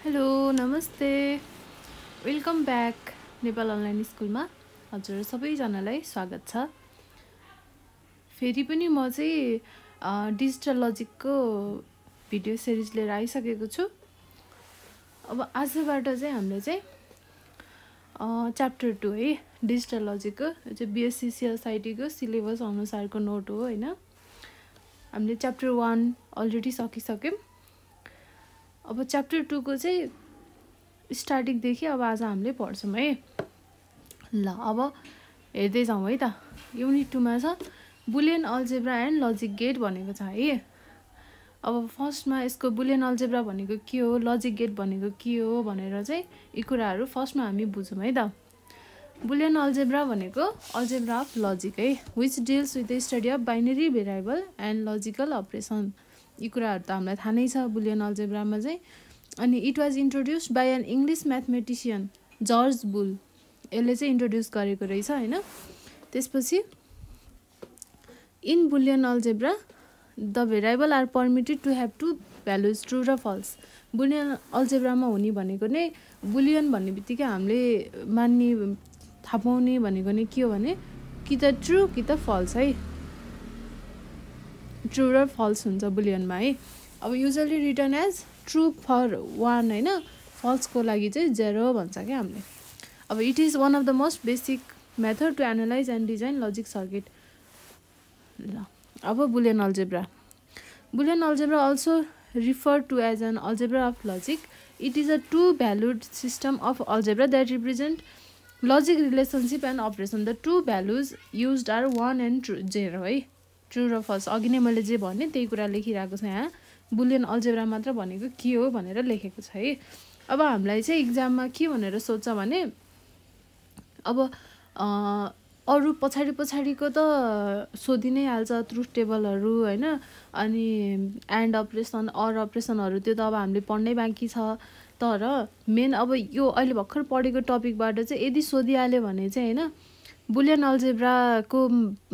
Hello नमस्ते welcome back Nepal online स्कुलमा हजुर सबैजनालाई स्वागत छ। फेरि पनि म चाहिँ डिजिटल लजिकको भिडियो सिरिज लिएर आइसकेको छु। अब आजबाट चाहिँ हामीले चाहिँ च्याप्टर 2 है डिजिटल लजिकको यो चाहिँ बिएससी सिएसआइटीको सिलेबस अनुसारको नोट हो हैन। हामीले च्याप्टर 1 अलरेडी सकिसक्यौँ। अब च्याप्टर 2 को चाहिँ स्टार्टिङदेखि अब आज हामीले पढ्छौँ है। ल अब हेर्दै जाउँ है त। युनिट 2 मा छ Boolean algebra and logic gate भनेको छ है। अब फर्स्टमा यसको बुलियन अल्जेब्रा भनेको के हो, लजिक गेट भनेको के हो भनेर चाहिँ यी कुराहरू फर्स्टमा हामी बुझौँ है त। बुलियन अल्जेब्रा भनेको अल्जेब्रा अफ लजिक है, which deals with the study of binary variable and logical operation. यी कुराहरू त हामीलाई थाहा नै छ बुलियन अल्जेब्रामा चाहिँ। अनि it was introduced by an English mathematician George Boole, यसले चाहिँ इन्ट्रोड्युस गरेको रहेछ हैन। त्यसपछि in Boolean algebra the variable are permitted to have two values true र फल्स। बुलियन अल्जेब्रामा हुने भनेको नै बुलियन भन्ने बित्तिकै हामीले मान्ने थाहा पाउने भनेको नै के हो भने कि त ट्रु कि त फल्स है। ट्रु र फल्स हुन्छ बुलियनमा है। अब usually return as true for 1 हैन, फल्सको लागि चाहिँ 0 भन्छ क्या हामीले। अब it is one of the most basic method to analyse and design logic circuit. ल अब Boolean algebra. Boolean algebra also refer to as an algebra of logic. It is a two valued system of algebra that represent logic relationship and operation. The two values used are 1 and 0 है, true र falls. अघि नै मैले जे भने त्यही कुरा लेखिरहेको छ यहाँ। बुलियन अल्जेब्रा मात्र भनेको के हो भनेर लेखेको छ है। अब हामीलाई चाहिँ इक्जाममा के भनेर सोध्छ भने अब अरू पछाडिको त सोधि नै हाल्छ, ट्रुथ टेबलहरू हैन, अनि एन्ड अपरेसन अर अपरेसनहरू त्यो त अब हामीले पढ्नै बाँकी छ। तर मेन अब यो अहिले भर्खर पढेको टपिकबाट चाहिँ यदि सोधिहाल्यो भने चाहिँ हैन बुलियन अल्जेब्राको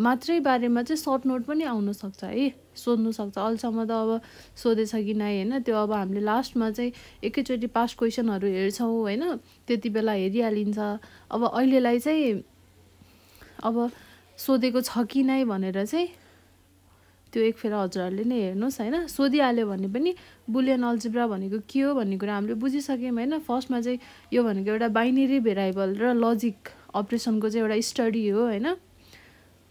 मात्रै बारेमा चाहिँ सर्ट नोट पनि आउन सक्छ है, सोध्नु सक्छ। अहिलेसम्म त अब सोधेछ कि नै हैन, त्यो अब हामीले लास्टमा चाहिँ एकैचोटि पास्ट क्वेसनहरू हेर्छौँ हैन, त्यति बेला हेरिहालिन्छ। अब अहिलेलाई चाहिँ अब सोधेको छ कि नै भनेर चाहिँ त्यो एकफेर हजुरहरूले नै हेर्नुहोस् हैन। सोधिहाल्यो भने पनि बुलियन अल्जेब्रा भनेको के हो भन्ने कुरा हामीले बुझिसक्यौँ हैन। फर्स्टमा चाहिँ यो भनेको एउटा बाइनरी भेरिएबल र लजिक अपरेसनको चाहिँ एउटा स्टडी हो हैन।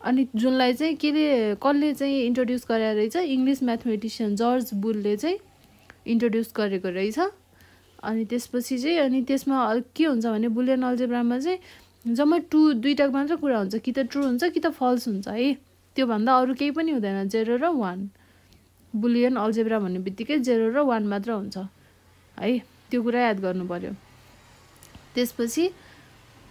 अनि जुनलाई चाहिँ कसले चाहिँ इन्ट्रोड्युस गरेर रहेछ, इङ्ग्लिस म्याथमेटिसियन जर्ज बुलले चाहिँ इन्ट्रोड्युस गरेको रहेछ। अनि त्यसपछि चाहिँ अनि त्यसमा के हुन्छ भने बुलियन अल्जेब्रामा चाहिँ जम्मा दुईटा मात्र कुरा हुन्छ, कि त ट्रु हुन्छ कि त फल्स हुन्छ है। त्योभन्दा अरू केही पनि हुँदैन, 0 र 1। बुलियन अल्जेब्रा भन्ने बित्तिकै 0 र 1 मात्र हुन्छ है, त्यो कुरा याद गर्नु पर्यो। त्यसपछि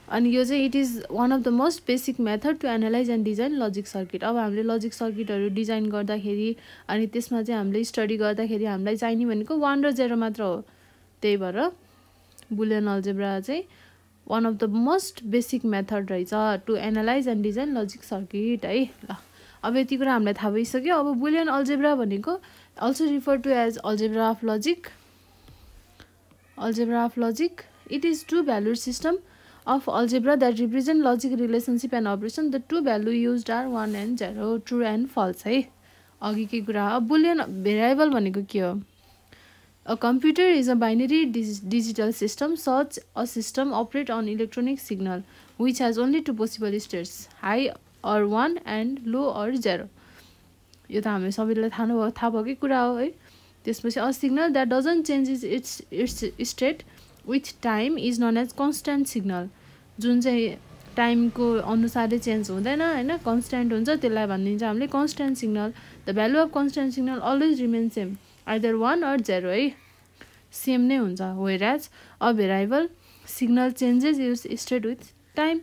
अनि यो चाहिँ it is one of the most basic method to analyse and design logic circuit. अब हामीले लजिक सर्किटहरू डिजाइन गर्दाखेरि अनि त्यसमा चाहिँ हामीले स्टडी गर्दाखेरि हामीलाई चाहिने भनेको 1 र 0 मात्र हो। त्यही भएर बुलियन अल्जेब्रा चाहिँ one of the most basic method रहेछ to analyse and design logic circuit है। ल अब यति कुरा हामीलाई थाहा भइसक्यो। अब बुलियन अल्जेब्रा भनेको also refer to as algebra of logic. Algebra of logic it is two valued system of algebra that represent logic relationship and operation. The two value used are 1 and 0, true and false है। अघि के कुरा हो। Boolean variable भनेको के हो? A computer is a binary digital system. Such a system operate on electronic signal which has only two possible states, high or 1 and low or 0। यो त हामी सबैलाई थाहा भएकै कुरा हो है। त्यसपछि a signal that doesn't change its state with time is known as constant signal। जुन चाहिँ टाइमको अनुसारले चेन्ज हुँदैन हैन, कन्स्ट्यान्ट हुन्छ, त्यसलाई भनिन्छ हामीले constant signal. The value of constant signal always remain same, either 1 or 0 है, सेम नै हुन्छ। Whereas a variable signal changes its state with time.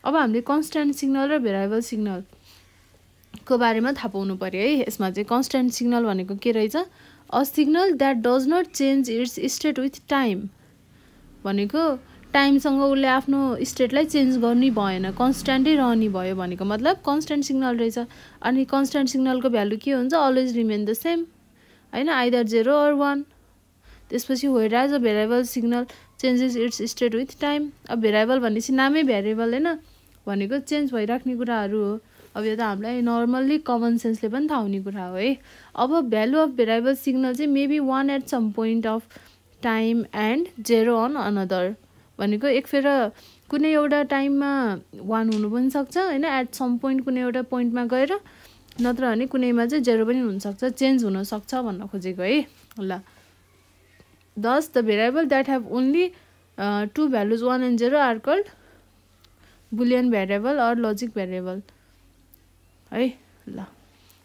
अब हामीले कन्स्ट्यान्ट सिग्नल र भेरिएबल सिग्नलको बारेमा थाहा पाउनु पर्यो है। यसमा चाहिँ कन्स्ट्यान्ट सिग्नल भनेको के रहेछ? A signal that does not change its state with time भनेको टाइमसँग उसले आफ्नो स्टेटलाई चेन्ज गर्नै भएन, कन्स्ट्यान्टै रहने भयो भनेको मतलब कन्स्ट्यान्ट सिग्नल रहेछ। अनि कन्स्ट्यान्ट सिग्नलको भ्यालु के हुन्छ? अलवेज रिमेन द सेम हैन, आइदर 0 or 1। त्यसपछि whereas a variable signal changes its state with time. अब भेरिएबल भनेपछि नामै भेरिएबल होइन, भनेको चेन्ज भइराख्ने कुराहरू हो। अब यो त हामीलाई नर्मल्ली कमन सेन्सले पनि थाहा हुने कुरा हो है। अब भ्यालु अफ भेरिएबल सिग्नल चाहिँ maybe 1 at some point of time and 0 on another, भनेको एकफेर कुनै एउटा टाइममा 1 हुनु पनि सक्छ होइन, एट सम पोइन्ट कुनै एउटा पोइन्टमा गएर, नत्र भने कुनैमा चाहिँ 0 पनि हुनसक्छ, चेन्ज हुनसक्छ भन्न खोजेको है। ल thus the variable that have only two values 1 and 0 are called boolean variable or logic variable है। ल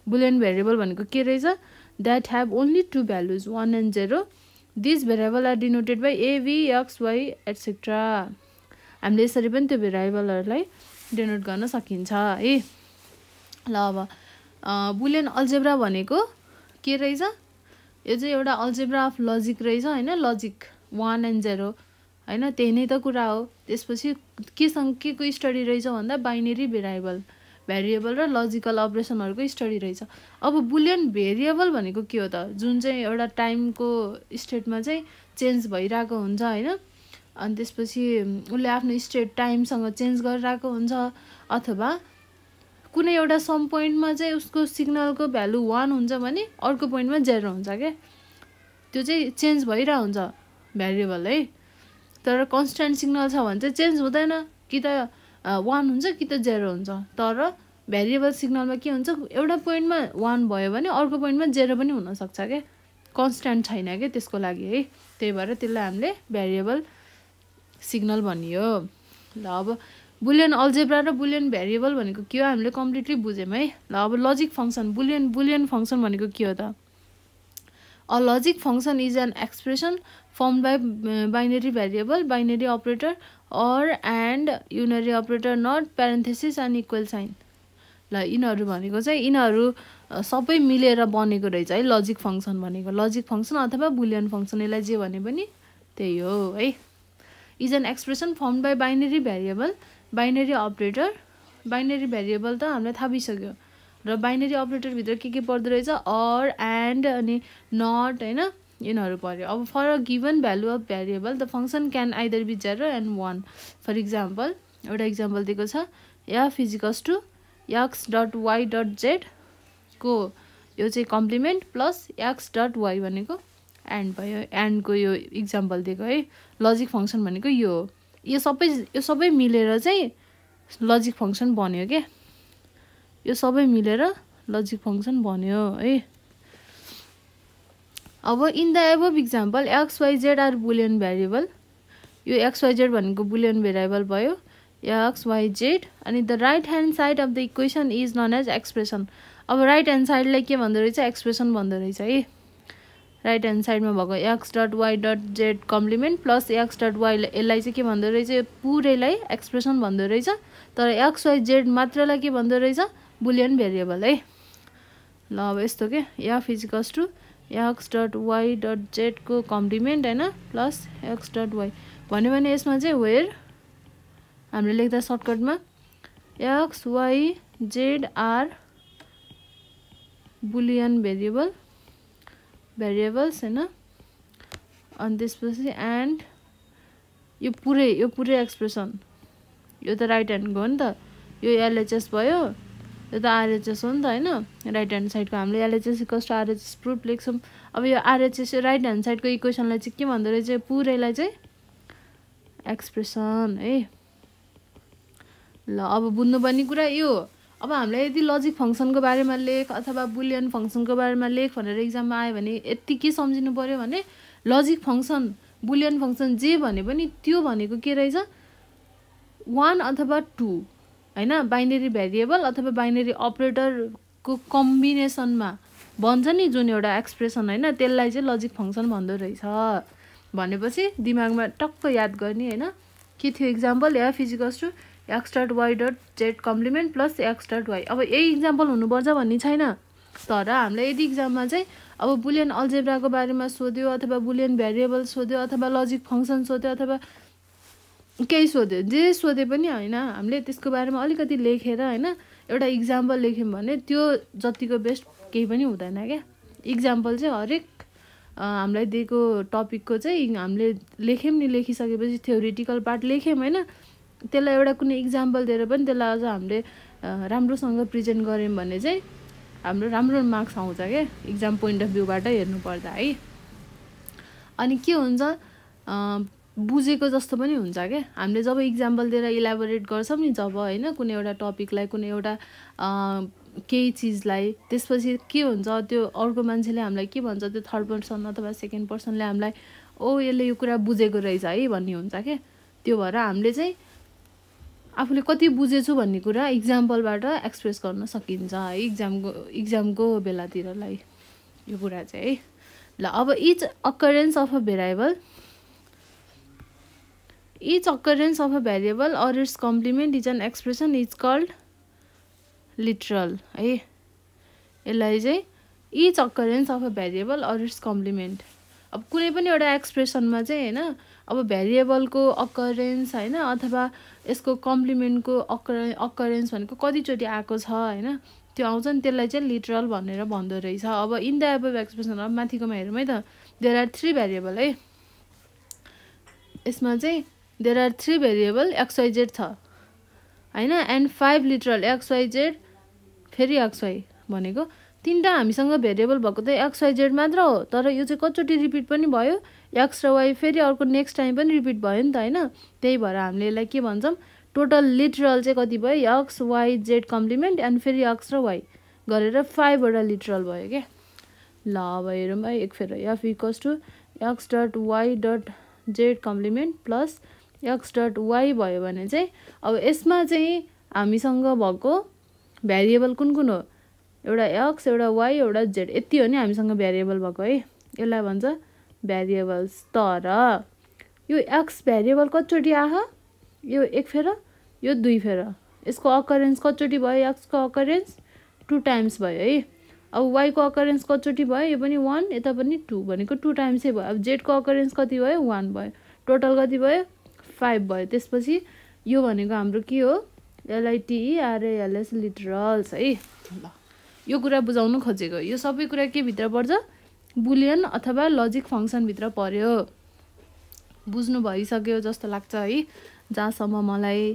boolean variable भनेको के रहेछ, that have only two values 1 and 0, these variable are denoted by a, v, x, y etc। हामीले यसरी पनि त्यो भेरिएबलहरूलाई denote गर्न सकिन्छ है। ल अब बुलियन अल्जेब्रा भनेको के रहेछ, यो चाहिँ एउटा अल्जेब्रा अफ लजिक रहेछ होइन, लजिक 1 and 0 होइन, त्यही नै त कुरा हो। त्यसपछि केसँग के को स्टडी रहेछ भन्दा बाइनेरी भेरिएबल र लजिकल अपरेसनहरूको स्टडी रहेछ। अब बुलियन भेरिएबल भनेको के हो त, जुन चाहिँ एउटा टाइमको स्टेटमा चाहिँ चेन्ज भइरहेको हुन्छ होइन, अनि त्यसपछि उसले आफ्नो स्टेट टाइमसँग चेन्ज गरिरहेको हुन्छ, अथवा कुनै एउटा सम पोइन्टमा चाहिँ उसको सिग्नलको भ्यालु 1 हुन्छ भने अर्को पोइन्टमा 0 हुन्छ क्या, त्यो चाहिँ चेन्ज भइरहेको हुन्छ भेरिएबल है। तर कन्स्ट्यान्ट सिग्नल छ भने चाहिँ चेन्ज हुँदैन, कि त 1 हुन्छ कि त 0 हुन्छ। तर भेरिएबल सिग्नलमा के हुन्छ, एउटा पोइन्टमा 1 भयो भने अर्को पोइन्टमा 0 पनि हुनसक्छ क्या, कन्स्ट्यान्ट छैन क्या त्यसको लागि है, त्यही भएर त्यसलाई हामीले भेरिएबल सिग्नल भनियो। ल अब बुलियन अल्जेब्रा र बुलियन भेरिएबल भनेको के हो हामीले कम्प्लिटली बुझ्यौँ है। ल अब लजिक फङ्सन, बुलियन फङ्सन भनेको के हो त, a logic function is an expression form by binary variable, binary operator or and unary operator not parenthesis and equal sign. ल यिनीहरू भनेको चाहिँ यिनीहरू सबै मिलेर बनेको रहेछ है लजिक फङ्सन भनेको। लजिक फङ्सन अथवा बुलियन फङ्सन, यसलाई जे भने पनि त्यही हो है। Is an expression form by binary variable, binary operator, binary variable त हामीलाई थाहा भइसक्यो, र बाइनेरी अपरेटरभित्र के पर्दो रहेछ, अर एन्ड अनि नट होइन, यिनीहरू पर्यो। अब for a given value of variable the function can either be 0 and 1। For example एउटा इक्जाम्पल दिएको छ, F equals to x dot y dot z को यो चाहिँ complement plus x dot y भनेको एन्ड भयो, एन्डको यो इक्जाम्पल दिएको है। लजिक फङ्सन भनेको यो हो, यो सबै मिलेर चाहिँ लजिक फङ्सन बन्यो क्या, यो सबै मिलेर लजिक फङ्सन बन्यो है। अब in the above example x y z are Boolean variable, यो एक्स वाइ जेड भनेको बुलियन भेरिएबल भयो, एक्स वाइ जेड, अनि the right hand side of the equation is known as expression. अब right hand साइडलाई के भन्दो रहेछ, expression भन्दो रहेछ है। राइट ह्यान्ड साइडमा भएको x dot y dot z complement plus x dot y, यसलाई चाहिँ के भन्दो रहेछ, पुरैलाई एक्सप्रेसन भन्दो रहेछ। तर एक्स वाइ जेड मात्रलाई के भन्दो रहेछ, बुलियन भेरिएबल है। ल अब यस्तो के F equals to x dot y dot जेडको कम्प्लिमेन्ट होइन प्लस एक्स डट वाइ भन्यो भने यसमा चाहिँ वेयर हामीले लेख्दा सर्टकटमा x y z are Boolean variables होइन, अनि त्यसपछि एन्ड यो पुरै एक्सप्रेसन, यो त राइट ह्यान्डको हो नि त, यो एलएचएस भयो, यो त आरएचएस हो नि त होइन। राइट ह्यान्ड साइडको हामीले LHS equals to RHS proof लेख्छौँ। अब यो आरएचएस राइट ह्यान्ड साइडको इक्वेसनलाई चाहिँ के भन्दो रहेछ, पुरैलाई चाहिँ एक्सप्रेसन है। ल अब बुझ्नुपर्ने कुरा यो, अब हामीलाई यदि लजिक फङ्सनको बारेमा लेख अथवा बुलियन फङ्सनको बारेमा लेख भनेर इक्जाममा आयो भने यति के सम्झिनु पर्यो भने लजिक फङ्सन बुलियन फङ्सन जे भने पनि त्यो भनेको के रहेछ, 1 अथवा 2 होइन, बाइनेरी भेरिएबल अथवा बाइनेरी अपरेटरको कम्बिनेसनमा बन्छ नि जुन एउटा एक्सप्रेसन होइन, त्यसलाई चाहिँ लजिक फङ्सन भन्दो रहेछ भनेपछि दिमागमा टक्क याद गर्ने होइन। के थियो example, F equals to x dot y dot z complement plus x dot y. अब यही इक्जाम्पल हुनुपर्छ भन्ने छैन, तर हामीलाई यदि इक्जाममा चाहिँ अब बुलियन अल्जेब्राको बारेमा सोध्यो अथवा बुलियन भेरिएबल सोध्यो अथवा लजिक फङ्सन सोध्यो अथवा केही सोध्यो, जे सोधे पनि होइन, हामीले त्यसको बारेमा अलिकति लेखेर होइन एउटा इक्जाम्पल लेख्यौँ भने त्यो जतिको बेस्ट केही पनि हुँदैन क्या। इक्जाम्पल चाहिँ हरेक हामीलाई दिएको टपिकको चाहिँ हामीले लेख्यौँ नि, लेखिसकेपछि थ्योरिटिकल पार्ट लेख्यौँ होइन, त्यसलाई एउटा कुनै इक्जाम्पल दिएर पनि त्यसलाई अझ हामीले राम्रोसँग प्रेजेन्ट गऱ्यौँ भने चाहिँ हाम्रो राम्रो मार्क्स आउँछ क्या इक्जाम पोइन्ट अफ भ्यूबाट हेर्नुपर्दा है। अनि के हुन्छ बुझेको जस्तो पनि हुन्छ क्या हामीले जब इक्जाम्पल दिएर इलाबोरेट गर्छौँ नि, जब होइन कुनै एउटा टपिकलाई, कुनै एउटा केही चिजलाई, त्यसपछि के हुन्छ त्यो अर्को मान्छेले हामीलाई के भन्छ, त्यो थर्ड पर्सन अथवा सेकेन्ड पर्सनले हामीलाई ओ यसले यो कुरा बुझेको रहेछ है भन्ने हुन्छ क्या। त्यो भएर हामीले चाहिँ आफूले कति बुझेछु भन्ने कुरा इक्जाम्पलबाट एक्सप्रेस गर्न सकिन्छ है इक्जामको बेलातिरलाई यो कुरा चाहिँ है। ल अब each occurrence of a variable or its complement is an expression is called literal है। यसलाई चाहिँ each occurrence of a variable or its complement, अब कुनै पनि एउटा एक्सप्रेसनमा चाहिँ होइन अब भेरिएबलको अकरेन्स होइन अथवा यसको कम्प्लिमेन्टको अकरेन्स भनेको कतिचोटि आएको छ होइन त्यो आउँछ नि, त्यसलाई चाहिँ लिटरल भनेर भन्दो रहेछ। अब इन द एबभ एक्सप्रेसन, अब माथिकोमा हेरौँ है त, देयर आर 3 भेरिएबल है, यसमा चाहिँ देयर आर 3 भेरिएबल XYZ छ होइन, एन्ड 5 लिटरल XYZ फेरि XY भनेको 3टा हामीसँग भेरिएबल भएको त XYZ मात्र हो, तर यो चाहिँ कतिचोटि रिपिट पनि भयो, X र Y फेरि अर्को नेक्स्ट टाइम पनि रिपिट भयो नि त होइन। त्यही भएर हामीले यसलाई के भन्छौँ, टोटल लिटरल चाहिँ कति भयो, X Y Z complement and फेरि X र Y गरेर 5 वटा लिटरल भयो क्या। ल अब हेरौँ है एक फेर, F equals to X dot Y dot Z complement plus X dot Y भयो भने चाहिँ अब यसमा चाहिँ हामीसँग भएको भेरिएबल कुन कुन हो, एउटा X एउटा Y एउटा Z, यति हो नि हामीसँग भेरिएबल भएको है, यसलाई भन्छ भेरिएबल्स। तर यो X भेरिएबल कतिचोटि आयो, यो एक फेर यो 2 फेर, यसको अकरेन्स कतिचोटि भयो, X को अकरेन्स 2 टाइम्स भयो है। अब Y को अकरेन्स कतिचोटि भयो, यो पनि 1 यता पनि 2 भनेको 2 टाइम्सै भयो। अब Z को अकरेन्स कति भयो, 1 भयो, टोटल कति भयो 5 भयो। त्यसपछि यो भनेको हाम्रो के हो, LITERALS लिटरल्स है। ल यो कुरा बुझाउनु खोजेको, यो सबै कुरा के भित्र पर्छ, बुलियन अथवा लजिक फङ्सनभित्र पर्यो। बुझ्नु भइसक्यो जस्तो लाग्छ है जहाँसम्म मलाई,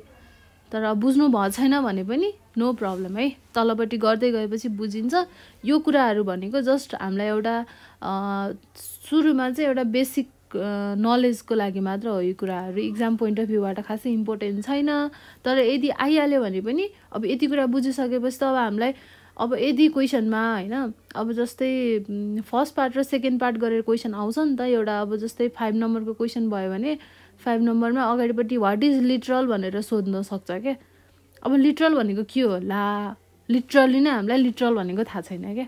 तर बुझ्नु भएको छैन भने पनि नो प्रब्लम है, तलपट्टि गर्दै गएपछि बुझिन्छ। यो कुराहरू भनेको जस्ट हामीलाई एउटा सुरुमा चाहिँ एउटा बेसिक नलेजको लागि मात्र हो यो कुराहरू, इक्जाम पोइन्ट अफ भ्यूबाट खासै इम्पोर्टेन्ट छैन। तर यदि आइहाल्यो भने पनि अब यति कुरा बुझिसकेपछि त अब हामीलाई अब यदि क्वेसनमा होइन अब जस्तै फर्स्ट पार्ट र सेकेन्ड पार्ट गरेर क्वेसन आउँछ नि त एउटा, अब जस्तै 5 नम्बरको क्वेसन भयो भने 5 नम्बरमा अगाडिपट्टि वाट इज लिटरल भनेर सोध्न सक्छ क्या। अब लिटरल भनेको के हो, ला लिटरली नै हामीलाई लिटरल भनेको थाहा छैन क्या।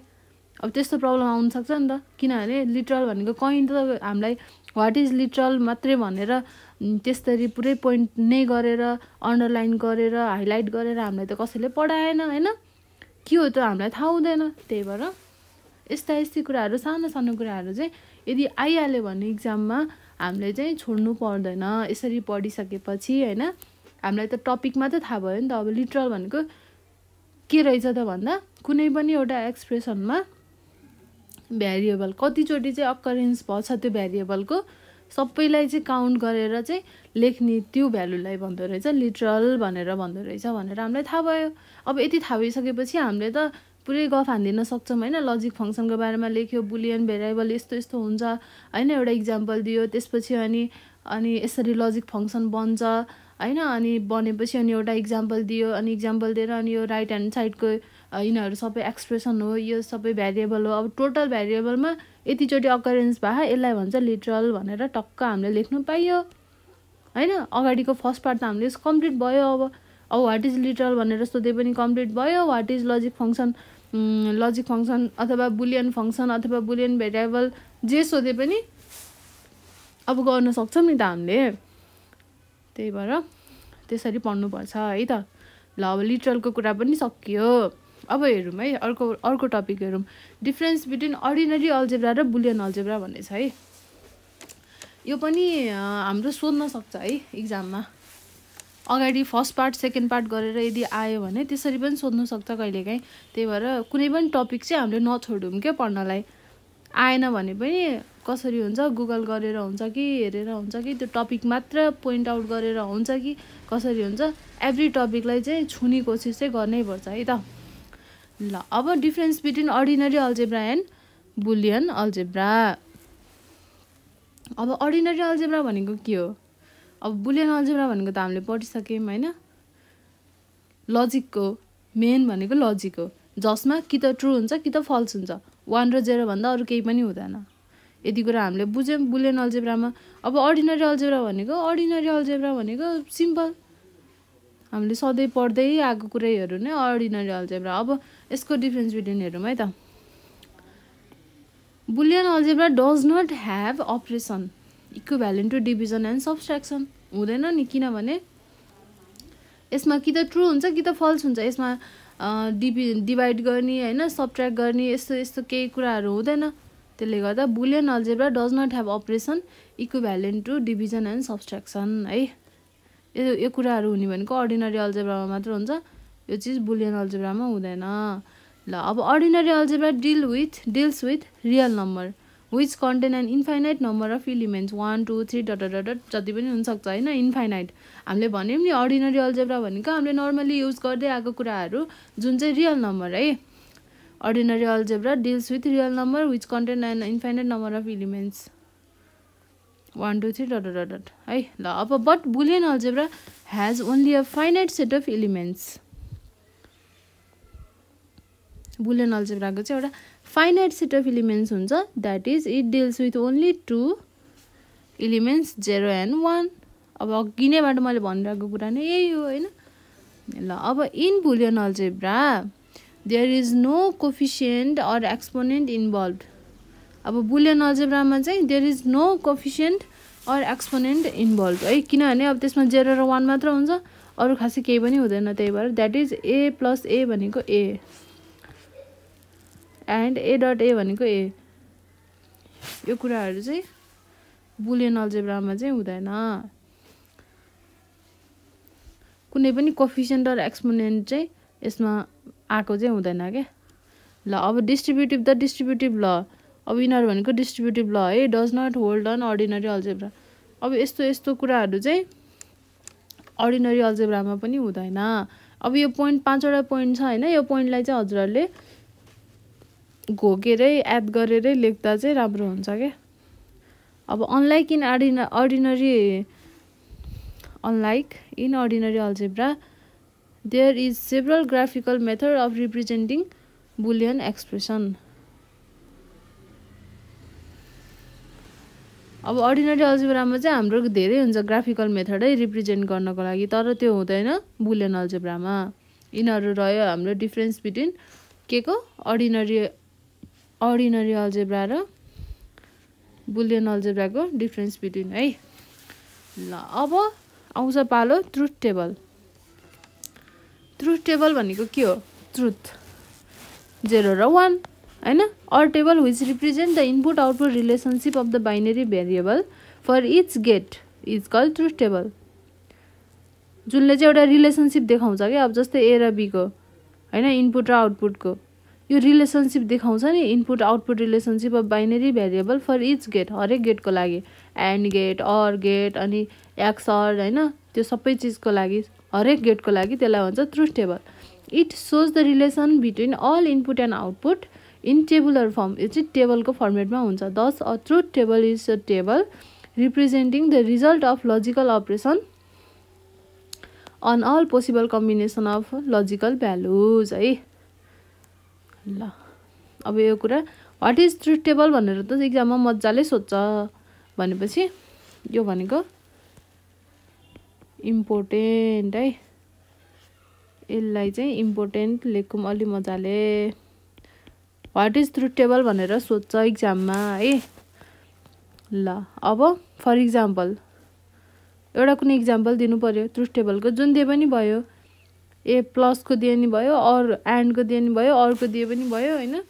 अब त्यस्तो प्रब्लम आउन सक्छ नि त, किनभने लिटरल भनेको कहीँ त हामीलाई वाट इज लिटरल मात्रै भनेर त्यसरी पुरै पोइन्ट नै गरेर अन्डरलाइन गरेर हाइलाइट गरेर हामीलाई त कसैले पढाएन होइन, के हो त हामीलाई थाहा हुँदैन। त्यही भएर यस्ता कुराहरू सानो सानो कुराहरू चाहिँ यदि आइहाल्यो भने इक्जाममा हामीले चाहिँ छोड्नु पर्दैन। यसरी पढिसकेपछि होइन हामीलाई त टपिक मात्रै थाहा भयो नि त। अब लिटरल भनेको के रहेछ त भन्दा कुनै पनि एउटा एक्सप्रेसनमा भेरिएबल कतिचोटि चाहिँ अकरेन्स भन्छ त्यो भेरिएबलको सबैलाई चाहिँ काउन्ट गरेर चाहिँ लेख्ने त्यो भ्यालुलाई भन्दो रहेछ लिटरल भनेर भन्दो रहेछ भनेर हामीलाई थाहा भयो। अब यति थाहा भइसकेपछि हामीले त पुरै गफ हान्दिन सक्छौँ होइन। लजिक फङ्सनको बारेमा लेख्यो, बुलियन भेरिएबल यस्तो यस्तो हुन्छ होइन, एउटा इक्जाम्पल दियो, त्यसपछि अनि यसरी लजिक फङ्सन बन्छ होइन, अनि बनेपछि अनि एउटा इक्जाम्पल दियो, अनि इक्जाम्पल दिएर अनि यो राइट ह्यान्ड साइडको यिनीहरू सबै एक्सप्रेसन हो, यो सबै भेरिएबल हो। अब टोटल भेरिएबलमा यतिचोटि अकरेन्स भए यसलाई भन्छ लिटरल भनेर टक्क हामीले लेख्नु पाइयो होइन। अगाडिको फर्स्ट पार्ट त हामीले कम्प्लिट भयो। अब वाट इज लिटरल भनेर सोधे पनि कम्प्लिट भयो। वाट इज लजिक फङ्सन अथवा बुलियन फङ्सन अथवा बुलियन भेरिएबल जे सोधे पनि अब गर्न सक्छौँ नि त हामीले। त्यही भएर त्यसरी पढ्नुपर्छ है त। ल अब लिटरलको कुरा पनि सकियो। अब हेरौँ है अर्को टपिक हेरौँ, डिफ्रेन्स बिट्विन अर्डिनरी अल्जेब्रा र बुलियन अल्जेब्रा भन्ने छ है। यो पनि हाम्रो सोध्न सक्छ है इक्जाममा, अगाडि फर्स्ट पार्ट सेकेन्ड पार्ट गरेर यदि आयो भने त्यसरी पनि सोध्न सक्छ कहिलेकाहीँ। त्यही भएर कुनै पनि टपिक चाहिँ हामीले नछोडौँ क्या पढ्नलाई। आएन भने पनि कसरी हुन्छ गुगल गरेर हुन्छ कि हेरेर हुन्छ कि त्यो टपिक मात्र पोइन्ट आउट गरेर हुन्छ कि कसरी हुन्छ एभ्री टपिकलाई चाहिँ छुने कोसिस चाहिँ गर्नैपर्छ है त ल अब difference between ordinary algebra and Boolean algebra अब अर्डिनरी अल्जेब्रा भनेको के हो अब बुलियन अल्जेब्रा भनेको त हामीले पढिसक्यौँ हैन लजिकको मेन भनेको लजिक हो जसमा कि त ट्रु हुन्छ कि त फल्स हुन्छ 1 र 0 भन्दा अरु केही पनि हुँदैन यति कुरा हामीले बुझ्यौं बुलियन अल्जेब्रामा अब अर्डिनरी अल्जेब्रा भनेको सिम्पल हामीले सधैँ पढ्दै आएको कुराहरू नै अर्डिनरी अल्जेब्रा अब यसको डिफरेन्स बिट्विन हेरौँ है त Boolean algebra does not have operation equivalent to division and subtraction हुँदैन नि किनभने यसमा कि त ट्रु हुन्छ कि त फल्स हुन्छ यसमा डिभाइड गर्ने हैन सब्ट्र्याक्ट गर्ने यस्तो यस्तो केही कुराहरू हुँदैन त्यसले गर्दा Boolean algebra does not have operation equivalent to division and subtraction है यो कुराहरू हुने भनेको अर्डिनरी अल्जेब्रामा मात्र हुन्छ यो चीज बुलियन अल्जेब्रामा हुँदैन ल अब ordinary algebra deals with real number which contain an infinite number of elements 1 2 3 dot dot dot जति पनि हुन सक्छ हैन इन्फाइनाइट हामीले भन्यौं नि अर्डिनरी अल्जेब्रा भनेको हामीले नर्मली युज गर्दै आएको कुराहरू जुन चाहिँ रियल नम्बर है ordinary algebra deals with real number which contain an infinite number of elements 1 2 3 dot dot dot है ल अब but boolean algebra has only a finite set of elements boolean algebra को चाहिँ एउटा finite set of elements हुन्छ that is it deals with only two elements 0 and 1 अब अघि नैबाट मैले भनिरहेको कुरा नै यही हो हैन ल अब in boolean algebra there is no coefficient or exponent involved अब boolean algebra मा चाहिँ there is no coefficient or exponent involved है किनभने अब त्यसमा 0 र 1 मात्र हुन्छ अरु खासै केही पनि हुँदैन त्यही भएर that is a plus a भनेको a and a dot a भनेको a यो कुराहरु चाहिँ boolean algebra मा चाहिँ हुँदैन कुनै पनि coefficient or exponent चाहिँ यसमा आको चाहिँ हुँदैन के ल अब डिस्ट्रिब्युटिभ ल अब यिनीहरु भनेको डिस्ट्रिब्युटिभ ल है does not hold on ordinary algebra अब यस्तो यस्तो कुराहरु चाहिँ अर्डिनरी अल्जेब्रामा पनि हुँदैन अब यो पोइन्ट 5 वटा पोइन्ट छ हैन यो पोइन्टलाई चाहिँ हजुरहरुले घोकेरै याद गरेरै लेख्दा चाहिँ राम्रो हुन्छ के अब unlike in ordinary algebra there is several graphical method of representing boolean expression अब अर्डिनरी अल्जेब्रामा चाहिँ हाम्रो धेरै हुन्छ ग्राफिकल मेथडै रिप्रेजेन्ट गर्नको लागि तर त्यो हुँदैन बुलियन अल्जेब्रामा यिनीहरु रह्यो हाम्रो डिफरेन्स बिट्विन के को अर्डिनरी अल्जेब्रा र बुलियन अल्जेब्राको डिफरेन्स बिट्विन है ल अब आउँछ पालो ट्रुथ टेबल भनेको के हो ट्रुथ 0 र 1 हैन or table which represent the input output relationship of the binary variable for each gate is called truth table जुनले चाहिँ एउटा रिलेशनशिप देखाउँछ के अब जस्तै a र b को हैन इनपुट र आउटपुट को यो रिलेशनशिप देखाउँछ नि input output relationship of binary variable for each gate हरेक गेटको लागि एन्ड गेट अर गेट अनि एक्सअर हैन त्यो सबै चीजको लागि हरेक गेटको लागि त्यसलाई भन्छ truth table it shows the relation between all input and output in tabular form यो चाहिँ टेबलको फर्मेटमा हुन्छ दस a truth table is a table representing the result of logical operation on all possible combination of logical values है ल अब यो कुरा व्हाट इज ट्रुथ टेबल भनेर त एक्जाममा मज्जाले सोध्छ भनेपछि यो भनेको इम्पोर्टेन्ट है यसलाई चाहिँ इम्पोर्टेन्ट लेखौं अलि मज्जाले व्हाट इज ट्रुथ टेबल भनेर सोध्छ एक्जाममा है ल अब फर एक्जाम्पल एउटा कुनै एक्जाम्पल दिनु पर्यो ट्रुथ टेबलको जुन दिए पनि भयो ए प्लस को दिए नि भयो और एन्ड को दिए नि भयो और को दिए पनि भयो हैन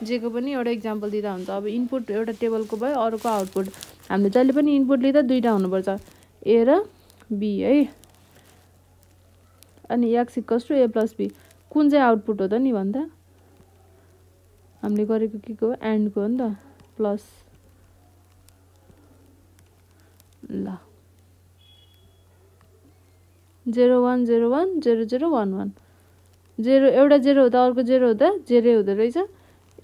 जे को पनि एउटा एक्जाम्पल दिदा हुन्छ अब इनपुट एउटा टेबलको भयो अरुको आउटपुट हामीले जहिले पनि इनपुट लिदा दुईटा हुनुपर्छ ए र बी है अनि x = a + b कुन चाहिँ आउटपुट हो त नि भन्दा हामीले गरेको के को एन्ड को हो नि त प्लस ल 0 1 0 1 0 0 1 1 0 एउटा 0 हुँदा अर्को 0 हुँदा 0 हुँदो रहेछ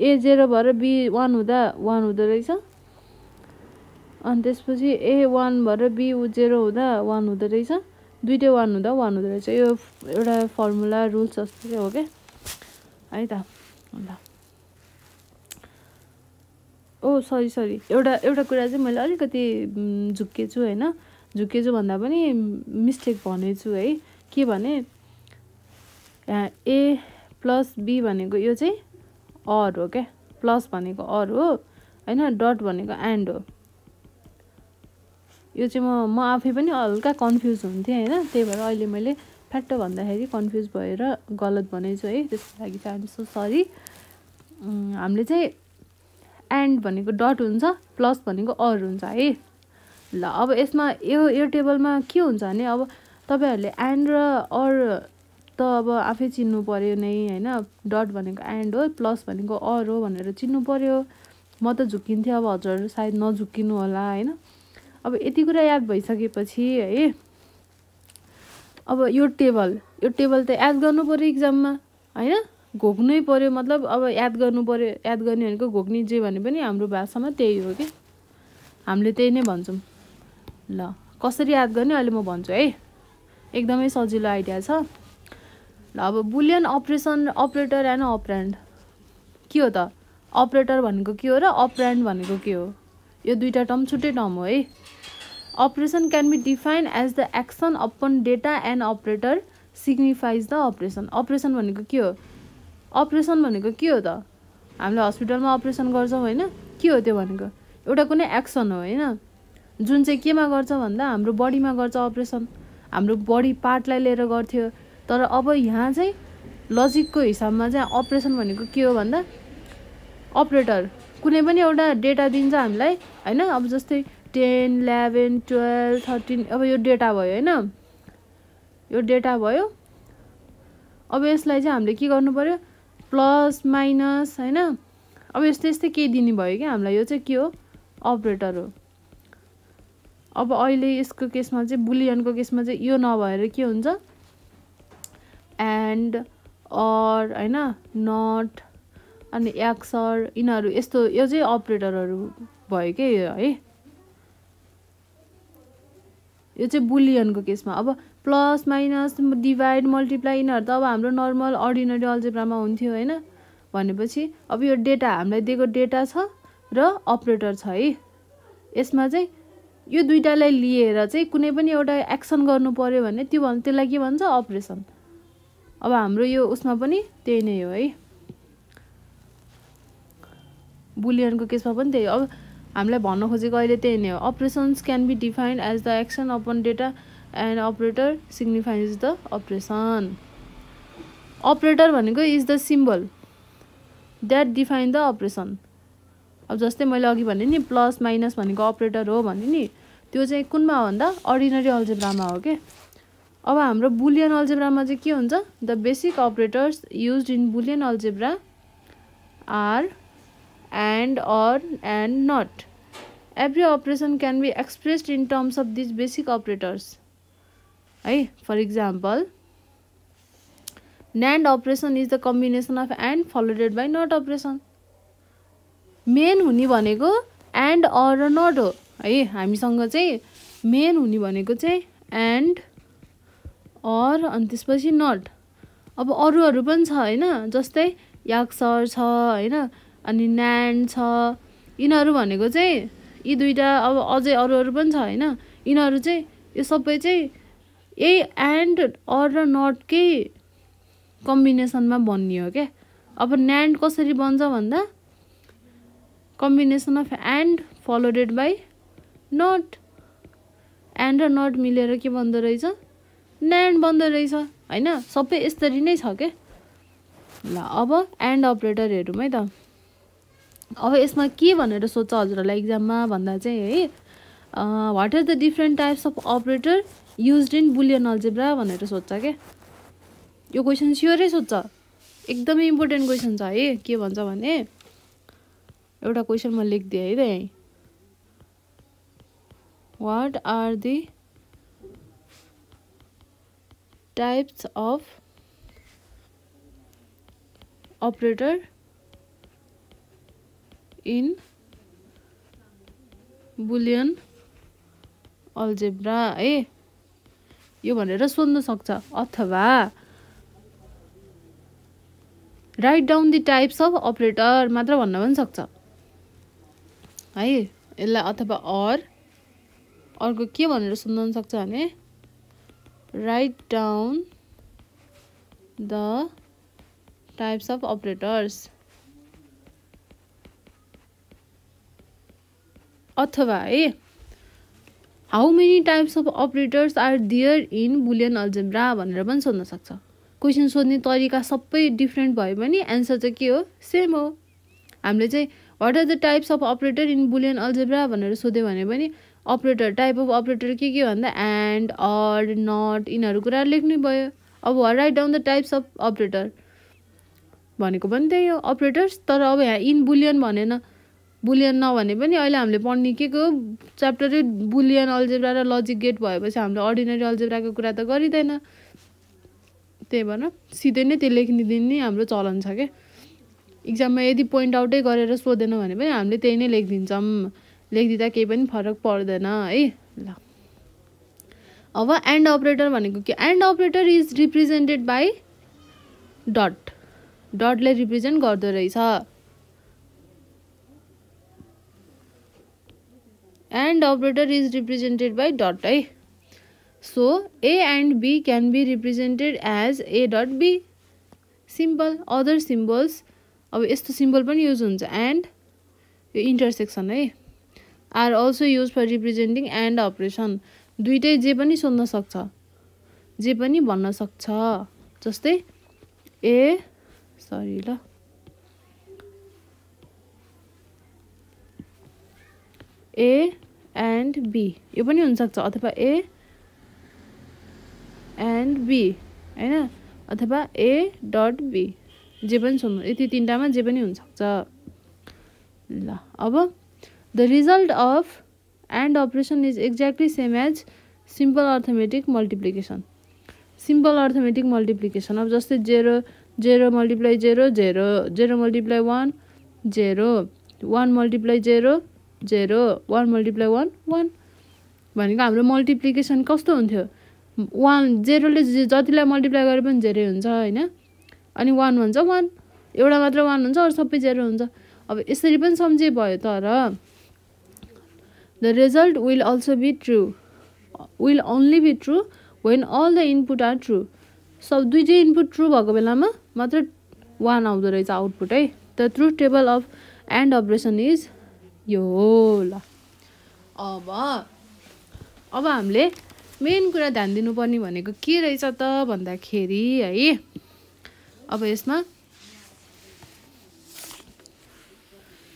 ए 0 भएर बी 1 हुँदा 1 हुँदो रहेछ अनि त्यसपछि ए 1 भएर बी 0 हुँदा 1 हुँदो रहेछ दुईटै 1 हुँदा 1 हुँदो रहेछ यो एउटा फर्मुला रुल्स जस्तो चाहिँ हो के है त ल ओ सरी एउटा कुरा चाहिँ मैले अलिकति झुक्केछु हैन झुक्केछु भन्दा पनि मिस्टेक भनेछु है के भने यहाँ ए प्लस बी भनेको यो चाहिँ अर हो के प्लस भनेको अर हो हैन डट भनेको एन्ड हो यो चाहिँ म आफै पनि हल्का कन्फ्युज हुन्थे हैन त्यही भएर अहिले मैले फ्याक्ट भन्दाखेरि कन्फ्युज भएर गलत भनेछु है त्यसको लागि चाहिँ आइम सो सरी हामीले चाहिँ एन्ड भनेको डट हुन्छ प्लस भनेको अर हुन्छ है ल अब यसमा यो टेबलमा के हुन्छ भने अब तपाईहरुले एन्ड र अर त अब आफै चिन्नु पर्यो नै हैन डट भनेको एन्ड हो प्लस भनेको अर हो भनेर चिन्नु पर्यो म त झुकिन्थे अब हजुरहरु सायद नझुकिनु होला हैन अब यति कुरा याद भइसकेपछि है अब यो टेबल त याद गर्नु पर्यो एक्जाममा हैन घोक्नै पर्यो मतलब अब याद गर्नु पर्यो याद गर्ने भनेको घोक्ने जे भने पनि हाम्रो भाषामा त्यही हो के हामीले त्यही नै भन्छौं ल कसरी याद गर्ने अहिले म भन्छु है एकदमै सजिलो आइडिया छ ल अब बुलियन अपरेसन अपरेटर एन्ड अपरेन्ड के हो त अपरेटर भनेको के हो र अपरेन्ड भनेको के हो यो दुईटा टर्म छुट्टै टर्म हो है Operation can be defined as the action upon data and operator signifies the operation. Operation भनेको के हो? Operation भनेको के हो त? हामीले हस्पिटलमा अपरेसन गर्छौं हैन? के हो त्यो भनेको? एउटा कुनै एक्सन हो हैन? जुन चाहिँ केमा गर्छ भन्दा हाम्रो बडीमा गर्छ अपरेसन. हाम्रो बडी पार्टलाई लिएर गर्थ्यो. तर अब यहाँ चाहिँ लजिकको हिसाबमा चाहिँ अपरेसन भनेको के हो भन्दा अपरेटर कुनै पनि एउटा डेटा दिन्छ हामीलाई हैन? अब जस्तै 10 11 12 13 अब यो डेटा भयो हैन यो डेटा भयो अब यसलाई चाहिँ हामीले के गर्नु पर्यो प्लस माइनस हैन अब यस्तै के दिने भयो के हामीलाई यो चाहिँ के हो अपरेटर हो अब अहिले यसको केसमा चाहिँ बुलियनको केसमा चाहिँ यो नभएर के हुन्छ एन्ड अर हैन नट अनि एक्सर इनाहरु यस्तो यो चाहिँ अपरेटरहरु भयो के है यो चाहिँ बुलियनको केसमा अब प्लस माइनस डिभाइड मल्टिप्लाई इनहरु त अब हाम्रो नर्मल अर्डिनरी अल्जेब्रामा हुन्थ्यो हैन भनेपछि अब यो डेटा हामीलाई दिएको डेटा छ र अपरेटर छ है यसमा चाहिँ यो दुईटालाई लिएर चाहिँ कुनै पनि एउटा एक्सन गर्नु पर्यो भने त्यसलाई के भन्छ अपरेसन अब हाम्रो यो उसमा पनि त्यही नै हो है बुलियनको केसमा पनि त्यही अब हामीलाई भन्न खोजेको अहिले त्यही नै हो operations can be defined as the action upon data and operator signifies the operation operator भनेको is the symbol that define the operation अब जस्तै मैले अघि भने नि प्लस माइनस भनेको अपरेटर हो भने नि त्यो चाहिँ कुनमा हो भन्दा अर्डिनरी अल्जेब्रामा हो के अब हाम्रो बुलियन अल्जेब्रामा चाहिँ के हुन्छ the basic operators used in Boolean algebra are and or and not every operation can be expressed in terms of these basic operators hey for example NAND operation is the combination of and followed by not operation main हुने भनेको and or र not हो है हामीसँग चाहिँ main हुने भनेको चाहिँ and or अनि त्यसपछि not अब अरुहरु पनि छ हैन जस्तै याक्सर छ हैन अनि NAND छ इनहरु भनेको चाहिँ यी दुईटा अब अझै अरुहरु पनि छ हैन इनहरु चाहिँ यो सबै चाहिँ यही एन्ड अर र नट कै कम्बिनेसनमा बन्ने हो के अब NAND कसरी बन्छ भन्दा combination of and followed by not and र नट मिलेर के बन्दो रहेछ NAND बन्दो रहेछ हैन सबै यसरी नै छ के ल अब एन्ड अपरेटर हेरौँ है त अब यसमा के भनेर सोध्छ हजुरहरुलाई एक्जाममा भन्दा चाहिँ है what are the different types of operator used in Boolean algebra भनेर सोध्छ के यो क्वेशन स्योरै सोध्छ एकदमै इम्पोर्टेन्ट क्वेशन छ है के भन्छ भने एउटा क्वेशन म लेख्दिए है त यही What are the types of operator in Boolean algebra? है यो भनेर सोध्न सक्छ अथवा right down the types of operator मात्र भन्न पनि सक्छ है यसलाई अथवा अर्को के भनेर सोध्न सक्छ भने write down the types of operators अथवा है how many types of operators are there in Boolean algebra भनेर पनि सोध्न सक्छ क्वेसन सोध्ने तरिका सबै डिफ्रेन्ट भए पनि एन्सर चाहिँ के हो सेम हो हामीले चाहिँ what are the types of operator in Boolean algebra भनेर सोध्यो भने पनि अपरेटर टाइप अफ अपरेटर के भन्दा एन्ड अर नट यिनीहरू कुरा लेख्नु भयो अब right down the types of operator भनेको पनि त्यही हो अपरेटर्स तर अब यहाँ इन बुलियन भनेन बुलियन नभने पनि अहिले हामीले पढ्ने के को च्याप्टरै बुलियन अल्जेब्रा र लजिक गेट भएपछि हामीले अर्डिनरी अल्जेब्राको कुरा त गरिँदैन त्यही भएर सिधै नै त्यो लेखिदिने हाम्रो चलन छ क्या इक्जाममा यदि पोइन्ट आउटै गरेर सोधेन भने पनि हामीले त्यही नै लेखिदिन्छौँ लेखिदिँदा केही पनि फरक पर्दैन है ल अब एन्ड अपरेटर भनेको के and operator is represented by डटले रिप्रेजेन्ट गर्दो रहेछ and operator is represented by dot है so A and B can be represented as A dot B simple other symbols अब यस्तो सिम्बल पनि युज हुन्छ एन्ड यो इन्टरसेक्सन है are also use for representing and operation दुइटै जे पनि सोध्न सक्छ जे पनि भन्न सक्छ जस्तै ए एन्ड बी यो पनि हुनसक्छ अथवा ए एन्ड बी होइन अथवा ए डट बी जे पनि सोध्नु यति तिनटामा जे पनि हुनसक्छ ल अब the result of and operation is exactly same as simple arithmetic multiplication simple arithmetic multiplication अब जस्तै 0 मल्टिप्लाई 0 मल्टिप्लाई 1 0 1 मल्टिप्लाई 0 0 1 मल्टिप्लाई 1 1 भनेको हाम्रो मल्टिप्लिकेसन कस्तो हुन्थ्यो 1 0ले जतिलाई मल्टिप्लाई गरे पनि 0 हुन्छ होइन अनि 1 भन्छ 1 एउटा मात्र 1 हुन्छ अरू सबै 0 हुन्छ अब यसरी पनि सम्झे भयो तर the result will also be true will only be true when all the input are true सब दुईटै इनपुट ट्रू भएको बेलामा मात्र 1 आउँदो रहेछ आउटपुट है the truth table of and operation is यो हो ल अब हामीले मेन कुरा ध्यान दिनुपर्ने भनेको के रहेछ त भन्दाखेरि है अब यसमा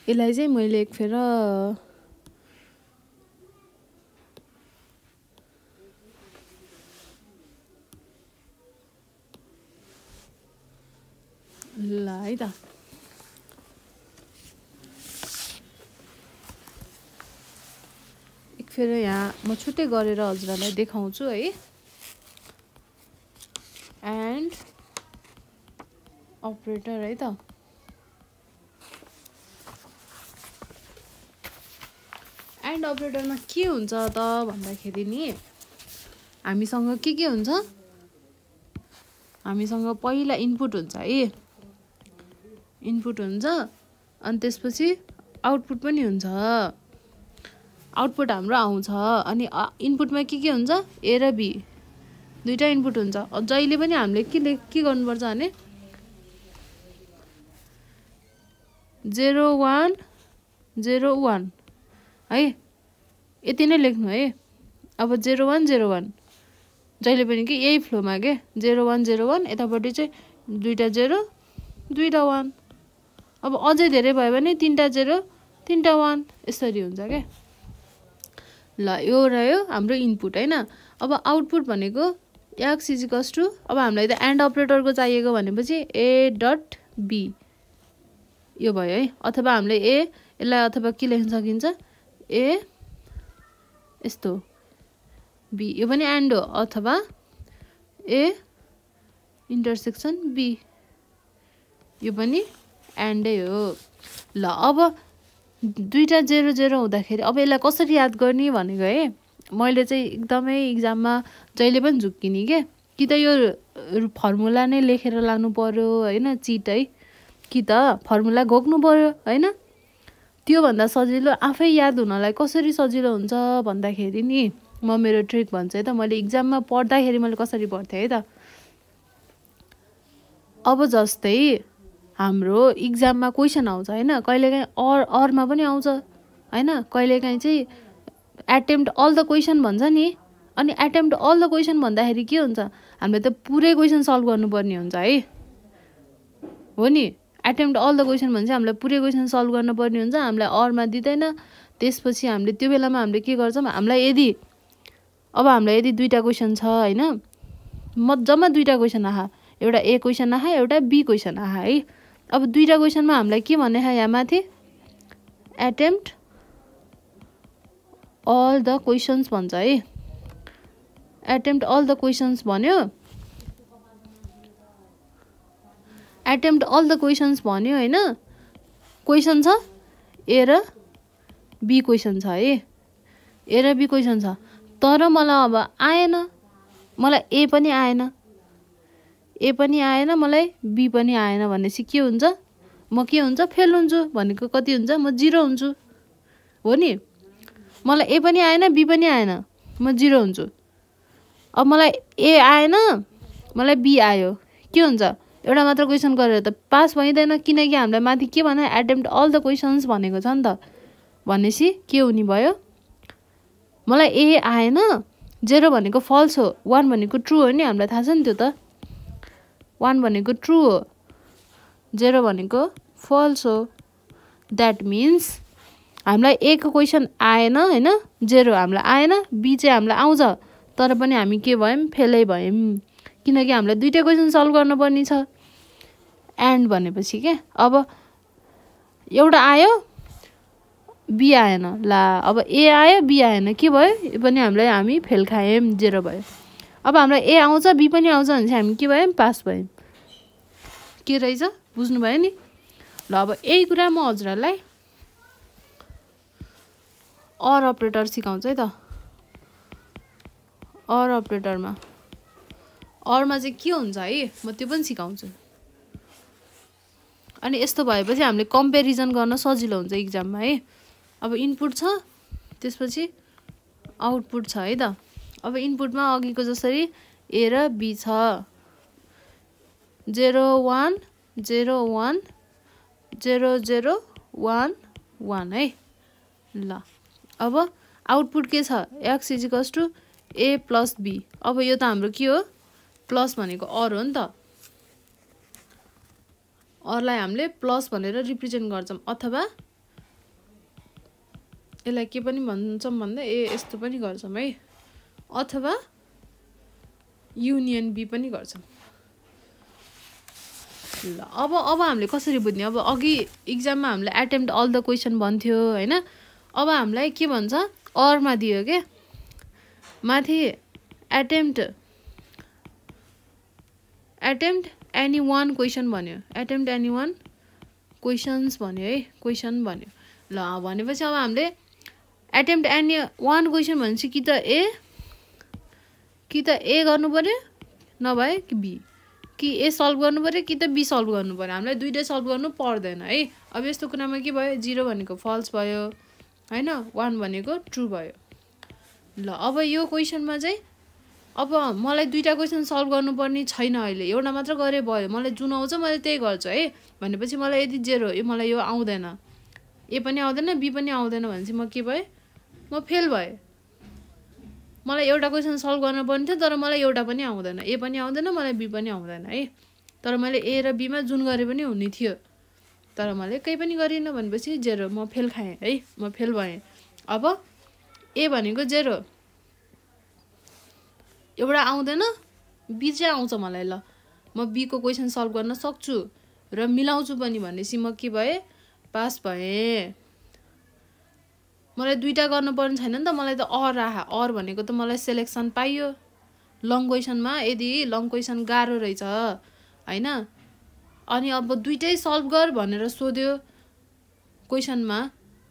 यसलाई चाहिँ मैले एक फेर ल है त एक फेर यहाँ म छुट्टै गरेर हजुरहरूलाई देखाउँछु है एन्ड अपरेटर है त एन्ड अपरेटरमा के हुन्छ त भन्दाखेरि नि हामीसँग के हुन्छ हामीसँग पहिला इनपुट हुन्छ है इनपुट हुन्छ अनि त्यसपछि आउटपुट पनि हुन्छ आउटपुट हाम्रो आउँछ अनि इनपुटमा के हुन्छ ए र बी दुईटा इनपुट हुन्छ जहिले पनि हामीले के गर्नुपर्छ भने 0 1 0 1 है यति नै लेख्नु है अब 0 1 0 1 जहिले पनि के यही फ्लोमा के 0 1 0 1 यतापट्टि चाहिँ दुईटा 0 दुईटा 1 अब अझै धेरै भयो भने तीनटा 0 तीनटा 1 यसरी हुन्छ के ल यो रह्यो हाम्रो इनपुट हैन अब आउटपुट भनेको x इक्वल्स टु अब हामीलाई त एन्ड अपरेटरको चाहिएको भनेपछि a डट b यो भयो है अथवा हामीले यसलाई अथवा के लेख्न सकिन्छ a यस्तो बी, यो पनि एन्ड हो अथवा ए इन्टरसेक्सन बी, यो पनि एन्डै हो। ल अब दुईटा 0 0 हुँदाखेरि अब यसलाई कसरी याद गर्ने भनेको है, मैले चाहिँ एकदमै इक्जाममा जहिले पनि झुक्किने के, कि त यो फर्मुला नै लेखेर लानु पर्यो होइन चिट है, कि त फर्मुला घोक्नु पर्यो होइन। त्योभन्दा सजिलो आफै याद हुनलाई कसरी सजिलो हुन्छ भन्दाखेरि नि म मेरो ट्रिक भन्छु है त। मैले इक्जाममा पढ्दाखेरि मैले कसरी पढ्थेँ है त। अब जस्तै हाम्रो इक्जाममा क्वेसन आउँछ होइन, कहिलेकाहीँ अरमा पनि आउँछ होइन, कहिलेकाहीँ चाहिँ एटेम्प्ट अल द क्वेसन भन्छ नि। अनि एटेम्प्ट अल द क्वेसन भन्दाखेरि के हुन्छ, हामीले त पुरै क्वेसन सल्भ गर्नुपर्ने हुन्छ है, हो नि। एटेम्प्ट अल द क्वेसन भने चाहिँ हामीलाई पुरै क्वेसन सल्भ गर्नुपर्ने हुन्छ, हामीलाई अरमा दिँदैन। त्यसपछि हामीले त्यो बेलामा हामीले के गर्छौँ, हामीलाई यदि दुईटा क्वेसन छ होइन, जम्मा दुईटा क्वेसन आहा, एउटा ए क्वेसन आहा एउटा बी क्वेसन आहा है। अब दुईटा क्वेसनमा हामीलाई के भन्ने यहाँ माथि एटेम्प्ट अल द क्वेसन्स भन्छ है, एटेम्प्ट अल द क्वेसन्स भन्यो, एटेम्प्ट अल द क्वेसन्स भन्यो होइन। क्वेसन छ ए र बी क्वेसन छ है, ए र बी क्वेसन छ, तर मलाई अब आएन, मलाई ए पनि आएन मलाई बी पनि आएन भनेपछि के हुन्छ, म के हुन्छ फेल हुन्छु भनेको कति हुन्छ, म 0 हुन्छु हो नि। मलाई ए पनि आएन बी पनि आएन, म 0 हुन्छु। अब मलाई ए आएन मलाई बी आयो, के हुन्छ, एउटा मात्र क्वेसन गरेर त पास भइँदैन, किनकि हामीलाई माथि के भन्यो एटेम्प्ट अल द क्वेसन्स भनेको छ नि त। भनेपछि के हुने भयो, मलाई ए आएन, 0 भनेको फल्स हो, 1 भनेको ट्रु हो नि, हामीलाई थाहा छ नि त्यो त। 1 भनेको ट्रु हो, 0 भनेको फल्स हो। द्याट मिन्स हामीलाई ए को क्वेसन आएन होइन, 0 हामीलाई आएन, बी चाहिँ हामीलाई आउँछ, तर पनि हामी के भयौँ, फेलै भयौँ, किनकि हामीलाई दुईटा क्वेसन सल्भ गर्नुपर्ने छ। एन्ड भनेपछि के, अब एउटा आयो बी आएन, ला अब ए आयो बी आएन, के भयो, यो पनि हामी फेल खायौँ, 0 भयो। अब हामीलाई ए आउँछ बी पनि आउँछ भने चाहिँ हामी के भयौँ, पास भयौँ। के रहेछ बुझ्नुभयो नि। ल अब यही कुरा म हजुरहरूलाई अर अपरेटर सिकाउँछु है त। अर अपरेटरमा अरमा चाहिँ के हुन्छ है, म त्यो पनि सिकाउँछु। अनि यस्तो भएपछि हामीले कम्पेरिजन गर्न सजिलो हुन्छ इक्जाममा है। अब इनपुट छ, त्यसपछि आउटपुट छ है त। अब इनपुटमा अघिको जसरी ए र बी छ, 0 1 0 1 0 0 1 1 है। ल अब आउटपुट के छ, x = a + b। अब यो त हाम्रो के हो, प्लस भनेको अर हो नि त, अरलाई हामीले प्लस भनेर रिप्रेजेन्ट गर्छौँ, अथवा यसलाई के पनि भन्छौँ भन्दा यस्तो पनि गर्छौँ है, अथवा युनियन बी पनि गर्छौँ। ल अब हामीले कसरी बुझ्ने, अब अघि इक्जाममा हामीले एटेम्प्ट अल द क्वेसन भन्थ्यो होइन, अब हामीलाई के भन्छ, अरमा दियो के, माथि एटेम्प्ट एनी वान क्वेसन भन्यो, एटेम्प्ट एनी वान क्वेसन्स भन्यो है, क्वेसन भन्यो। ल भनेपछि अब हामीले एटेम्प्ट एनी वान क्वेसन भनेपछि कि त ए गर्नु पर्यो नभए कि बी, कि ए सल्भ गर्नु पर्यो कि त बी सल्भ गर्नु पर्यो, हामीलाई दुईटै सल्भ गर्नु पर्दैन है। अब यस्तो कुरामा के भयो, 0 भनेको फल्स भयो होइन, 1 भनेको ट्रु भयो। ल अब यो क्वेसनमा चाहिँ अब मलाई दुईटा क्वेसन सल्भ गर्नुपर्ने छैन, अहिले एउटा मात्र गरे भयो, मलाई जुन आउँछ मैले त्यही गर्छु है। भनेपछि मलाई यदि 0 मलाई यो आउँदैन, ए पनि आउँदैन बी पनि आउँदैन भनेपछि म के भएँ, म फेल भएँ। मलाई एउटा क्वेसन सल्भ गर्नुपर्ने थियो तर मलाई एउटा पनि आउँदैन, ए पनि आउँदैन मलाई बी पनि आउँदैन है। तर मैले ए र बीमा जुन गरे पनि हुने थियो, तर मैले केही पनि गरिनँ भनेपछि 0, म फेल खाएँ है, म फेल भएँ। अब ए भनेको 0, एउटा आउँदैन, बी चाहिँ आउँछ मलाई, ल म बी को क्वेसन सल्भ गर्न सक्छु र मिलाउँछु पनि भनेपछि म के भएँ, पास भएँ। मलाई दुईटा गर्नुपर्ने छैन नि त, मलाई त अर आहा, अर भनेको त मलाई सेलेक्सन पाइयो। लङ क्वेसनमा यदि लङ क्वेसन गाह्रो रहेछ हैन, अनि अब दुईटै सल्भ गर भनेर सोध्यो क्वेसनमा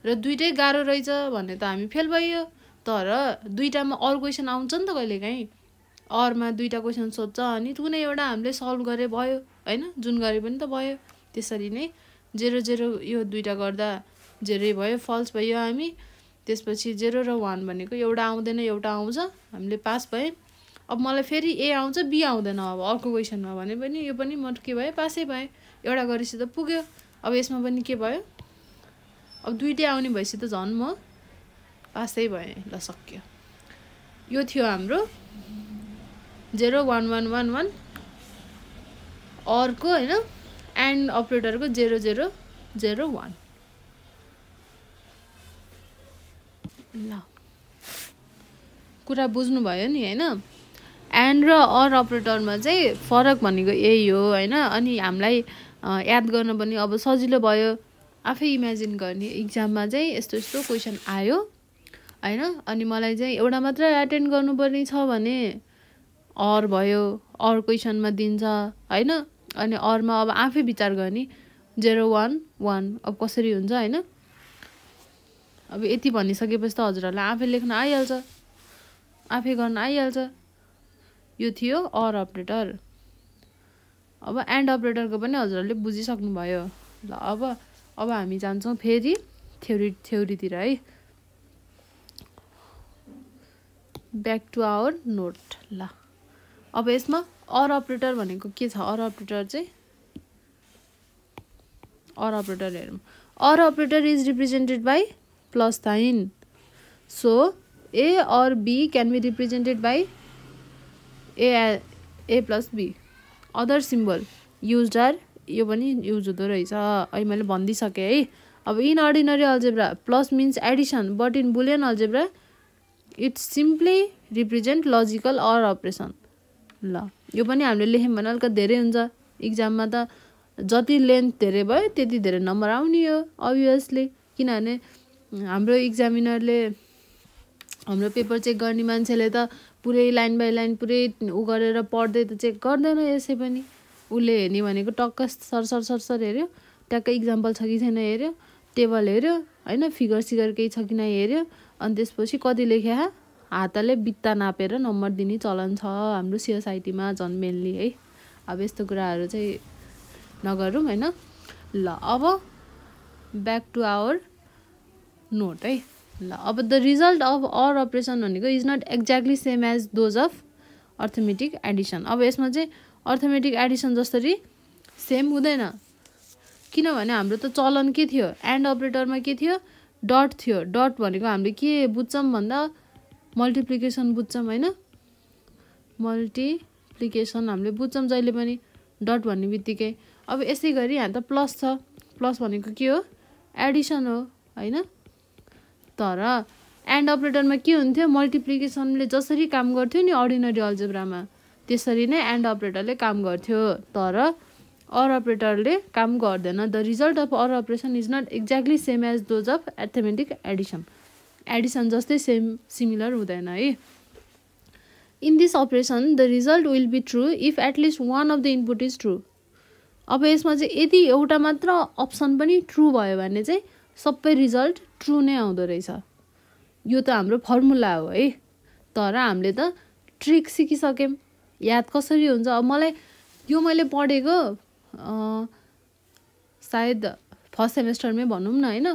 र दुईटै गाह्रो रहेछ भने त हामी फेल भइयो। तर दुईटामा अरू क्वेसन आउँछ नि त कहिलेकाहीँ, अरमा दुईटा क्वेसन सोध्छ अनि कुनै एउटा हामीले सल्भ गरे भयो हैन, जुन गरे पनि त भयो। त्यसरी नै 0 0 यो दुईटा गर्दा 0 भयो, फल्स भयो हामी। त्यसपछि 0 र 1 भनेको एउटा आउँदैन एउटा आउँछ, हामीले पास भए। अब मलाई फेरि ए आउँछ बी आउँदैन, अब अर्को क्वेसनमा भने पनि यो पनि म के भयो, पासै भएँ। एउटा गरेपछि त पुग्यो। अब यसमा पनि के भयो, अब दुईटै आउने भएपछि त झन् म पासै भएँ। ल सक्यो। यो थियो हाम्रो 0 1 1 1 1 अर्को हैन, एन्ड अपरेटरको 0 0 0 1। ल कुरा बुझ्नु भयो नि हैन। एन्ड र अर अपरेटरमा चाहिँ फरक भनेको यही हो हैन। अनि हामीलाई याद गर्न पनि अब सजिलो भयो, आफै इमेजिन गर्ने। इक्जाममा चाहिँ यस्तो यस्तो क्वेसन आयो हैन, अनि मलाई चाहिँ एउटा मात्र एटेन्ड गर्नुपर्ने छ भने अर भयो, अर क्वेसनमा दिन्छ हैन। अनि अरमा अब आफै विचार गर्ने 0 1 1 अब कसरी हुन्छ हैन। अब यति भनिसकेपछि त हजुरहरूलाई आफै लेख्न आइहाल्छ, आफै गर्न आइहाल्छ। यो थियो अर अपरेटर। अब एन्ड अपरेटरको पनि हजुरहरूले बुझिसक्नु भयो। ल अब हामी जान्छौँ फेरि थ्योरीतिर है। Back to our note. ल अब यसमा अर अपरेटर भनेको के छ, अर अपरेटर चाहिँ अर अपरेटर हेरौँ। Or operator is represented by plus sign. So A or B can be represented by A plus B. Other symbol use are, यो पनि युज हुँदो रहेछ, अहिले मैले भनिदिइसकेँ है। अब in ordinary algebra plus means addition, but in Boolean algebra it simply represent logical or operation. ल यो पनि हामीले लेख्यौँ भने अलिकति धेरै हुन्छ। इक्जाममा त जति लेन्थ धेरै भयो त्यति धेरै नम्बर आउने हो अभियसली, किनभने हाम्रो इक्जामिनरले, हाम्रो पेपर चेक गर्ने मान्छेले त पुरै लाइन बाई लाइन पुरै उ गरेर पढ्दै त चेक गर्दैन। यसै पनि उसले हेर्ने भनेको टक्क सरसर हेऱ्यो, ट्याक्कै इक्जाम्पल छ कि छैन हेऱ्यो, टेबल हेऱ्यो हैन, फिगर सिगर केही छ कि नै हेऱ्यो, अनि त्यसपछि कति लेख्या हातले बित्ता नापेर नम्बर दिने चलन छ हाम्रो सोसाइटीमा झन् मेनली है। अब यस्तो कुराहरू चाहिँ नगरौँ हैन। ल अब ब्याक टु आवर नोट है। ल अब the result of or operation भनेको is not exactly same as those of arithmetic addition. अब यसमा चाहिँ अर्थमेटिक एडिसन जसरी सेम हुँदैन, किनभने हाम्रो त चलन के थियो, एन्ड अपरेटरमा के थियो, डट थियो। डट भनेको हामीले के बुझ्छौँ भन्दा मल्टिप्लिकेसन बुझ्छौँ हैन, मल्टिप्लिकेसन हामीले बुझ्छौँ जहिले पनि डट भन्ने बित्तिकै। अब यसै गरी यहाँ त प्लस छ, प्लस भनेको के हो, एडिसन हो हैन। तर एन्ड अपरेटरमा के हुन्थ्यो, मल्टिप्लिकेसनले जसरी काम गर्थ्यो नि अर्डिनरी अल्जेब्रामा त्यसरी नै एन्ड अपरेटरले काम गर्थ्यो। तर अर अपरेटरले काम गर्दैन। The result of or operation is not exactly same as those of arithmetic addition. Addition जस्तै सिमिलर हुँदैन है। In this operation the result will be true if at least one of the input is true. अब यसमा चाहिँ यदि एउटा मात्र option पनि ट्रु भयो भने चाहिँ सबै रिजल्ट ट्रु नै आउँदो रहेछ। यो त हाम्रो फर्मुला हो है। तर हामीले त ट्रिक सिकिसक्यौँ, याद कसरी हुन्छ। अब मलाई यो मैले पढेको सायद फर्स्ट सेमेस्टरमै भनौँ न हैन,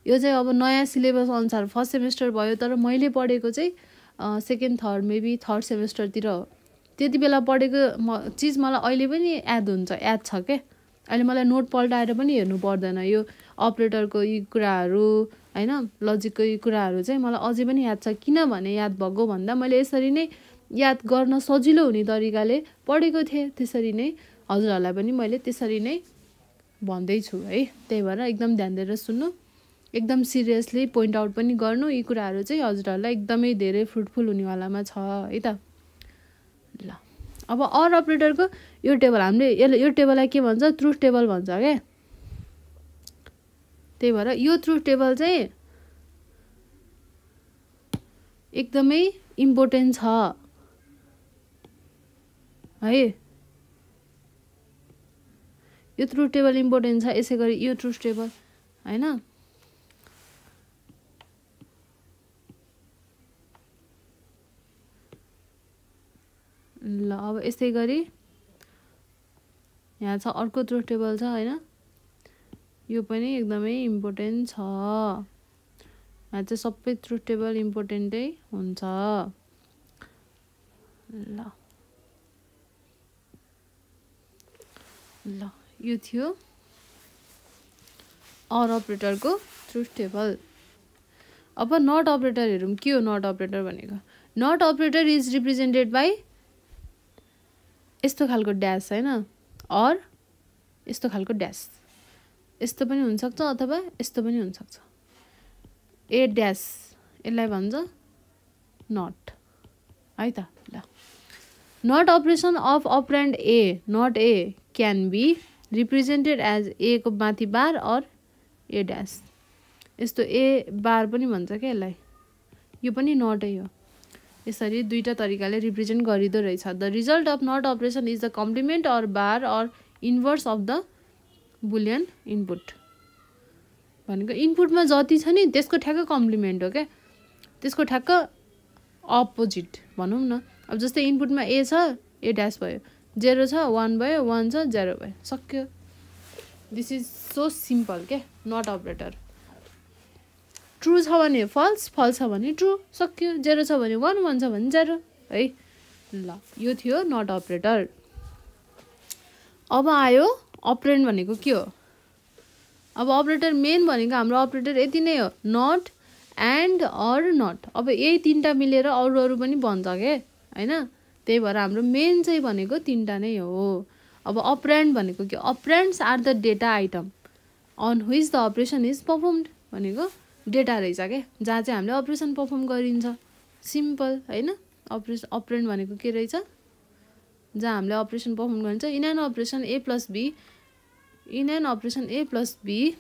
यो चाहिँ अब नयाँ सिलेबस अनुसार फर्स्ट सेमेस्टर भयो, तर मैले पढेको चाहिँ सेकेन्ड थर्ड मेबी थर्ड सेमेस्टरतिर हो। त्यति बेला पढेको चिज मलाई अहिले पनि याद हुन्छ, याद छ क्या। अहिले मलाई नोट पल्टाएर पनि हेर्नु पर्दैन। यो अपरेटरको यी कुराहरू हैन, लजिकको यी कुराहरू चाहिँ मलाई अझै पनि याद छ। किनभने याद भएको भन्दा मैले यसरी नै याद गर्न सजिलो हुने तरिकाले पढेको थिएँ, त्यसरी नै हजुरहरूलाई पनि मैले त्यसरी नै भन्दैछु है। त्यही भएर एकदम ध्यान दिएर सुन्नु, एकदम सिरियसली पोइन्ट आउट पनि गर्नु। यी कुराहरू चाहिँ हजुरहरूलाई एकदमै धेरै फ्रुटफुल हुनेवालामा छ है त। ल अब अर अपरेटरको यो टेबल हामीले यो टेबललाई के भन्छ, ट्रुथ टेबल भन्छ क्या। त्यही भएर यो ट्रुथ टेबल चाहिँ एकदमै इम्पोर्टेन्ट छ है। यो ट्रुथ टेबल इम्पोर्टेन्ट छ, यसै गरी यो ट्रुथ टेबल हैन। ल अब यसै गरी यहाँ छ अर्को ट्रुथ टेबल छ हैन, यो पनि एकदमै इम्पोर्टेन्ट छ। यहाँ चाहिँ सबै ट्रुथ टेबल इम्पोर्टेन्टै हुन्छ। ल ल यो थियो अर अपरेटरको ट्रुथ टेबल। अब नट अपरेटर हेरौँ। के हो नट अपरेटर भनेको? Not operator is represented by यस्तो खालको ड्यास हैन, अर यस्तो खालको ड्यास। यस्तो पनि हुनसक्छ अथवा यस्तो पनि हुनसक्छ। ए ड्यास यसलाई भन्छ नट है त। ल not operation of operand A not A can be represented as A को माथि बार अर ए ड्यास। यस्तो ए बार पनि भन्छ क्या यसलाई, यो पनि नटै हो। यसरी दुईटा तरिकाले रिप्रेजेन्ट गरिदो रहेछ। The result of not operation is the complement or bar or inverse of the Boolean input. भनेको इनपुटमा जति छ नि त्यसको ठ्याक्क कम्प्लिमेन्ट हो क्या, त्यसको ठ्याक्क अपोजिट भनौँ न। अब जस्तै इनपुटमा ए छ, ए ड्यास भयो, 0 छ 1 भयो, 1 छ 0 भयो, सक्यो। दिस इज सो सिम्पल क्या नट अपरेटर। ट्रु छ भने फल्स, फल्स छ भने ट्रु, सक्यो। 0 छ भने 1, 1 छ भने 0 है। ल यो थियो नट अपरेटर। अब आयो अपरेन्ड भनेको के हो? अब अपरेटर मेन भनेको हाम्रो अपरेटर यति नै हो, नट एन्ड अर नट। अब यही तीनटा मिलेर अरू अरू पनि बन्छ के हैन। त्यही भएर हाम्रो मेन चाहिँ भनेको तीनटा नै हो। अब अपरेन्ड भनेको के? Operands are the data item on which the operation is performed. भनेको डेटा रहेछ के, जहाँ चाहिँ हामीले अपरेसन परफर्म गरिन्छ। सिम्पल हैन। अपरेन्ड भनेको के रहेछ? जहाँ हामीले अपरेसन परफर्म गरिन्छ। In an operation A plus B, in an operation A plus B,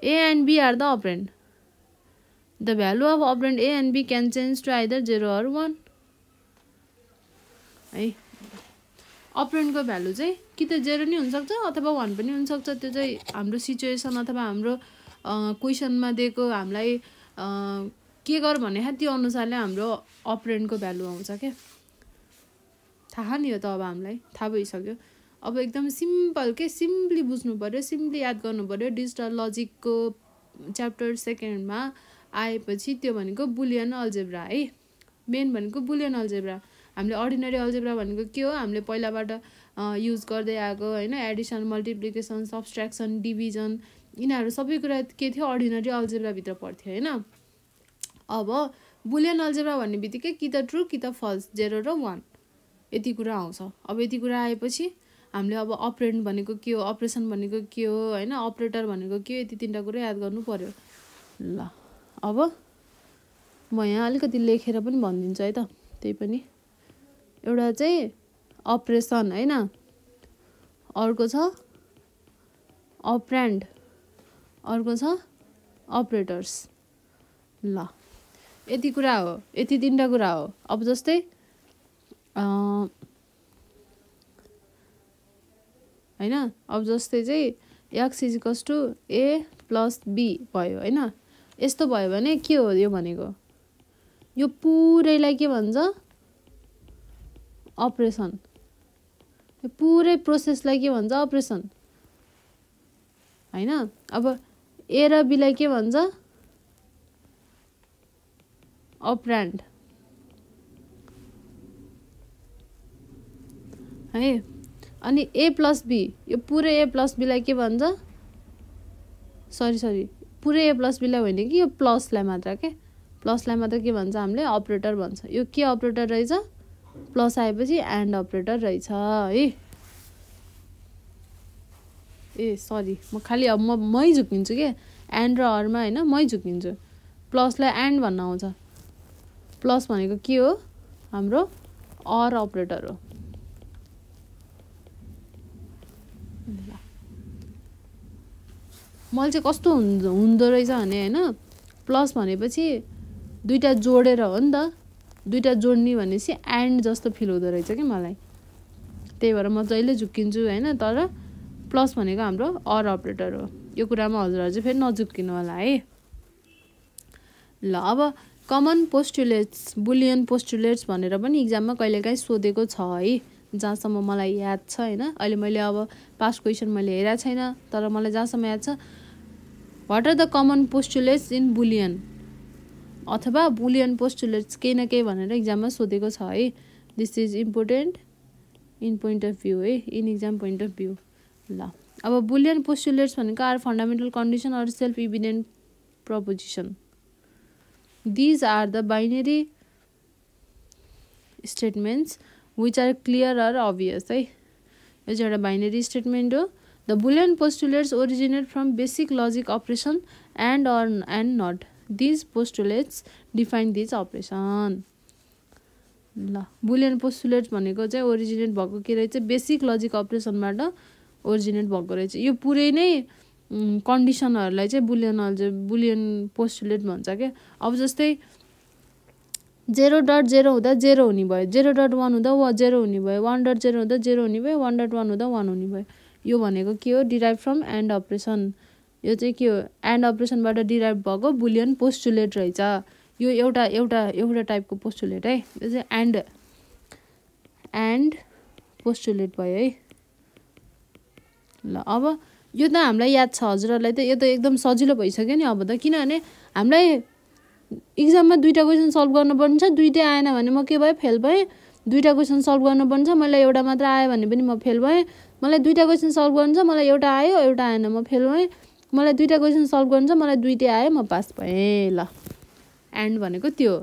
A and B are the operand. The value of operand A and B can change to either 0 or 1 है। अपरेन्डको value चाहिँ कि त 0 नि हुनसक्छ अथवा 1 पनि हुनसक्छ। त्यो चाहिँ हाम्रो सिचुएसन अथवा हाम्रो क्वेसनमा दिएको हामीलाई के गर भने त्यो अनुसारले हाम्रो अपरेन्डको भ्यालु आउँछ क्या। थाहा नि हो त, अब हामीलाई थाहा भइसक्यो। अब एकदम सिम्पल के, सिम्पली बुझ्नु पर्यो, सिम्पली याद गर्नु पर्यो। डिजिटल लजिकको च्याप्टर 2मा आएपछि त्यो भनेको बुलियन अल्जेब्रा है। मेन भनेको बुलियन अल्जेब्रा। हामीले अर्डिनरी अल्जेब्रा भनेको के हो? हामीले पहिलाबाट युज गर्दै आएको हैन। एडिसन, मल्टिप्लिकेसन, सब्सट्र्याक्सन, डिभिजन, यिनीहरू सबै कुरा के थियो? अर्डिनरी अल्जेब्रा भित्र पर्थ्यो हैन। अब बुलियन अल्जेब्रा भन्ने बित्तिकै कि त ट्रु कि त फल्स, 0 र 1 यति कुरा आउँछ। अब यति कुरा आएपछि हामीले अब अपरेन्ड भनेको के हो, अपरेसन भनेको के हो हैन, अपरेटर भनेको के हो, यति तीनटा कुरा याद गर्नु पर्यो। ल अब म यहाँ अलिकति लेखेर पनि भनिदिन्छु है त। त्यही पनि एउटा चाहिँ अपरेसन हैन, अर्को छ अपरेन्ड, अर्को छ अपरेटर्स। ल यति कुरा हो, यति तीनटा कुरा हो। अब जस्तै हैन, अब जस्तै चाहिँ x equals to a plus b भयो हैन। यस्तो भयो भने के हो यो भनेको? यो पुरैलाई के भन्छ? अपरेसन। यो पुरै प्रोसेसलाई के भन्छ? अपरेसन हैन। अब a र b लाई के भन्छ? अपरेन्ड है। अनि a प्लस b, यो पुरै a प्लस b लाई के भन्छ? सरी पुरै a प्लस b लाई होइन कि यो प्लसलाई मात्र के, प्लसलाई मात्र के भन्छ हामीले? अपरेटर भन्छ। यो के अपरेटर रहेछ? प्लस आएपछि एन्ड अपरेटर रहेछ है। ए सरी, म खालि अब मै झुकिन्छु के, एन्ड र अरमा हैन, मै झुकिन्छु। प्लसलाई एन्ड भन्न आउँछ। प्लस भनेको के हो? हाम्रो अर अपरेटर हो। मैले चाहिँ कस्तो हुँदो रहेछ भने हैन, प्लस भनेपछि दुईटा जोडेर हो नि त, दुईटा जोड्ने भनेपछि एन्ड जस्तो फिल हुँदो रहेछ कि मलाई, त्यही भएर म जहिले झुक्किन्छु होइन। तर प्लस भनेको हाम्रो अर अपरेटर हो, यो कुरामा हजुरहरू चाहिँ फेरि नझुक्किनु होला है। ल अब कमन पोस्टुलेट्स, बुलियन पोस्टुलेट्स भनेर पनि इक्जाममा कहिलेकाहीँ सोधेको छ है, जहाँसम्म मलाई याद छ होइन। अहिले मैले अब पास्ट क्वेसन मैले हेरेको छैन, तर मलाई जहाँसम्म याद छ, what are the common postulates in Boolean अथवा बुलियन पोस्टुलेट्स केही न केही भनेर इक्जाममा सोधेको छ है। This is important in point of view है, in exam point of view. ल अब बुलियन पोस्टुलेट्स भनेको are fundamental condition or self evident proposition. These are the binary statements which are clear or obvious है, यो चाहिँ एउटा binary statement हो। The Boolean postulates originate from basic logic operation and or and not, these postulates define these operation. ल Boolean postulates भनेको चाहिँ originate भएको के रहेछ, बेसिक लजिक अपरेसनबाट ओरिजिनेट भएको रहेछ। यो पुरै नै कन्डिसनहरूलाई चाहिँ बुलियन पोस्टुलेट भन्छ क्या। अब जस्तै 0.0 हुँदा 0 हुने भयो, 0.1 हुँदा 0 हुने भयो, 1.0 हुँदा 0 हुने भयो, 1.1 हुँदा 1 हुने भयो। यो भनेको के हो, डिराइभ फ्रम एन्ड अपरेसन। यो चाहिँ के हो, एन्ड अपरेसनबाट डिराइभ भएको बुलियन पोस्टुलेट रहेछ। यो एउटा टाइपको पोस्टुलेट है, यो चाहिँ एन्ड पोस्टुलेट भयो है। ल अब यो त हामीलाई याद छ, हजुरहरूलाई त यो त एकदम सजिलो भइसक्यो नि अब त, किनभने हामीलाई इक्जाममा दुईवटा क्वेसन सल्भ गर्नुपर्ने छ, दुईटै आएन भने म के भएँ, फेल भएँ। दुईवटा क्वेसन सल्भ गर्नुपर्ने छ, मलाई एउटा मात्र आयो भने पनि म फेल भएँ। मलाई दुईवटा क्वेसन सल्भ गर्नु छ, मलाई एउटा आयो एउटा आएन, म फेल भएँ। मलाई दुईवटा क्वेसन सल्भ गर्नु छ, मलाई दुईटै आयो, म पास भएँ। ल एन्ड भनेको त्यो।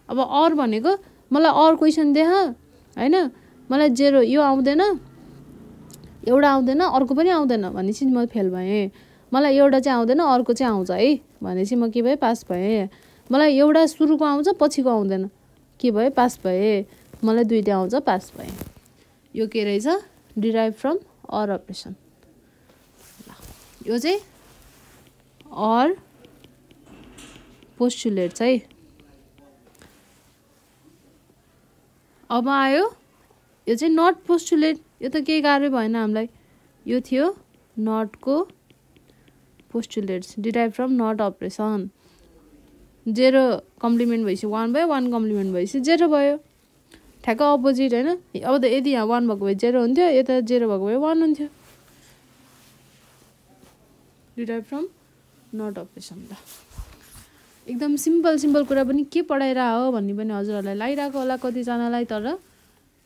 अब अर भनेको मलाई अर क्वेसन देख होइन, मलाई 0 यो आउँदैन, एउटा आउँदैन, अर्को पनि आउँदैन भनेपछि म फेल भएँ। मलाई एउटा चाहिँ आउँदैन, अर्को चाहिँ आउँछ है भनेपछि म के भएँ, पास भएँ। मलाई एउटा सुरुको आउँछ, पछिको आउँदैन, के भयो, पास भएँ। मलाई दुईटै आउँछ, पास भएँ। यो के रहेछ, डिराइभ फ्रम अर अपरेसन। यो चाहिँ अर पोस्टुलेट्स है। अब आयो यो चाहिँ नट पोस्टुलेट। यो त केही गाह्रै भएन हामीलाई, यो थियो नटको postulates, derive from not operation. 0 complement भएपछि 1 भयो, 1 कम्प्लिमेन्ट भएपछि 0 भयो, ठ्याक्क अपोजिट होइन। अब त यदि यहाँ 1 भएको भए 0 हुन्थ्यो, यता 0 भएको भए 1 हुन्थ्यो। Derive from not operation. ल एकदम सिम्पल कुरा पनि के पढाइरह हो भन्ने पनि हजुरहरूलाई लागिरहेको होला कतिजनालाई, तर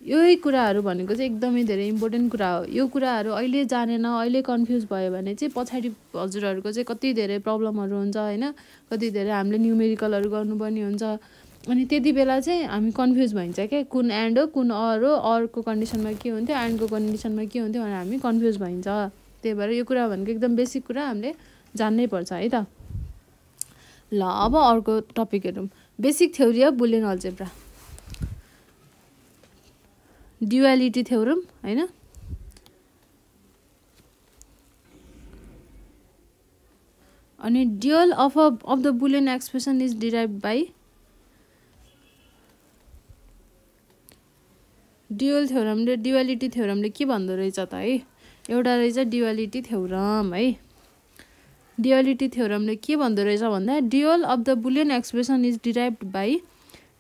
यही कुराहरू भनेको चाहिँ एकदमै धेरै इम्पोर्टेन्ट कुरा हो। यो कुराहरू अहिले जानेन, अहिले कन्फ्युज भयो भने चाहिँ पछाडि हजुरहरूको चाहिँ कति धेरै प्रब्लमहरू हुन्छ होइन, कति धेरै हामीले न्युमेरिकलहरू गर्नुपर्ने हुन्छ। अनि त्यति बेला चाहिँ हामी कन्फ्युज भइन्छ क्या, कुन एन्ड हो कुन अर हो, अरको कन्डिसनमा के हुन्थ्यो, एन्डको कन्डिसनमा के हुन्थ्यो भनेर हामी कन्फ्युज भइन्छ। त्यही भएर यो कुरा भनेको एकदम बेसिक कुरा हामीले जान्नै पर्छ है त। ल अब अर्को टपिक हेरौँ, basic theory of Boolean algebra, duality theorem होइन। अनि dual of the Boolean expression is derive by, duality थ्योरमले के भन्दो रहेछ त है, एउटा रहेछ ड्युअलिटी थ्योरम है। ड्युअलिटी थ्योरमले के भन्दो रहेछ भन्दा, dual of the Boolean expression is derived by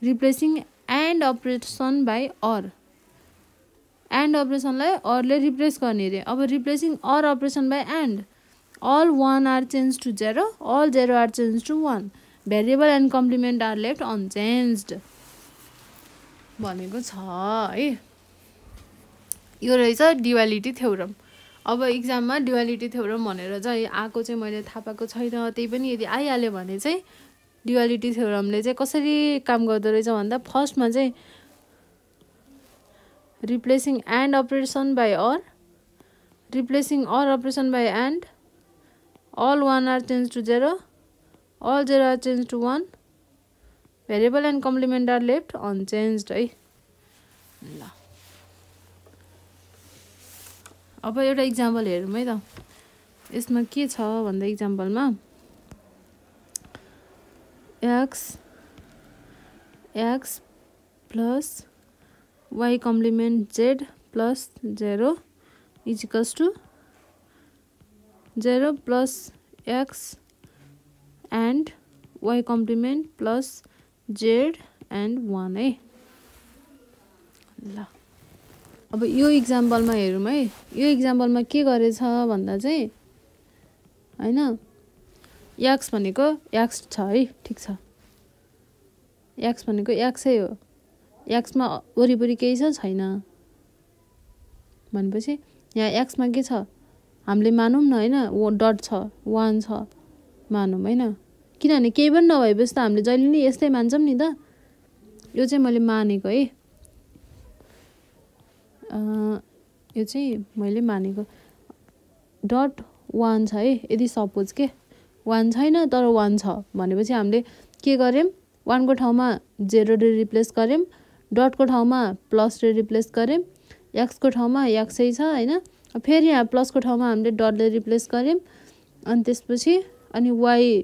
replacing and operation by or. And अपरेसनलाई अरले रिप्लेस गर्ने अरे। अब replacing or operation by and, all 1 are change to 0, all 0 are change to 1, variable and complement are left unchanged भनेको छ है। यो रहेछ ड्युअलिटी थ्योरम। अब इक्जाममा ड्युअलिटी थ्योरम भनेर चाहिँ आएको चाहिँ मैले थाहा पाएको छैन, त्यही पनि यदि आइहाल्यो भने चाहिँ ड्युअलिटी थ्योरमले चाहिँ कसरी काम गर्दो रहेछ भन्दा, फर्स्टमा चाहिँ replacing and operation by or, replacing or operation by and, all 1 are change to 0, all 0 are change to 1, variable and complement are left unchanged है। ल अब एउटा इक्जाम्पल हेरौँ है त। यसमा के छ भन्दा, इक्जाम्पलमा x x plus y complement z plus 0 is equals to 0 plus x and y complement plus z and 1 है ल अब यो इक्जाम्पलमा हेरौँ है यो इक्जाम्पलमा के गरेछ भन्दा चाहिँ हैन x भनेको x छ है ठीक छ x भनेको x है हो x मा वरिपरि केही छ छैन भनेपछि यहाँ x मा के छ हामीले मानौँ न हैन डट छ 1 छ मानौँ हैन किनभने केही पनि नभएपछि त हामीले जहिले नि यस्तै मान्छौँ नि त यो चाहिँ मैले मानेको है यो चाहिँ मैले मानेको डट 1 छ है यदि सपोज के 1 छैन तर 1 छ भनेपछि हामीले के गर्यौं 1 को ठाउँमा 0 ले रिप्लेस गर्यौं डट को ठाउँमा प्लस ले रिप्लेस गर्यौं x को ठाउँमा x है छ हैन फेरि यहाँ प्लस को ठाउँमा हामीले डट ले रिप्लेस गर्यौं अनि त्यसपछि अनि y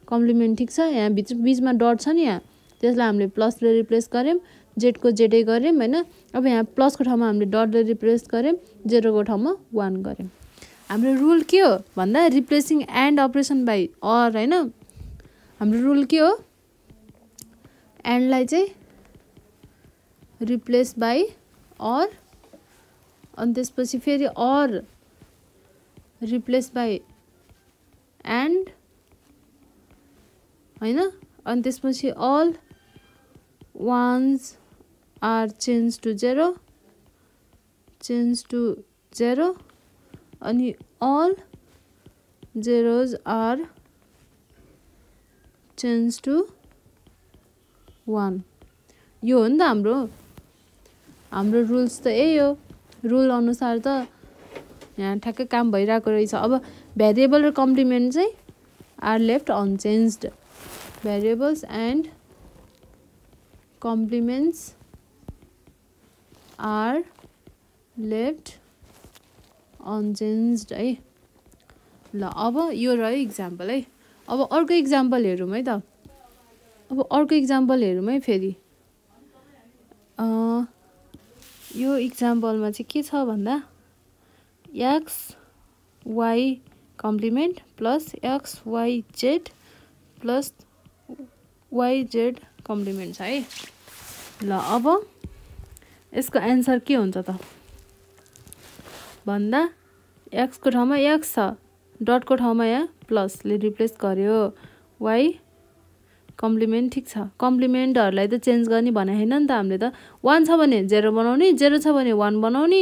कम्प्लिमेन्ट ठीक छ यहाँ बीचमा डट छ नि यहाँ त्यसलाई हामीले प्लस ले रिप्लेस गर्यौं z को z नै गर्यौं हैन अब यहाँ प्लस को ठाउँमा हामीले डट ले रिप्लेस गर्यौं 0 को ठाउँमा 1 गर्यौं हाम्रो रुल के हो भन्दा replacing and operation by or हैन हाम्रो रुल के हो एन्ड लाई चाहिँ रिप्लेस बाइ अर अनि त्यसपछि फेरि अर रिप्लेस बाइ एन्ड हैन अनि त्यसपछि all ones are changed to 0 अनि all zeros are changed to 1 यो हो नि त हाम्रो रुल्स त यही हो रुल अनुसार त यहाँ ठ्याक्कै काम भइरहेको रहेछ अब भेरिएबल र कम्प्लिमेन्ट चाहिँ are left unchanged variables and complements are left unchanged है ल अब यो रह्यो इक्जाम्पल है अब अर्को इक्जाम्पल हेरौँ है त अब अर्को इक्जाम्पल हेरौँ है फेरि यो इक्जाम्पलमा चाहिँ के छ भन्दा x y complement plus x y z plus y z complement छ है ल अब यसको एन्सर के हुन्छ त भन्दा x को ठाउँमा x छ डट को ठाउँमा यहाँ प्लस ले रिप्लेस गर्यो y कम्प्लिमेन्ट ठीक छ कम्प्लिमेन्टहरुलाई त चेन्ज गर्ने भने हैन नि त हामीले त 1 छ भने 0 बनाउने 0 छ भने 1 बनाउने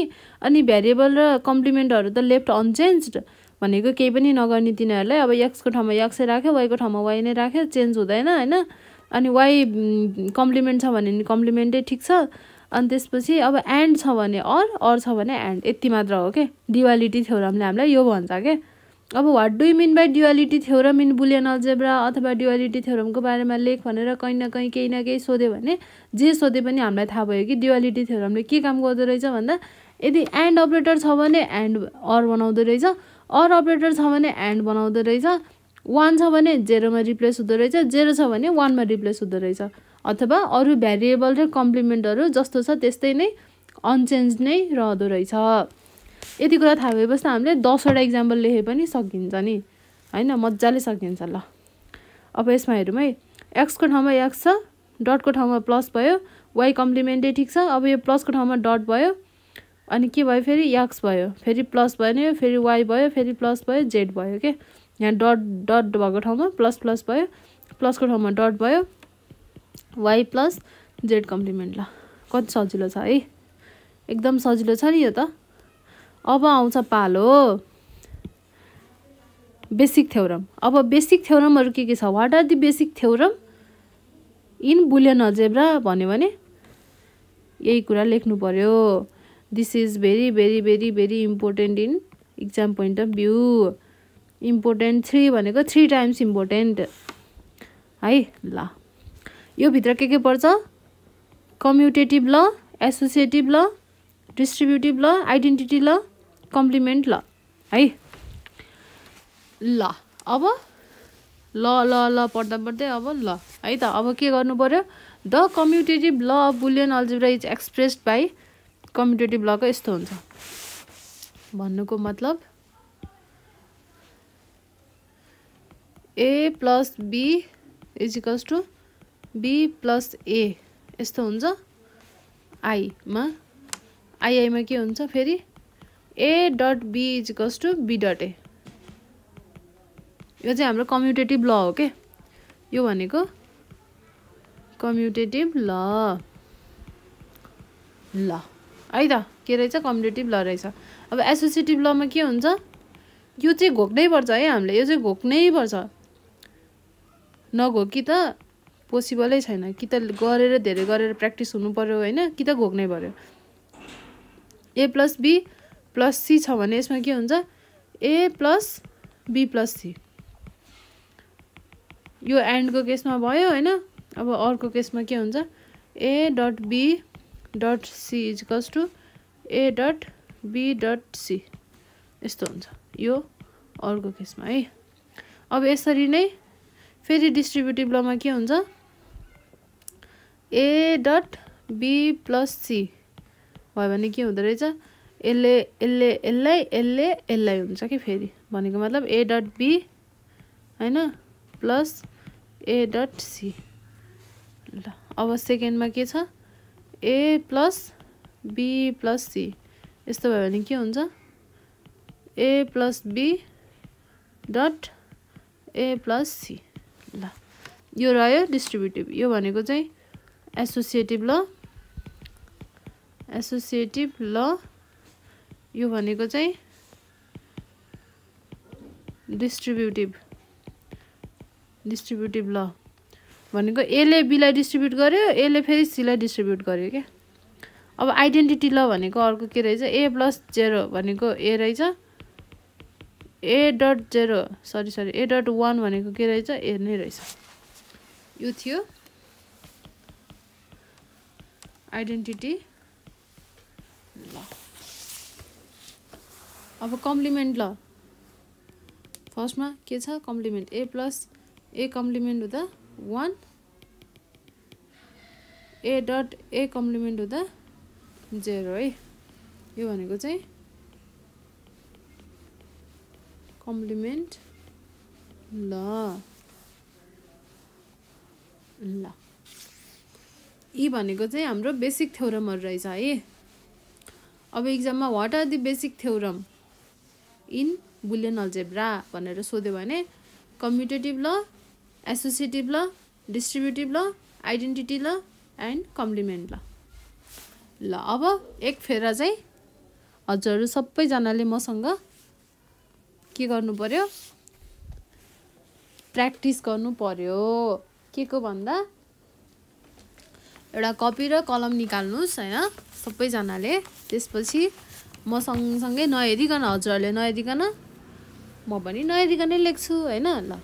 अनि भेरिएबल र कम्प्लिमेन्टहरु त लेफ्ट अनचेन्ज्ड भनेको केही पनि नगर्ने तिनीहरुलाई अब x को ठाउँमा x राख्यो y को ठाउँमा y नै राख्यो चेन्ज हुँदैन हैन अनि y कम्प्लिमेन्ट छ भने कम्प्लिमेन्टै ठीक छ अनि त्यसपछि अब एन्ड छ भने अर छ भने एन्ड यति मात्र हो के ड्युअलिटी थ्योरमले हामीलाई यो भन्छ के अब what do you mean by duality theorem in Boolean algebra अथवा ड्युअलिटी थ्योरमको बारेमा लेख भनेर कहीं न कहीं केही न केही सोध्यो भने जे सोधे पनि हामीलाई थाहा भयो कि ड्युअलिटी थ्योरमले के काम गर्दो रहेछ भन्दा यदि एन्ड अपरेटर छ भने एन्ड अर बनाउँदो रहेछ अर अपरेटर छ भने एन्ड बनाउँदो रहेछ 1 छ भने 0 मा रिप्लेस हुँदो रहेछ 0 छ भने 1 मा रिप्लेस हुँदो रहेछ अथवा अरु भेरिएबल र कम्प्लिमेन्टहरु जस्तो छ त्यस्तै नै अनचेन्ज नै रहदो रहेछ यति कुरा थाहा भएपछि हामीले 10 वटा एक्जाम्पल लेखे पनि सकिन्छ नि हैन मज्जाले सकिन्छ ल अब यसमा हेरौँ है x को ठाउँमा x छ डट को ठाउँमा प्लस भयो y कम्प्लिमेन्टै ठीक छ अब यो प्लस को ठाउँमा डट भयो अनि के भयो फेरि x भयो फेरि प्लस भयो फेरि y भयो फेरि प्लस भयो z भयो के यहाँ डट भएको ठाउँमा प्लस प्लस भयो प्लस को ठाउँमा डट भयो y प्लस z कम्प्लिमेन्ट ल कति सजिलो छ है एकदम सजिलो छ नि यो त अब आउँछ पालो बेसिक थ्योरम अब बेसिक थ्योरमहरु के छ what are the basic theorem in Boolean algebra भन्यो भने यही कुरा लेख्नु पर्यो this is very very very very important in exam point of view important 3 भनेको 3 टाइम्स इम्पोर्टेन्ट है ल यो भित्र के पर्छ कम्युटेटिभ ल एसोसिएटिभ ल डिस्ट्रिब्युटिभ ल आइडेन्टिटी ल कम्प्लिमेन्ट ल है ल अब ल ल ल पढ्दा पढ्दै अब ल है त अब के गर्नु पर्यो the commutative law of Boolean algebra is expressed by commutative लको यस्तो हुन्छ भन्नुको मतलब a plus b is equals to b plus a यस्तो हुन्छ आईमा आईआईमा के हुन्छ फेरि a dot b is equals to b dot a यो चाहिँ हाम्रो कम्युटेटिभ ल हो के यो भनेको कम्युटेटिभ ल ल है त के रहेछ कम्युटेटिभ ल रहेछ अब एसोसिएटिभ लमा के हुन्छ यो चाहिँ घोक्नै पर्छ है हामीले यो चाहिँ घोक्नै पर्छ नघोकी त पोसिबलै छैन कि त गरेर धेरै गरेर प्र्याक्टिस हुनु पर्यो हैन कि त घोक्नै पर्यो a plus b plus c छ भने यसमा के हुन्छ a plus b plus c यो एन्डको केसमा भयो हैन अब अर्को केसमा के हुन्छ a dot b dot c is equals to a dot b dot c यस्तो हुन्छ यो अर्को केसमा है अब यसरी नै फेरि डिस्ट्रिब्युटिभ लमा के हुन्छ a dot b plus c भयो भने के हुँदो रहेछ यसलाई हुन्छ कि फेरि भनेको मतलब a डट b हैन प्लस a डट c ल अब सेकेन्डमा के छ a plus b plus c यस्तो भयो भने के हुन्छ a plus b dot a plus c ल यो रह्यो डिस्ट्रिब्युटिभ यो भनेको चाहिँ एसोसिएटिभ ल यो भनेको चाहिँ डिस्ट्रिब्युटिभ ल भनेको a ले b लाई डिस्ट्रिब्युट गर्यो a ले फेरि c लाई डिस्ट्रिब्युट गर्यो के अब आइडेन्टिटी ल भनेको अर्को के रहेछ a प्लस 0 भनेको a रहेछ a dot 0 sorry a dot 1 भनेको के रहेछ a नै रहेछ यो थियो आइडेन्टिटी ल अब कम्प्लिमेन्ट ल फर्स्टमा के छ complement a plus a complement हुँदा 1 a डट a कम्प्लिमेन्ट हुँदा 0 है यो भनेको चाहिँ कम्प्लिमेन्ट ल यी भनेको चाहिँ हाम्रो बेसिक थ्योरमहरु रहेछ है अब एक्जाममा what are the basic theorem in Boolean algebra भनेर सोध्यो भने कम्युटेटिभ ल एसोसिएटिभ ल डिस्ट्रिब्युटिभ ल आइडेन्टिटी ल एन्ड कम्प्लिमेन्ट ल अब एक फेर चाहिँ हजुरहरु सबैजनाले मसँग के गर्नु पर्यो प्र्याक्टिस गर्नु पर्यो के को भन्दा एउटा कपी र कलम निकाल्नुस् हैन सबैजनाले त्यसपछि म सँगसँगै नहेरिकन हजुरहरुले नहेरिकन म पनि नहेरिकनै लेख्छु हैन ल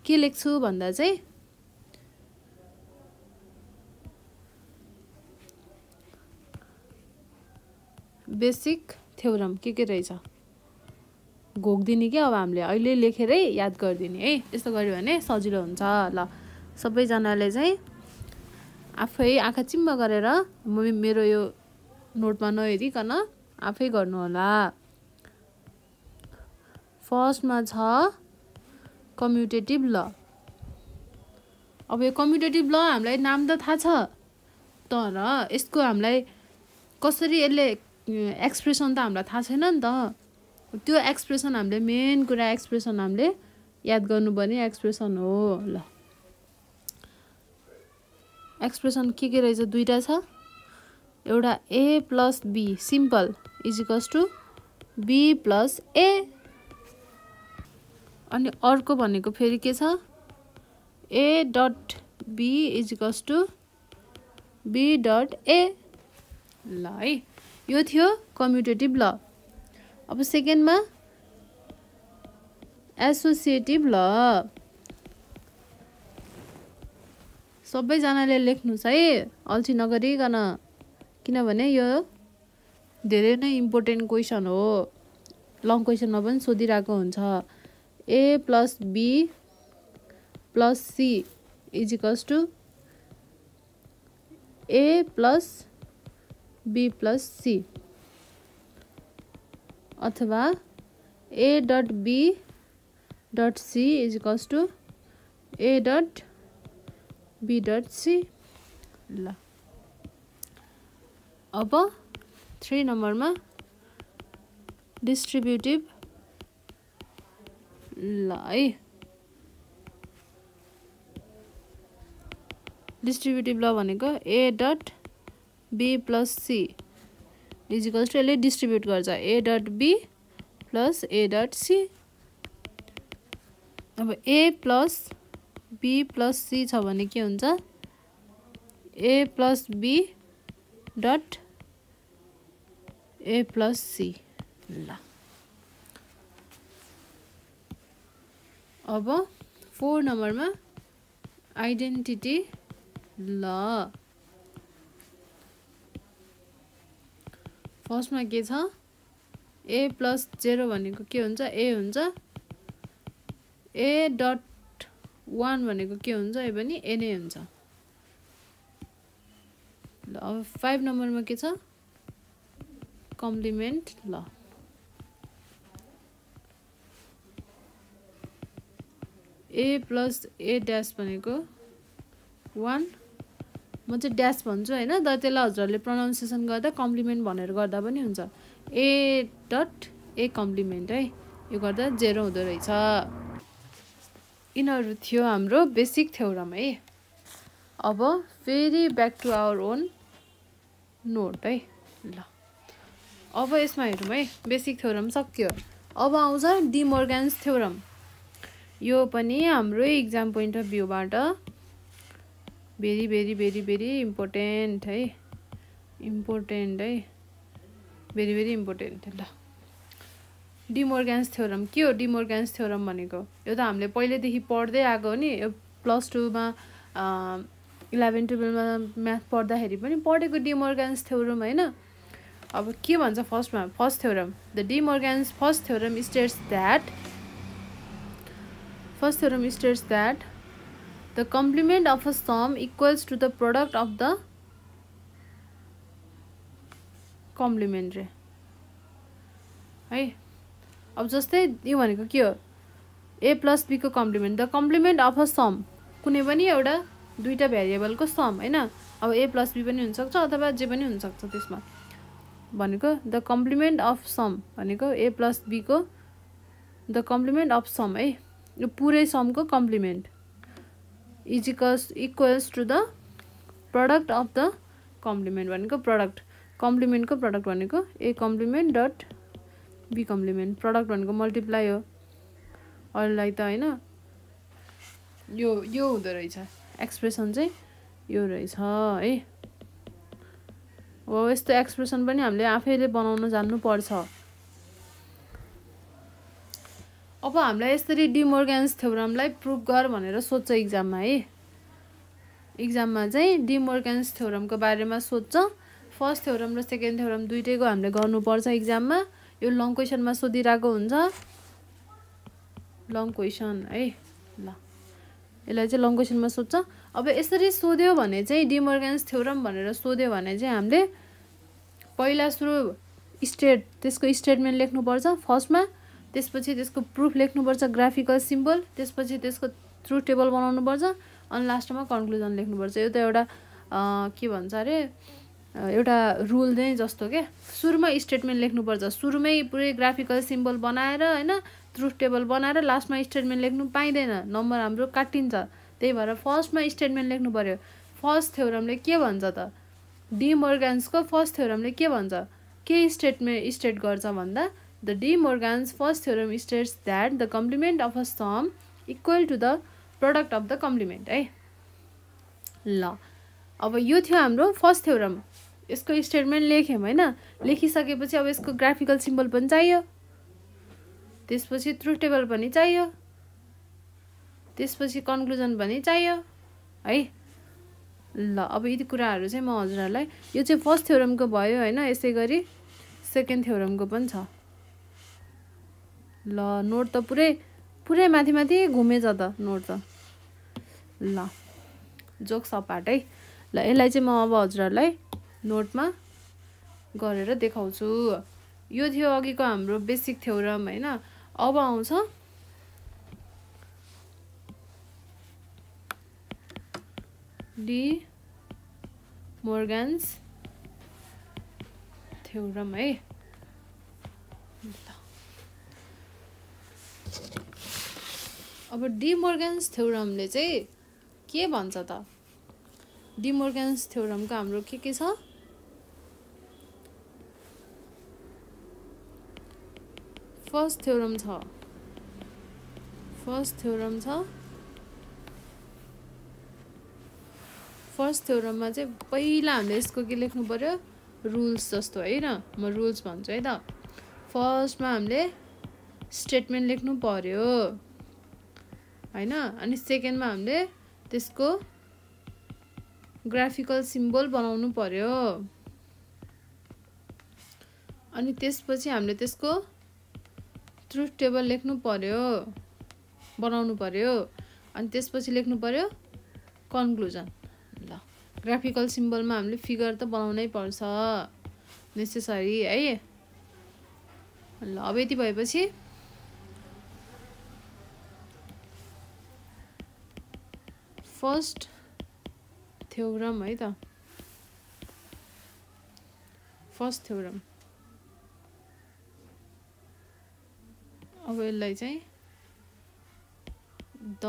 के लेख्छु भन्दा चाहिँ बेसिक थ्योरम के रहेछ घोक्दिने के अब हामीले अहिले लेखेरै याद गर्दिने है यस्तो गर्यो भने सजिलो हुन्छ ल सबैजनाले चाहिँ आफै आँखा चिम्म गरेर मेरो यो नोटमा नहेरिकन आफै गर्नु होला फर्स्टमा छ कम्युटेटिभ ल अब यो कम्युटेटिभ ल हामीलाई नाम त थाहा छ तर यसको हामीलाई कसरी यसले एक्सप्रेसन त हामीलाई थाहा छैन नि त त्यो एक्सप्रेसन हामीले मेन कुरा एक्सप्रेसन हामीले याद गर्नुपर्ने एक्सप्रेसन हो ल एक्सप्रेसन के रहेछ दुईटा छ एउटा a plus b simple is equals to b plus a अनि अर्को भनेको फेरि के छ a dot b is equals to b dot a ल है यो थियो कम्युटेटिभ ल अब सेकेन्डमा एसोसिएटिभ ल सबैजनाले लेख्नुस् है अल्छी नगरिकन किनभने यो धेरै नै इम्पोर्टेन्ट क्वेसन हो लङ क्वेसनमा पनि सोधिरहेको हुन्छ a plus b plus c is equals to A plus B plus C अथवा A dot B dot C is equals to A dot B dot C. ल अब 3 नम्बरमा डिस्ट्रिब्युटिभ ल है डिस्ट्रिब्युटिभ ल भनेको A dot B plus C is equals to यसले distribute गर्छ A dot B plus A dot C. अब A plus B plus C छ भने के हुन्छ A plus B dot A plus C. ल अब 4 नम्बरमा आइडेन्टिटी ल फर्स्टमा के छ A plus 0 भनेको के हुन्छ A हुन्छ A dot 1 भनेको के हुन्छ ए पनि A नै हुन्छ ल अब 5 नम्बरमा के छ कम्प्लिमेन्ट ल A plus A dash भनेको 1 म चाहिँ ड्यास भन्छु हैन तर त्यसलाई हजुरहरूले प्रोनाउन्सिएसन गर्दा कम्प्लिमेन्ट भनेर गर्दा पनि हुन्छ A dot A कम्प्लिमेन्ट है यो गर्दा 0 हुँदो रहेछ यिनीहरू थियो हाम्रो बेसिक थ्योरम है अब फेरि back to our own note है ल अब यसमा हेरौँ है बेसिक थ्योरम सक्यो अब आउँछ डी मोर्गन्स थ्योरम यो पनि हाम्रो एक्जाम पोइन्ट अफ भ्यूबाट very very very very important है भेरी भेरी इम्पोर्टेन्ट ल डी मोर्गन्स थ्योरम के हो डी मोर्गन्स थ्योरम भनेको यो त हामीले पहिलेदेखि पढ्दै आएको हो नि यो प्लस 2 मा 11 12 मा म्याथ पढ्दाखेरि पनि पढेको डी मोर्गन्स थ्योरम हैन अब के भन्छ first theorem the De Morgan's first theorem states that the complement of a sum equals to the product of the complement रे है अब जस्तै यो भनेको के हो A plus B को complement the complement of a sum कुनै पनि एउटा दुईटा भेरिएबलको सम हैन अब A plus B पनि हुन सक्छ अथवा जे पनि हुन सक्छ त्यसमा भनेको द कम्प्लिमेन्ट अफ सम भनेको A plus B को द कम्प्लिमेन्ट अफ सम है यो पुरै समको complement is equals to the product of the complement भनेको प्रोडक्ट कम्प्लिमेन्टको प्रोडक्ट भनेको A complement dot B complement product भनेको मल्टिप्लाई हो अरूलाई त हैन यो हुँदो रहेछ एक्सप्रेसन चाहिँ यो रहेछ है हो यस्तो एक्सप्रेसन पनि हामीले आफैले बनाउन जान्नु पर्छ अब हामीलाई यसरी डी मोर्गन्स थ्योरमलाई प्रुभ गर भनेर सोध्छ एक्जाममा है एक्जाममा चाहिँ डी मोर्गन्स थ्योरमको बारेमा सोध्छ फर्स्ट थ्योरम र सेकेन्ड थ्योरम दुईटैको हामीले गर्नुपर्छ एक्जाममा यो लङ क्वेसनमा सोधिरहेको हुन्छ लङ क्वेसन है ल यसलाई चाहिँ लङ क्वेसनमा सोध्छ अब यसरी सोध्यो भने चाहिँ डी मोर्गन्स थ्योरम भनेर सोध्यो भने चाहिँ हामीले पहिला सुरु त्यसको स्टेटमेन्ट लेख्नुपर्छ फर्स्टमा त्यसपछि त्यसको प्रुफ लेख्नुपर्छ ग्राफिकल सिम्बल त्यसपछि त्यसको ट्रुथ टेबल बनाउनुपर्छ अनि लास्टमा कन्क्लुजन लेख्नुपर्छ यो त एउटा के भन्छ अरे एउटा रुल नै जस्तो के सुरुमा स्टेटमेन्ट लेख्नुपर्छ सुरुमै पुरै ग्राफिकल सिम्बल बनाएर हैन ट्रुथ टेबल बनाएर लास्टमा स्टेटमेन्ट लेख्नु पाइदैन नम्बर हाम्रो काटिन्छ त्यही भएर फर्स्टमा स्टेटमेन्ट लेख्नु पर्यो फर्स्ट थ्योरमले के भन्छ त डी मोर्गन्सको फर्स्ट थ्योरमले के भन्छ के स्टेट गर्छ भन्दा The De Morgan's first theorem states that the complement of a sum equal to the product of the complement है ल अब यो थियो हाम्रो फर्स्ट थ्योरम यसको स्टेटमेन्ट लेख्यौं हैन लेखिसकेपछि अब यसको ग्राफिकल सिम्बल पनि चाहियो त्यसपछि ट्रुथ टेबल पनि चाहियो त्यसपछि कन्क्लुजन पनि चाहियो है ल अब यति कुराहरु चाहिँ म हजुरहरुलाई यो चाहिँ फर्स्ट थ्योरमको भयो हैन यसैगरी सेकेन्ड थ्योरमको पनि छ ल नोट त पुरै माथि घुमेछ त नोट त ल जोक्स अपार्ट है ल यसलाई चाहिँ म अब हजुरहरुलाई नोटमा गरेर देखाउँछु। यो थियो अघिको हाम्रो बेसिक थ्योरम हैन। अब आउँछ डी मोर्गन्स थ्योरम है। अब डी मोर्गन्स थ्योरमले चाहिँ के भन्छ त? डी मोर्गन्स थ्योरमको हाम्रो के छ? फर्स्ट थ्योरम छ। फर्स्ट थ्योरममा चाहिँ पहिला हामीले यसको के लेख्नु पर्यो? रुल्स जस्तो हैन। म रुल्स भन्छु है त। फर्स्टमा हामीले स्टेटमेन्ट लेख्नु पर्यो हैन। अनि सेकेन्डमा हामीले त्यसको ग्राफिकल सिम्बल बनाउनु पर्यो। अनि त्यसपछि हामीले त्यसको ट्रुथ टेबल लेख्नु पर्यो, बनाउनु पर्यो। अनि त्यसपछि लेख्नु पर्यो कन्क्लुजन। ल ग्राफिकल सिम्बलमा हामीले फिगर त बनाउनै पर्छ, नेसेसरी है। ल अब यति भएपछि फर्स्ट थ्योरम है त। फर्स्ट थ्योरम अब यसलाई चाहिँ द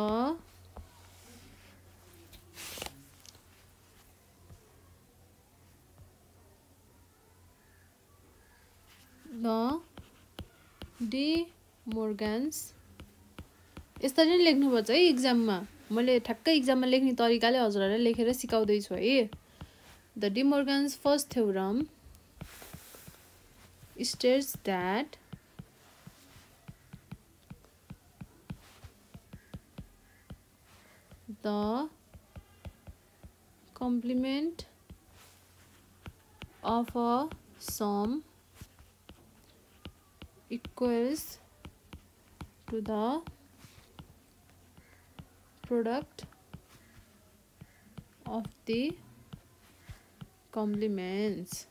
डी मोर्गन्स यसरी नै लेख्नुपर्छ है एक्जाममा। मैले ठ्याक्कै एक्जाममा लेख्ने तरिकाले हजुरहरुलाई लेखेर सिकाउँदै छु है। The De Morgan's first theorem states that the complement of a sum equals to the product of the complements.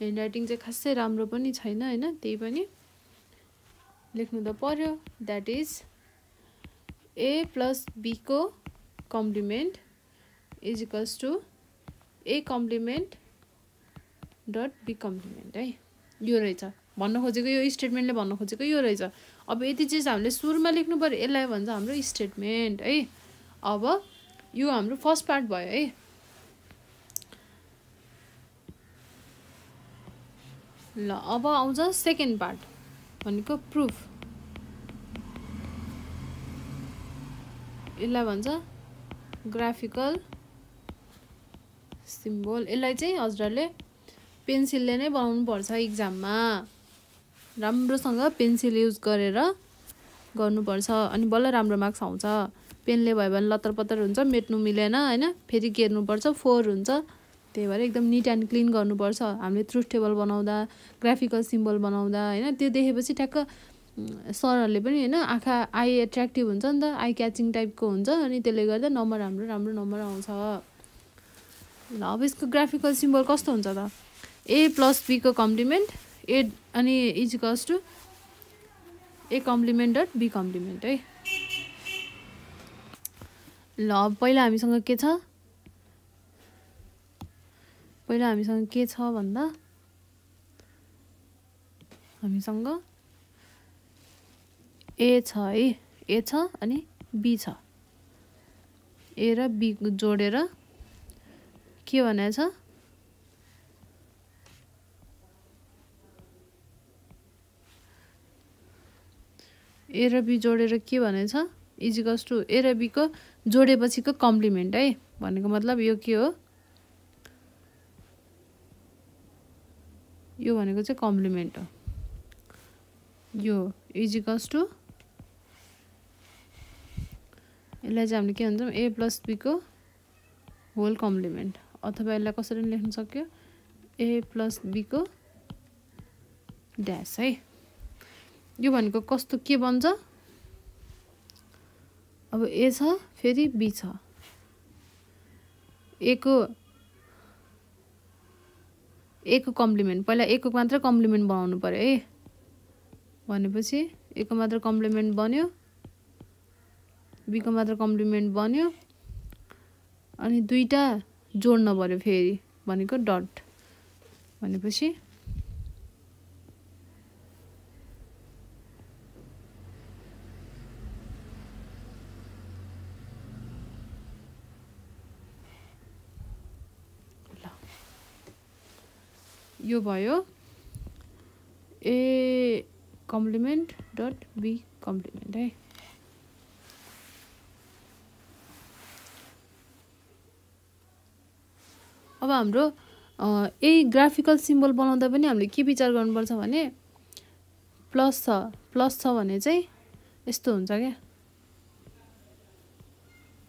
Handwriting चाहिँ खासै राम्रो पनि छैन हैन, त्यही पनि लेख्नु त पर्यो। That is a plus b को complement is equals to a complement dot b complement है। यो रहेछ भन्न खोजेको, यो स्टेटमेन्टले भन्न खोजेको यो रहेछ। अब यति चीज हामीले सुरुमा लेख्नु पर्यो, यसलाई भन्छ हाम्रो स्टेटमेन्ट है। अब यो हाम्रो फर्स्ट पार्ट भयो है। ल अब आउँछ सेकेन्ड पार्ट भनेको प्रुफ। यसलाई भन्छ ग्राफिकल सिम्बल। यसलाई चाहिँ हजुरहरुले पेन्सिलले नै बनाउनु पर्छ एक्जाममा। राम्रोसँग पेन्सिल युज गरेर गर्नुपर्छ अनि बल्ल राम्रो मार्क्स आउँछ। पेनले भयो भने लतरपतर हुन्छ, मेट्नु मिलेन हैन, फेरि गेर्नुपर्छ, 4 हुन्छ। त्यही भएर एकदम निट एन्ड क्लिन गर्नुपर्छ। हामीले ट्रुथ टेबल बनाउँदा, ग्राफिकल सिम्बल बनाउँदा हैन, त्यो देखेपछि ठ्याक्क सरहरुले पनि हैन आँखा आई एट्र्याक्टिभ हुन्छ नि त, आई क्याचिङ टाइपको हुन्छ। अनि त्यसले गर्दा नम्बर राम्रो नम्बर आउँछ। ल अब यसको ग्राफिकल सिम्बल कस्तो हुन्छ त? a प्लस b को कम्प्लिमेन्ट a अनि is equals to a complement dot b complement है। ल अब पहिला हामीसँग के छ? पहिला हामीसँग के छ भन्दा हामीसँग a छ है, a छ अनि b छ। a र b जोडेर के भनेछ? a र b जोडेर के भनेछ? इज इक्वल्स टु a र b को जोडेपछिको कम्प्लिमेन्ट है। भनेको मतलब यो के हो? यो भनेको चाहिँ कम्प्लिमेन्ट हो। यो इज इक्वल्स टु यसलाई चाहिँ हामीले के भन्छौँ? a प्लस b को होल कम्प्लिमेन्ट। अथवा यसलाई कसरी लेख्न सक्यो? a प्लस b को ड्यास है। यो भनेको कस्तो के बन्छ? अब ए छ फेरि बी छ, ए को कम्प्लिमेन्ट, पहिला ए को मात्र कम्प्लिमेन्ट बनाउनु पर्यो है, भनेपछि ए को मात्र कम्प्लिमेन्ट बन्यो, बी को मात्र कम्प्लिमेन्ट बन्यो, अनि दुईटा जोड्न पर्यो फेरि भनेको डट, भनेपछि यो भयो ए कम्प्लिमेन्ट डट बी कम्प्लिमेन्ट है। अब हाम्रो यही ग्राफिकल सिम्बल बनाउँदा पनि हामीले के विचार गर्नुपर्छ भने प्लस छ भने चाहिँ यस्तो हुन्छ क्या,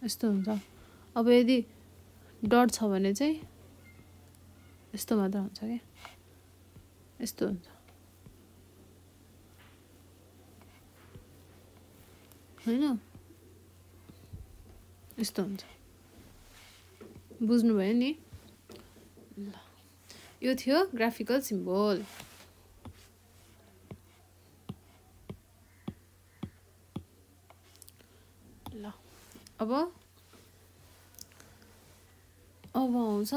यस्तो हुन्छ। अब यदि डट छ भने चाहिँ यस्तो मात्र हुन्छ क्या, यस्तो हुन्छ हैन, यस्तो हुन्छ। बुझ्नुभयो नि? ल यो थियो ग्राफिकल सिम्बल। ल अब आउँछ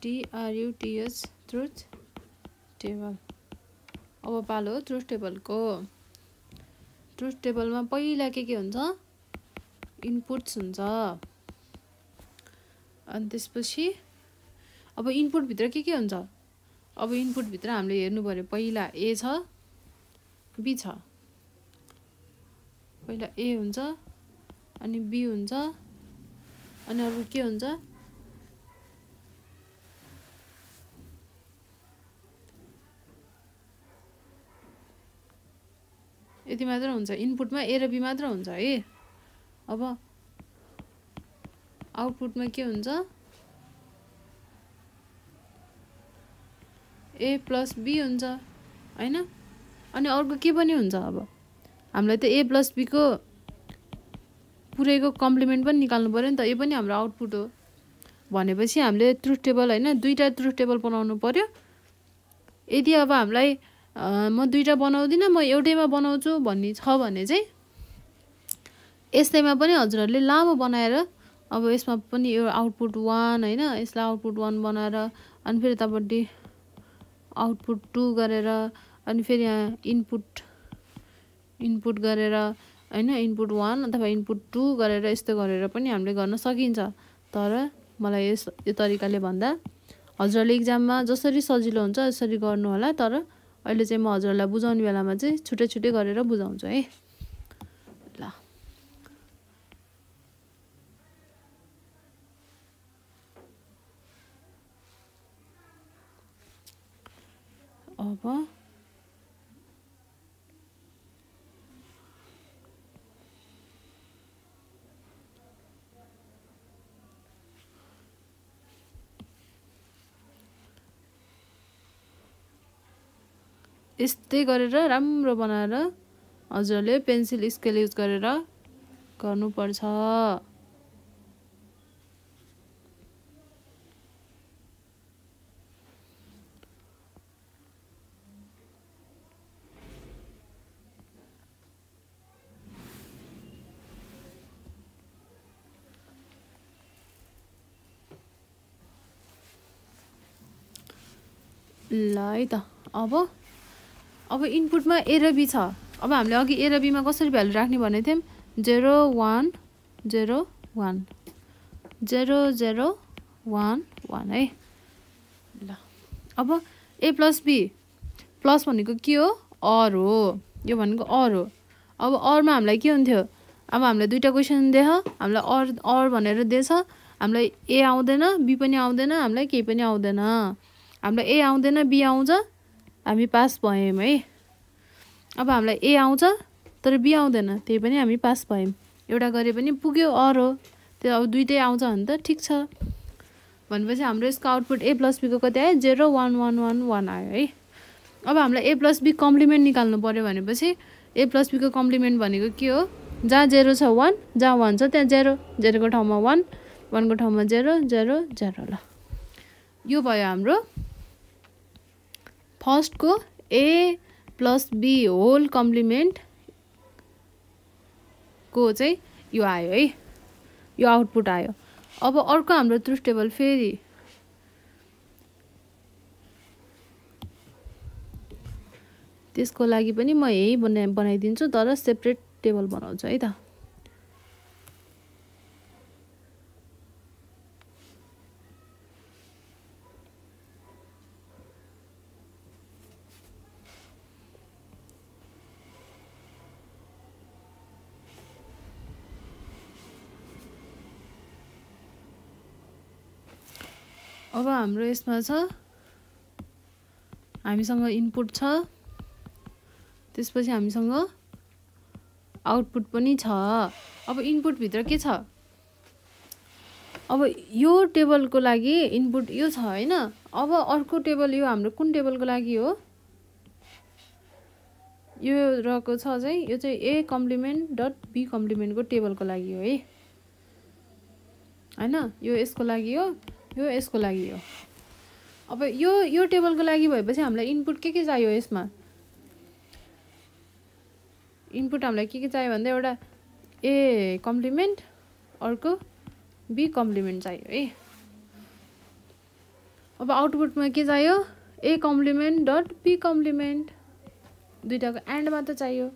TRUTH ट्रुथ टेबल। अब पालो ट्रुथ टेबलको। ट्रुथ टेबलमा पहिला के हुन्छ, इनपुट्स हुन्छ, अनि त्यसपछि अब इनपुट भित्र के हुन्छ, अब इनपुट भित्र हामीले हेर्नु पर्यो, पहिला ए छ बी छ, पहिला ए हुन्छ अनि बी हुन्छ अनि अर्को के हुन्छ, यति मात्र हुन्छ। इनपुटमा ए र बी मात्र हुन्छ है। अब आउटपुटमा के हुन्छ, ए प्लस बी हुन्छ हैन। अनि अर्को के पनि हुन्छ, अब हामीलाई त ए प्लस बी को पुरैको कम्प्लिमेन्ट पनि निकाल्नु पर्यो नि त, यो पनि हाम्रो आउटपुट हो। भनेपछि हामीले ट्रुथ टेबल हैन दुईटा ट्रुथ टेबल बनाउनु पर्यो। यदि अब हामीलाई म दुईटा बनाउँदिनँ म एउटैमा बनाउँछु भन्ने छ भने चाहिँ यसैमा पनि हजुरहरूले लामो बनाएर अब यसमा पनि यो आउटपुट 1 हैन, यसलाई आउटपुट 1 बनाएर अनि फेरि यतापट्टि आउटपुट 2 गरेर अनि फेरि यहाँ इनपुट गरेर हैन, इनपुट 1 अथवा इनपुट 2 गरेर यस्तो गरेर पनि हामीले गर्न सकिन्छ। तर मलाई यो तरिकाले भन्दा हजुरहरूले इक्जाममा जसरी सजिलो हुन्छ यसरी गर्नु होला। तर अहिले चाहिँ म हजुरहरूलाई बुझाउने बेलामा चाहिँ छुट्टै छुट्टै गरेर बुझाउँछु है। ल अब यस्तै गरेर राम्रो बनाएर हजुरले पेन्सिल स्केल युज गरेर गर्नुपर्छ। ल है त अब इनपुटमा ए र बी छ। अब हामीले अघि ए र बीमा कसरी भ्यालु राख्ने भनेको थियौँ, 0 1 0 1 0 0 1 1 है। ल अब ए प्लस बी, प्लस भनेको के हो, अर हो, यो भनेको अर हो। अब अरमा हामीलाई के हुन्थ्यो, अब हामीलाई दुईटा क्वेसन दिएछ, हामीलाई अर भनेर दिएछ, हामीलाई ए आउँदैन बी पनि आउँदैन, हामीलाई केही पनि आउँदैन। हामीलाई ए आउँदैन बी आउँछ, हामी पास भयौँ है। अब हामीलाई ए आउँछ तर बी आउँदैन, त्यही पनि हामी पास भयौँ। एउटा गरे पनि पुग्यो, अर हो, त्यो अब दुईटै आउँछ भने त ठिक छ। भनेपछि हाम्रो यसको आउटपुट ए प्लस बीको कति आयो, 0 1 1 1 1 आयो है। अब हामीलाई ए प्लस बी कम्प्लिमेन्ट निकाल्नु पर्यो भनेपछि ए प्लस बीको कम्प्लिमेन्ट भनेको के हो जहाँ 0 छ 1 जहाँ 1 छ त्यहाँ 0 0 को ठाउँमा 1 1 को ठाउँमा 0 0 0 ल यो भयो हाम्रो फर्स्टको ए प्लस बी होल कम्प्लिमेन्ट को चाहिँ यो आयो है यो आउटपुट आयो अब अर्को हाम्रो ट्रुथ टेबल फेरि त्यसको लागि पनि म यही बनाइदिन्छु तर सेपरेट टेबल बनाउँछु है त अब हाम्रो यसमा छ हामीसँग इनपुट छ त्यसपछि हामीसँग आउटपुट पनि छ अब इनपुट भित्र के छ अब यो टेबलको लागि इनपुट यो छ हैन अब अर्को टेबल यो हाम्रो कुन टेबलको लागि हो यो रहेको छ चाहिँ यो चाहिँ ए कम्प्लिमेन्ट डट बी कम्प्लिमेन्टको टेबलको लागि हो है हैन यो यसको लागि हो यो यसको लागि हो अब यो टेबलको लागि भएपछि हामीलाई इनपुट के चाहियो यसमा इनपुट हामीलाई के चाहियो भन्दा एउटा ए कम्प्लिमेन्ट अर्को बी कम्प्लिमेन्ट चाहियो है अब आउटपुटमा के चाहियो A complement dot B complement दुईटाको एन्ड मात्र चाहियो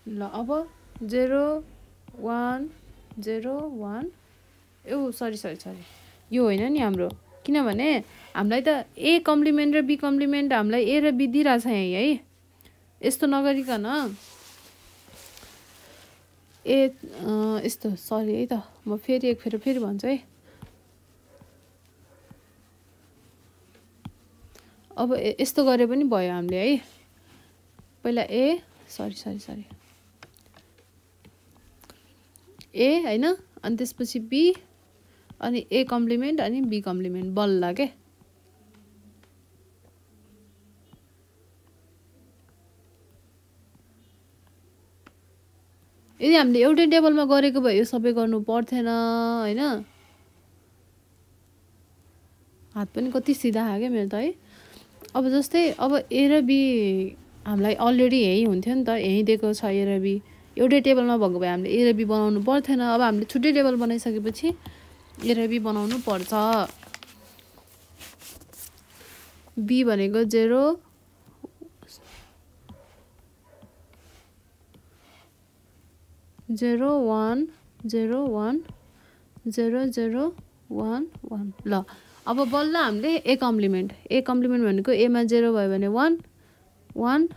ल अब 0 1 0 1 ओ सरी यो होइन नि हाम्रो किनभने हामीलाई त ए कम्प्लिमेन्ट र बी कम्प्लिमेन्ट हामीलाई ए र बी दिइरहेछ यहाँ है यस्तो नगरिकन ए यस्तो सरी है त म फेरि फेरि भन्छु है अब यस्तो गरे पनि भयो हामीले है पहिला ए सरी ए हैन अनि त्यसपछि बी अनि ए कम्प्लिमेन्ट अनि बी कम्प्लिमेन्ट बल्ल के यदि हामीले एउटै टेबलमा गरेको भए यो सबै गर्नु पर्थेन हैन हात पनि कति सिधा आयो के मेरो त है अब जस्तै अब ए र बी हामीलाई अलरेडी यही हुन्थ्यो नि त यही दिएको छ ए र बी एउटै टेबलमा भएको भए हामीले ए र बी बनाउनु पर्थेन अब हामीले छुट्टै टेबल बनाइसकेपछि ए र बी बनाउनु पर्छ बी भनेको 0 0 1 0 1 0 0 1 1 ल अब बल्ल हामीले ए कम्प्लिमेन्ट भनेको ए मा 0 भयो भने 1 1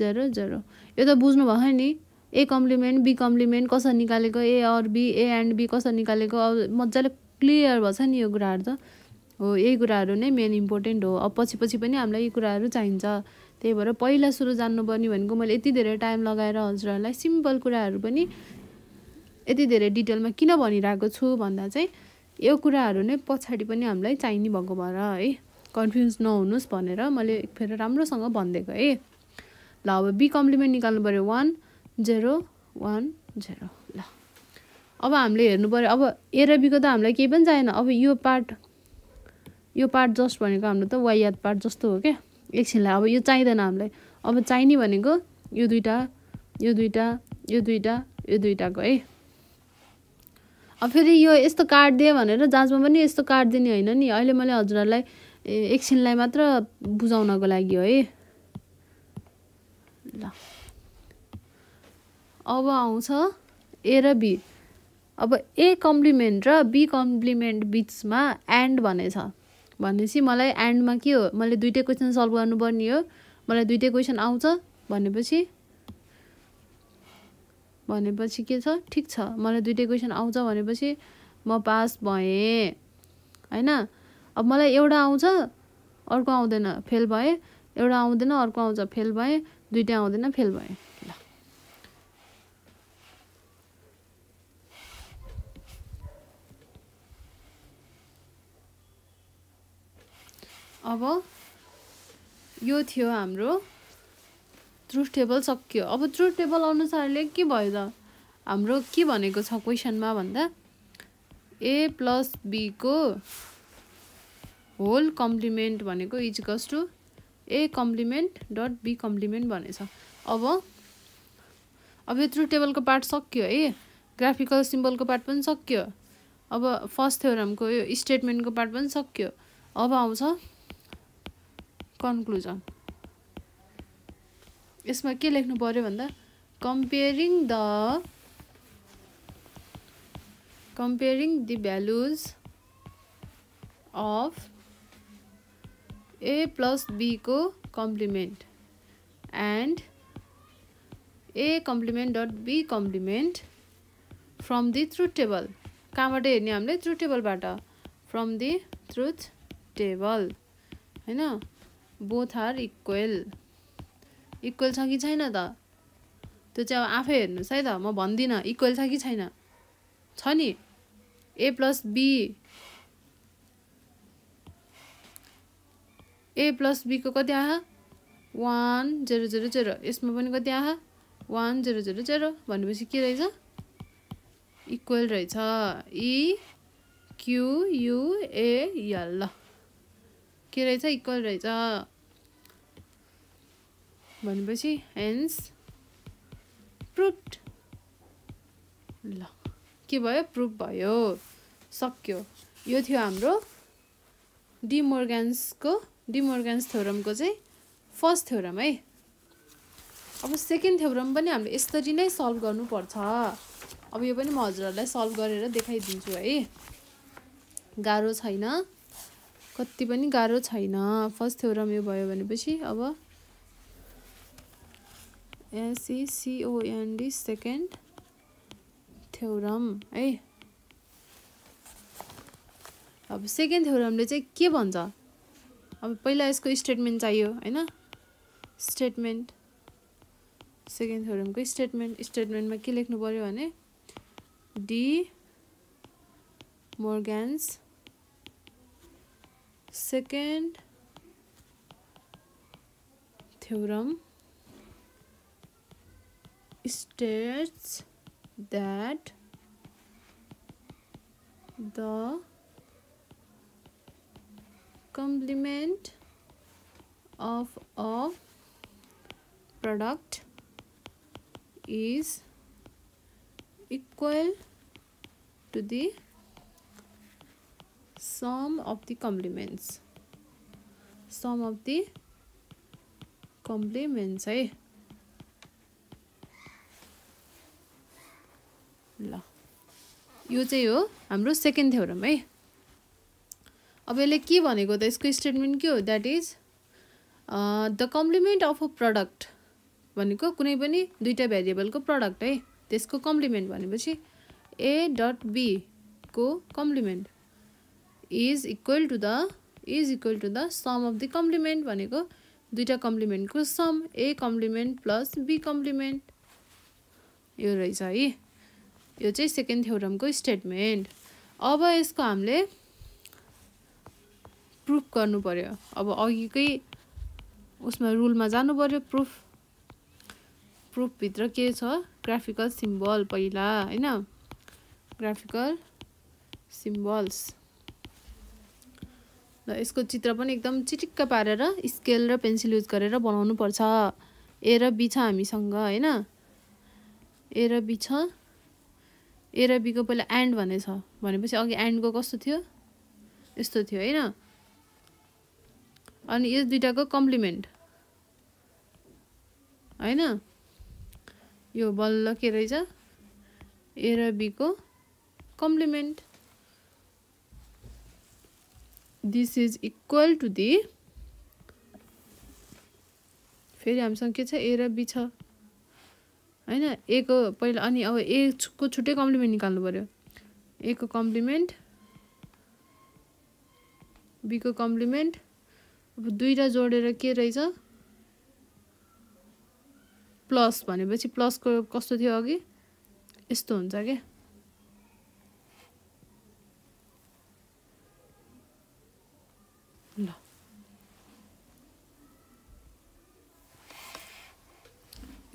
0 0 यो त बुझ्नु भयो नि ए कम्प्लिमेन्ट बी कम्प्लिमेन्ट कसरी निकालेको ए or be A and be कसरी निकालेको अब मजाले क्लियर भछ नि यो कुराहरु त हो यही कुराहरु नै मेन इम्पोर्टेन्ट हो अब पछि पनि हामीलाई यी कुराहरु चाहिन्छ त्यही भएर पहिला सुरु जान्नुपर्ने भनेको मैले यति धेरै टाइम लगाएर हजुरहरुलाई सिम्पल कुराहरु पनि यति धेरै डिटेलमा किन भनिरहेको छु भन्दा चाहिँ यो कुराहरु नै पछाडी पनि हामीलाई चाहिने भएको भएर है कन्फ्युज नहुनुस् भनेर मैले एक फेर राम्रोसँग भन्देको है ल अब बी कम्प्लिमेन्ट निकाल्नु पर्यो 1 0 1 0 ल अब हामीले हेर्नु पर्यो अब ए र बी को त हामीलाई केही पनि चाहिएन अब यो पार्ट जस्ट भनेको हाम्रो त वाइ याद पार्ट जस्तो हो के एकछिनलाई अब यो चाहिदैन हामीलाई अब चाहिने भनेको यो दुईटाको है अब फेरि यो यस्तो काट दिए भनेर जाँचमा पनि यस्तो काट दिने हैन नि अहिले मैले हजुरहरुलाई एकछिनलाई मात्र बुझाउनको लागि हो है ल अब आउँछ ए र बी अब ए कम्प्लिमेन्ट र बी कम्प्लिमेन्ट बीचमा एन्ड भनेछ भनेपछि मलाई एन्डमा के हो मैले दुईटै क्वेशन सल्भ गर्नुपर्ने हो मलाई दुईटै क्वेशन आउँछ भनेपछि के छ ठीक छ मलाई दुईटै क्वेशन आउँछ भनेपछि म पास भएँ हैन अब मलाई एउटा आउँछ अर्को आउँदैन फेल भए एउटा आउँदैन अर्को आउँछ फेल भए दुईटै आउँदैन फेल भए ल अब यो थियो हाम्रो ट्रुथ टेबल सक्यो। अब ट्रुथ टेबल अनुसारले के भयो त हाम्रो के भनेको छ क्वेसनमा भन्दा a प्लस b को होल कम्प्लिमेन्ट भनेको is equals to a complement dot b complement भनेछ। अब यो ट्रुथ टेबलको पार्ट सक्यो है, ग्राफिकल सिम्बलको पार्ट पनि सक्यो। अब फर्स्ट थ्योरमको यो स्टेटमेन्टको पार्ट पनि सक्यो। अब आउँछ कन्क्लुजन। यसमा के लेख्नु पर्यो भन्दा comparing the values of a plus b को complement and a complement dot b complement from the truth table। कहाँबाट हेर्ने हामीले ट्रुथ टेबलबाट, from the truth table हैन। बोथ आर इक्वल छ कि छैन त त्यो चाहिँ अब आफै हेर्नुस् है त, म भन्दिनँ इक्वल छ कि छैन। छ नि a प्लस b को कति आयो 1 0 0 0। यसमा पनि कति आयो 1 0 0 0 भनेपछि के रहेछ इक्वल रहेछ। e q u a l ल के रहेछ इक्वल रहेछ भनेपछि हेन्स प्रुभड। ल के भयो प्रुभ भयो, सक्यो। यो थियो हाम्रो डी मोर्गन्स थ्योरमको चाहिँ फर्स्ट थ्योरम है। अब सेकेन्ड थ्योरम पनि हामीले यसरी नै सल्भ गर्नुपर्छ। अब यो पनि म हजुरहरूलाई सल्भ गरेर देखाइदिन्छु है, गाह्रो छैन, कति पनि गाह्रो छैन। फर्स्ट थ्योरम यो भयो भनेपछि अब SECOND सेकेन्ड थ्योरम है। अब सेकेन्ड थ्योरमले चाहिँ के भन्छ, अब पहिला यसको स्टेटमेन्ट चाहियो हैन। स्टेटमेन्ट सेकेन्ड थ्योरमको स्टेटमेन्टमा के लेख्नु पर्यो भने De Morgan's second theorem states that the complement of a product is equal to the sum of the complements है। ल यो चाहिँ हो हाम्रो सेकेन्ड थ्योरम है। अब यसले के भनेको त, यसको स्टेटमेन्ट के हो, that is the complement of a product भनेको कुनै पनि दुईटा भेरिएबलको प्रडक्ट है, त्यसको कम्प्लिमेन्ट भनेपछि a डट b को complement is equal to the sum of the complement भनेको दुईटा कम्प्लिमेन्टको sum a complement plus b complement यो रहेछ है। यो चाहिँ सेकेन्ड थ्योरमको स्टेटमेन्ट। अब यसको हामीले प्रुफ गर्नु पर्यो। अब अघिकै उसमा रुलमा जानु पर्यो। प्रुफ भित्र के छ, ग्राफिकल सिम्बल पहिला हैन, ग्राफिकल सिम्बल्स। ल यसको चित्र पनि एकदम चिटिक्क पारेर स्केल र पेन्सिल युज गरेर बनाउनु पर्छ। ए र बी छ हामीसँग हैन, ए र बी छ। ए र बी को पहिला एन्ड भनेछ भनेपछि अघि एन्डको कस्तो थियो, यस्तो थियो हैन। अनि यो दुईटाको कम्प्लिमेन्ट हैन, यो बल्ल के रहेछ ए र बी को कम्प्लिमेन्ट। This is equal to the, फेरि हामीसँग के छ ए र बी छ हैन। ए को पहिला अनि अब ए को छुट्टै कम्प्लिमेन्ट निकाल्नु पर्यो। ए को कम्प्लिमेन्ट बी को कम्प्लिमेन्ट। अब दुईटा जोडेर के रहेछ प्लस भनेपछि प्लसको कस्तो थियो अघि यस्तो हुन्छ के। ल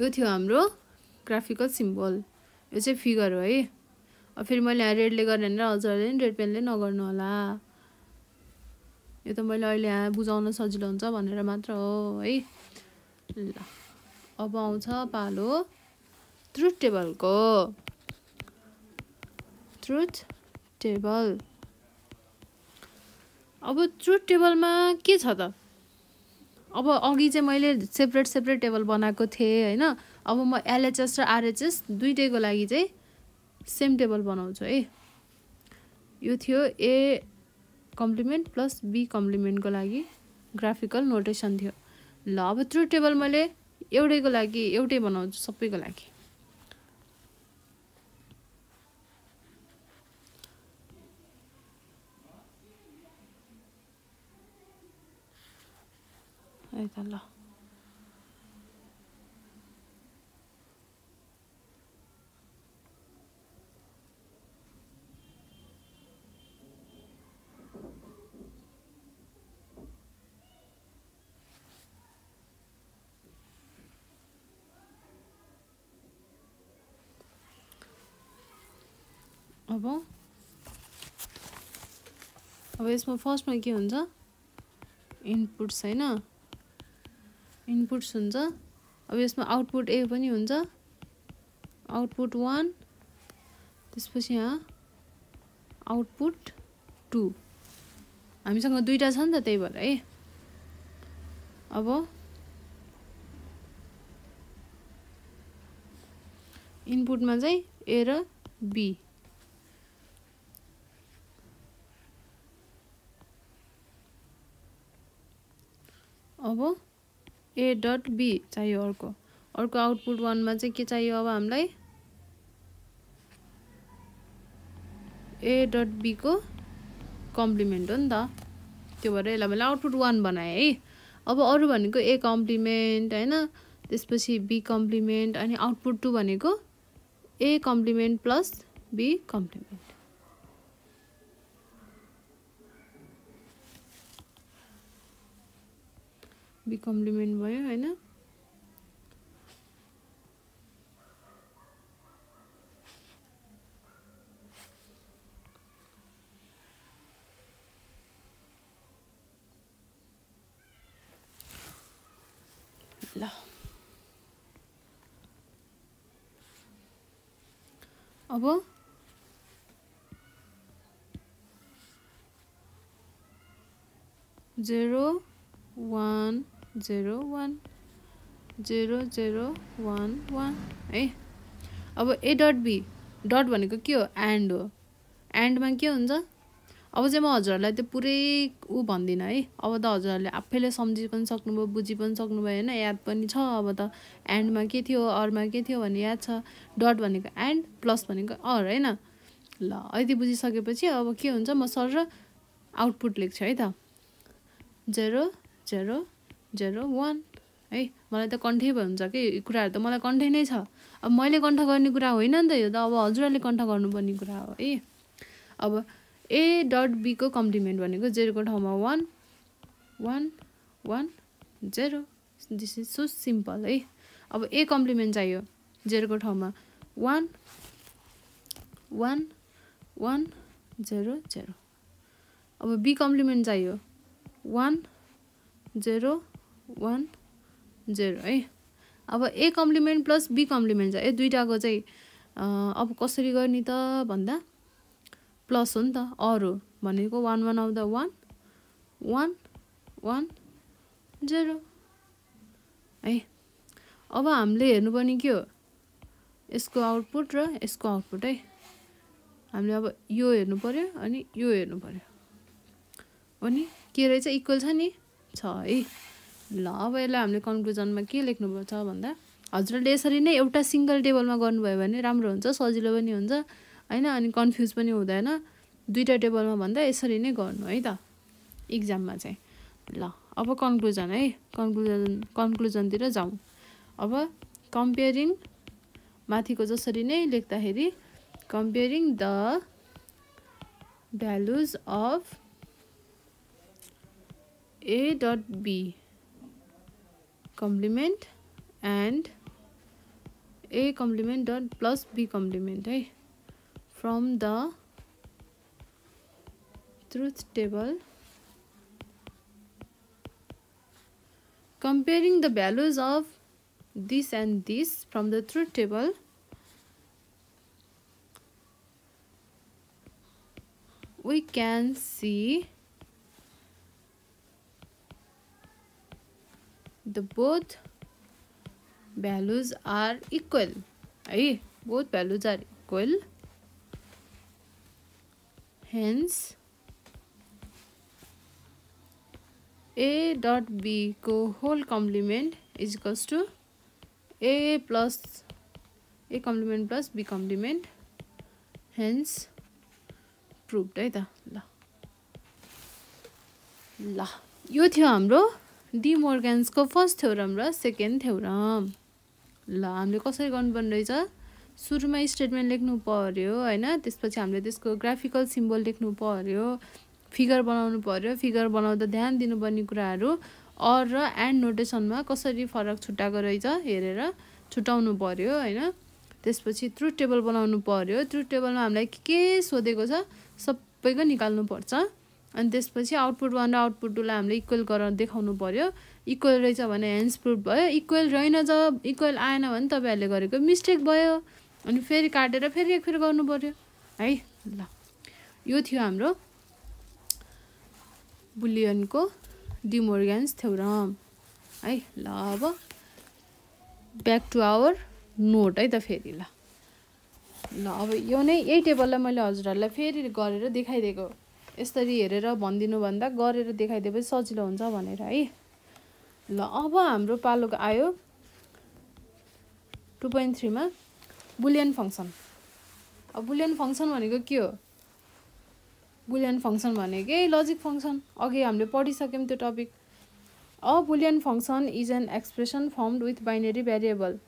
यो थियो हाम्रो ग्राफिकल सिम्बल, यो चाहिँ फिगर हो है। अब फेरि मैले यहाँ रेडले गरेँ भनेर हजुरहरूले पनि रेड पेनले नगर्नु होला, यो त मैले अहिले यहाँ बुझाउन सजिलो हुन्छ भनेर मात्र हो है। ल अब आउँछ पालो ट्रुथ टेबलको। ट्रुथ टेबल, अब ट्रुथ टेबलमा के छ त? अब अघि चाहिँ मैले सेपरेट टेबल बनाएको थिएँ होइन। अब म एलएचएस र आरएचएस दुईटैको लागि चाहिँ सेम टेबल बनाउँछु है। यो थियो ए कम्प्लिमेन्ट प्लस बी कम्प्लिमेन्टको लागि ग्राफिकल नोटेसन थियो। ल अब ट्रुथ टेबल मैले एउटैको लागि एउटै बनाउँछु, सबैको लागि। है त ल अब यसमा फर्स्टमा के हुन्छ? इनपुट्स होइन, इनपुट्स हुन्छ। अब यसमा आउटपुट ए पनि हुन्छ, आउटपुट 1, त्यसपछि यहाँ आउटपुट 2। हामीसँग दुईटा छ नि त, त्यही भएर है। अब इनपुटमा चाहिँ ए र बी, अब ए डट बी चाहियो। अर्को आउटपुट 1 मा चाहिँ के चाहियो अब हामीलाई? ए डट बी को कम्प्लिमेन्ट हो नि त, त्यो भएर यसलाई मैले आउटपुट 1 बनाएँ है। अब अरू भनेको ए कम्प्लिमेन्ट होइन, त्यसपछि बी कम्प्लिमेन्ट, अनि आउटपुट 2 भनेको A complement plus B complement. B complement भयो होइन। ल अब 0 1 0 1 0 0 1 1 है। अब ए डट बी, डट भनेको के हो? एन्ड हो। एन्डमा के हुन्छ? अब चाहिँ म हजुरहरूलाई त्यो पुरै भन्दिनँ है। अब त हजुरहरूले आफैले सम्झि पनि सक्नुभयो, बुझि पनि सक्नुभयो होइन, याद पनि छ। अब त एन्डमा के थियो, अरमा के थियो भन्ने याद छ। डट भनेको एन्ड, प्लस भनेको अर होइन। ल यति बुझिसकेपछि अब के हुन्छ, म सर र आउटपुट लेख्छु है त। 0 0 0 1 है। मलाई त कन्ठै हुन्छ कि कुराहरू, त मलाई कन्ठै नै छ। अब मैले कन्ठ गर्ने कुरा होइन नि त यो त, अब हजुरहरूले कन्ठ गर्नुपर्ने कुरा हो है। अब ए डट बी को कम्प्लिमेन्ट भनेको 0 को ठाउँमा 1 1 1 0। दिस इज सो सिम्पल है। अब ए कम्प्लिमेन्ट चाहियो 0 को ठाउँमा 1 1 1 0 0। अब बी कम्प्लिमेन्ट चाहियो 1 0 1 0 है। अब ए कम्प्लिमेन्ट प्लस बी कम्प्लिमेन्ट छ, यो दुईटाको चाहिँ अब कसरी गर्ने त भन्दा प्लस हो नि त, अर हो भनेको 1 1 आउँदा 1 1 1 0 है। अब हामीले हेर्नुपर्ने के हो? यसको आउटपुट र यसको आउटपुट है। हामीले अब यो हेर्नु पर्यो अनि यो हेर्नु पर्यो, अनि के रहेछ? इक्वल छ नि, छ है। ल अब यसलाई हामीले कन्क्लुजनमा के लेख्नुपर्छ भन्दा, हजुरले यसरी नै एउटा सिङ्गल टेबलमा गर्नुभयो भने राम्रो हुन्छ, सजिलो पनि हुन्छ होइन, अनि कन्फ्युज पनि हुँदैन। दुईटा टेबलमा भन्दा यसरी नै गर्नु है त इक्जाममा चाहिँ। ल अब कन्क्लुजन है, कन्क्लुजनतिर जाउँ। अब कम्पेयरिङ, माथिको जसरी नै लेख्दाखेरि comparing the values of A dot B complement and A complement dot plus B complement है from the truth table comparing the values of this and this from the truth table we can see the both values are equal. Both values are equal. Hence, A dot B को whole complement is equals to A plus A complement plus B complement. Hence, proved है त ल यो थियो हाम्रो D मोर्गन्सको first theorem र second theorem. ल हामीले कसरी गर्नुपर्ने रहेछ, सुरुमा स्टेटमेन्ट लेख्नु पर्यो हैन, त्यसपछि हामीले त्यसको ग्राफिकल सिम्बल लेख्नु पर्यो, फिगर बनाउनु पर्यो, फिगर बनाउँदा ध्यान दिनुपर्ने कुराहरू अर र एन्ड नोटेसनमा कसरी फरक छुट्टाएको रहेछ हेरेर छुटाउनु पर्यो हैन। त्यसपछि ट्रुथ टेबल बनाउनु पर्यो, ट्रुथ टेबलमा हामीलाई के सोधेको छ सबैको निकाल्नु पर्छ। अनि त्यसपछि आउटपुट 1 र आउटपुट 2 लाई हामीले इक्वल गरेर देखाउनु पर्यो। इक्वल रहेछ भने हेन्स प्रुफ भयो, इक्वल रहेन जब इक्वल आएन भने तपाईहरुले गरेको मिस्टेक भयो। अनि फेरि काटेर फेरि एक फेरि गर्नु पर्यो है। ल यो थियो हाम्रो बुलियनको डी मोर्गन्स थ्योरम है। ल अब ब्याक टु आवर नोट है त फेरि। ल अब यो नै यही टेबललाई मैले हजुरहरुलाई फेरि गरेर देखाइदिएको, यसरी हेरेर भन्दिनु भन्दा गरेर देखाइदिएपछि सजिलो हुन्छ भनेर है। ल अब हाम्रो पालो आयो 2.3 मा बुलियन फंक्सन। अब बुलियन फंक्सन भनेको के हो, बुलियन फंक्सन भनेकै लजिक फंक्सन, अघि हामीले पढिसक्यौं त्यो topic. A Boolean function is an expression formed with binary variable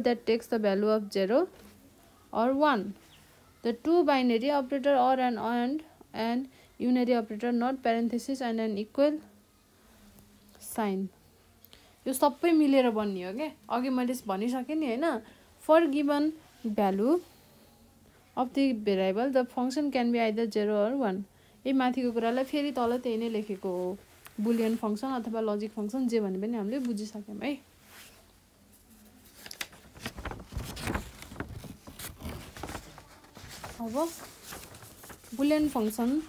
that takes the value of 0 or 1. The two binary operator or an and unary operator not parenthesis and an equal sign. यो सबै मिलेर बन्ने हो के, अघि मैले भनिसके नि हैन। For given value of the variable the function can be either 0 or 1. यही माथिको कुरालाई फेरि तल त्यही नै लेखेको हो, बुलियन फंक्सन अथवा लजिक फंक्सन जे भने पनि हामीले बुझिसक्यौं है। अब Boolean function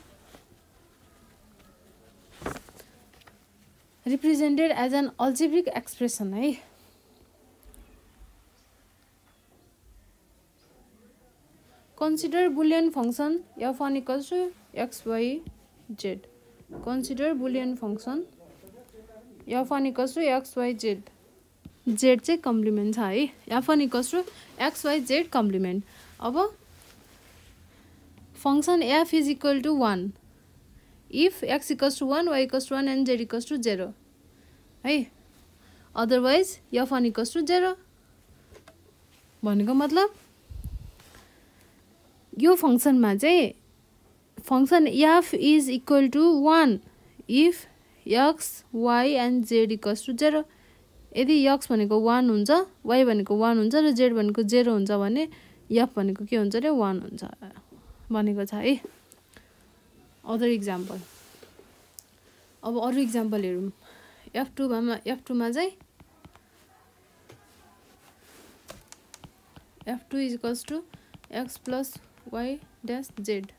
represented as an algebraic expression है। Consider Boolean function f1 equals to x, y, z. Consider Boolean function f1 equals to x, y, z. Z चाहिँ कम्प्लिमेन्ट छ है। f1 equals to x, y, z कम्प्लिमेन्ट। अब function f is equal to 1 if x equals to 1, y equals to 1 and z equals to 0 है। otherwise f1 equals to 0 भनेको मतलब यो फंक्सनमा चाहिँ function f is equal to 1 if x, y and z equals to 0। यदि x भनेको 1 हुन्छ, y भनेको 1 हुन्छ र z भनेको 0 हुन्छ भने f भनेको के हुन्छ रे 1 हुन्छ भनेको छ है। अदर इक्जाम्पल, अब अरु इक्जाम्पल हेरौं। f2 मा चाहिँ f2 is equals to x plus y dash z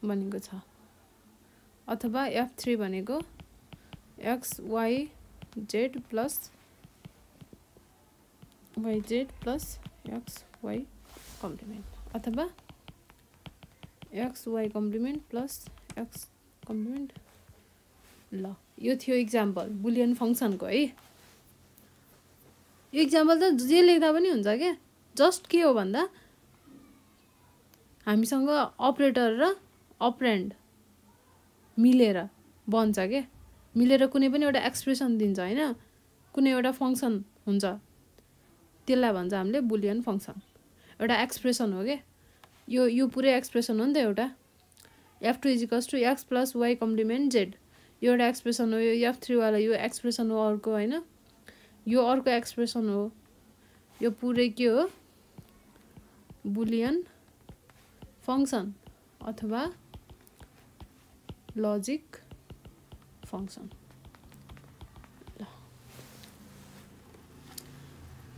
भनेको छ, अथवा f3 भनेको x y z plus yz plus x y complement अथवा x y complement plus x complement. ल यो थियो इक्जाम्पल बुलियन फंक्सनको है। यो इक्जाम्पल त जे लेख्दा पनि हुन्छ के, जस्ट के हो भन्दा हामीसँग अपरेटर र अपरेन्ड मिलेर बन्छ के, मिलेर कुनै पनि एउटा एक्सप्रेसन दिन्छ हैन, कुनै एउटा फंक्सन हुन्छ, त्यसलाई भन्छ हामीले बुलियन फंक्सन। एउटा एक्सप्रेसन हो के, यो पुरै एक्सप्रेसन हो नि त एउटा। f2 is equals to x plus y complement z यो एउटा एक्सप्रेसन हो, यो f3 वाला यो एक्सप्रेसन हो अर्को हैन, यो अर्को एक्सप्रेसन हो, यो पुरै के हो बुलियन फंक्सन अथवा logic function.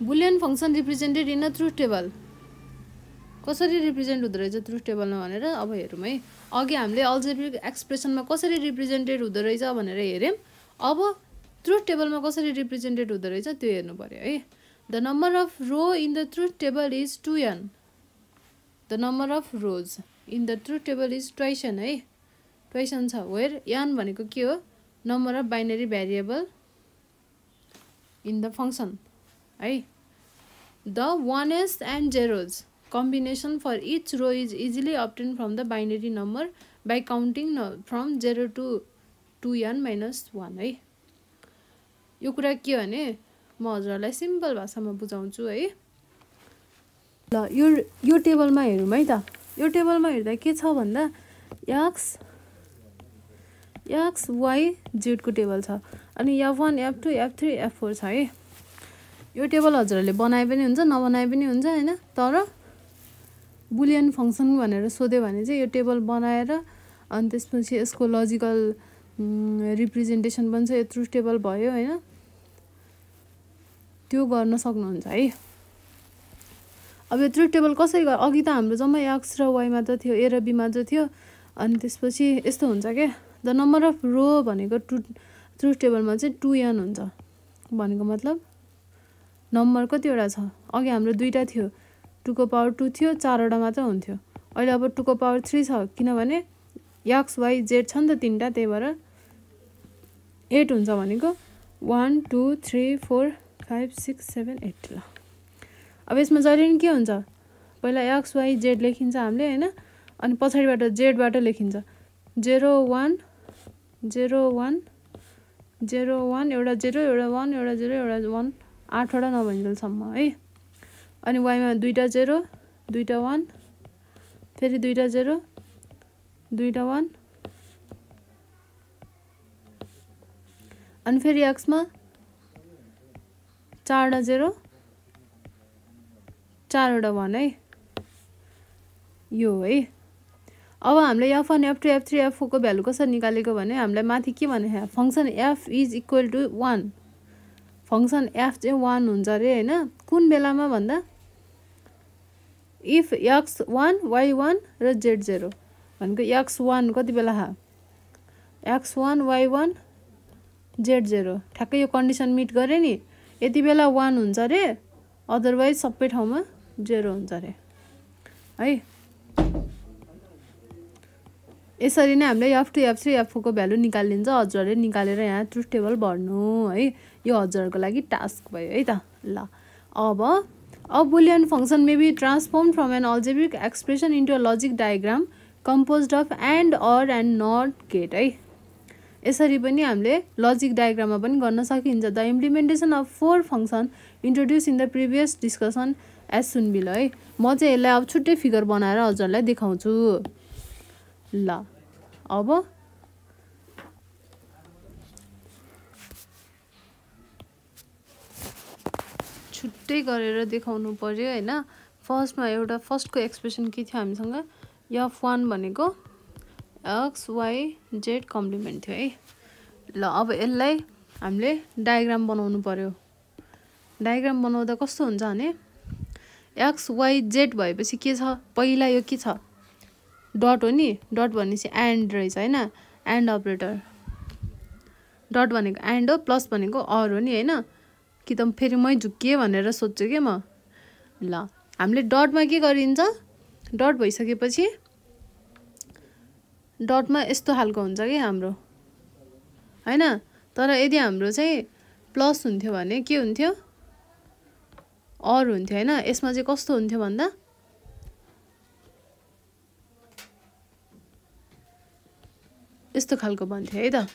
Boolean function represented in a truth table कसरी रिप्रेजेन्ट हुँदो रहेछ ट्रुथ टेबलमा भनेर अब हेरौँ है। अघि हामीले अल्जेब्रिक एक्सप्रेसनमा कसरी रिप्रेजेन्टेड हुँदो रहेछ भनेर हेऱ्यौँ। अब ट्रुथ टेबलमा कसरी रिप्रेजेन्टेड हुँदो रहेछ त्यो हेर्नु पर्यो है। The number of row in the truth table is 2n। The number of rows in the truth table is twice n है, ट्वाइस n छ। वेयर n भनेको के हो number of binary variable in the function है। द 1s and 0s combination for each row is easily obtained from the binary number by counting from 0 to 2n minus 1 है। यो कुरा के हो भने म हजुरलाई सिम्पल भाषामा बुझाउँछु है। ल यो टेबलमा हेरौँ है त। यो टेबलमा हेर्दा के छ भन्दा x y z को टेबल छ अनि f1 f2 f3 f4 छ है। यो टेबल हजुरहरूले बनाए पनि हुन्छ नबनाए पनि हुन्छ हैन, तर बुलियन फंक्सन भनेर सोध्यो भने चाहिँ यो टेबल बनाएर अनि त्यसपछि यसको लजिकल रिप्रेजेन्टेसन पनि छ, यो ट्रुथ टेबल भयो हैन, त्यो गर्न सक्नुहुन्छ है। अब यो ट्रुथ टेबल कसरी अघि त हाम्रो जम्मा x र y मात्र थियो, a र b मात्र थियो अनि त्यसपछि यस्तो हुन्छ के द नम्बर अफ रो भनेको ट्रुथ टेबलमा चाहिँ 2n हुन्छ भनेको मतलब नम्बर कतिवटा छ अघि हाम्रो दुईटा थियो 2 को पावर 2 थियो 4 वटा मात्र हुन्थ्यो। अहिले अब 2 को पावर 3 छ किनभने x y z छ नि त तीनटा, त्यही भएर 8 हुन्छ भनेको 1 2 3 4 5 6 7 8। ल अब यसमा जहिले नि के हुन्छ पहिला x y z लेखिन्छ हामीले हैन, अनि पछाडिबाट z बाट लेखिन्छ 0 1 0 1 0 1 एउटा 0 एउटा 1 एउटा 0 एउटा 1 8 वटा नभइन्जेलसम्म है। अनि y मा दुईटा 0 दुईटा 1 फेरि दुईटा 0 दुईटा 1 अनि फेरि x मा 4 वटा 0 4 वटा 1 है। यो है अब हामीले f1 f2 f3 f4 को भ्यालु कसरी निकालेको भने हामीलाई माथि के भने function f is equal to 1, function f चाहिँ 1 हुन्छ रे हैन। कुन बेलामा भन्दा इफ x1 y1 र z0 भनेको x1 कति बेला x1 y1 z0 ठ्याक्कै यो कन्डिसन मिट गरे नि यति बेला 1 हुन्छ रे, अदरवाइज सबै ठाउँमा 0 हुन्छ रे है। यसरी नै हामीले f2 f3 f4 को भ्यालु निकालिन्छ। हजुरहरूले निकालेर यहाँ ट्रुथ टेबल भर्नु है, यो हजुरहरूको लागि टास्क भयो है त। ल अब a boolean function may be transformed from an algebraic expression into a logic diagram composed of and or and not gate है। यसरी पनि हामीले लजिक डायग्राममा पनि गर्न सकिन्छ। The implementation of 4 function introduce in the previous discussion as shown below है। म चाहिँ यसलाई अब छुट्टै फिगर बनाएर हजुरलाई देखाउँछु। ल अब छुट्टै गरेर देखाउनु पर्यो हैन। फर्स्टमा एउटा फर्स्टको एक्सप्रेसन के थियो हामीसँग f1 भनेको x y z कम्प्लिमेन्ट थियो है। ल अब यसलाई हामीले डायग्राम बनाउनु पर्यो। डायग्राम बनाउँदा कस्तो हुन्छ भने x y z भएपछि के छ पहिला यो के छ डट हो नि, डट भनेपछि एन्ड रहेछ हैन, एन्ड अपरेटर। डट भनेको एन्ड हो, प्लस भनेको अर हो नि हैन। कि त फेरि मै झुक्किए भनेर सोध्छु के म। ल हामीले डटमा के गरिन्छ डट भइसकेपछि डटमा यस्तो खालको हुन्छ कि हाम्रो हैन। तर यदि हाम्रो चाहिँ प्लस हुन्थ्यो भने के हुन्थ्यो अर हुन्थ्यो हैन। यसमा चाहिँ कस्तो हुन्थ्यो भन्दा यस्तो खालको बन्थ्यो है त।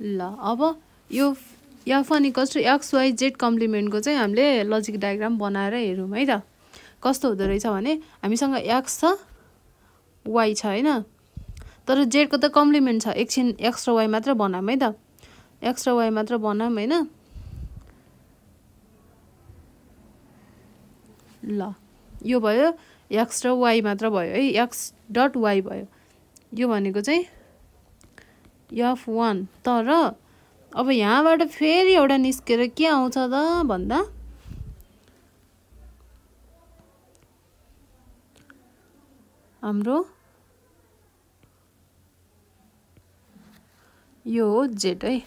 ल अब यो f1 equals to x y z कम्प्लिमेन्टको चाहिँ हामीले लजिक डायग्राम बनाएर हेरौँ है त कस्तो हुँदो रहेछ भने हामीसँग x छ y छ हैन, तर z को त कम्प्लिमेन्ट छ। एकछिन x र y मात्र बनाम है त, x र y मात्र बनाम हैन। ल यो भयो x र y मात्र भयो है, x डट y भयो। यो भनेको चाहिँ f1। तर अब यहाँबाट फेरि एउटा निस्केर के आउँछ त भन्दा हाम्रो यो हो z है,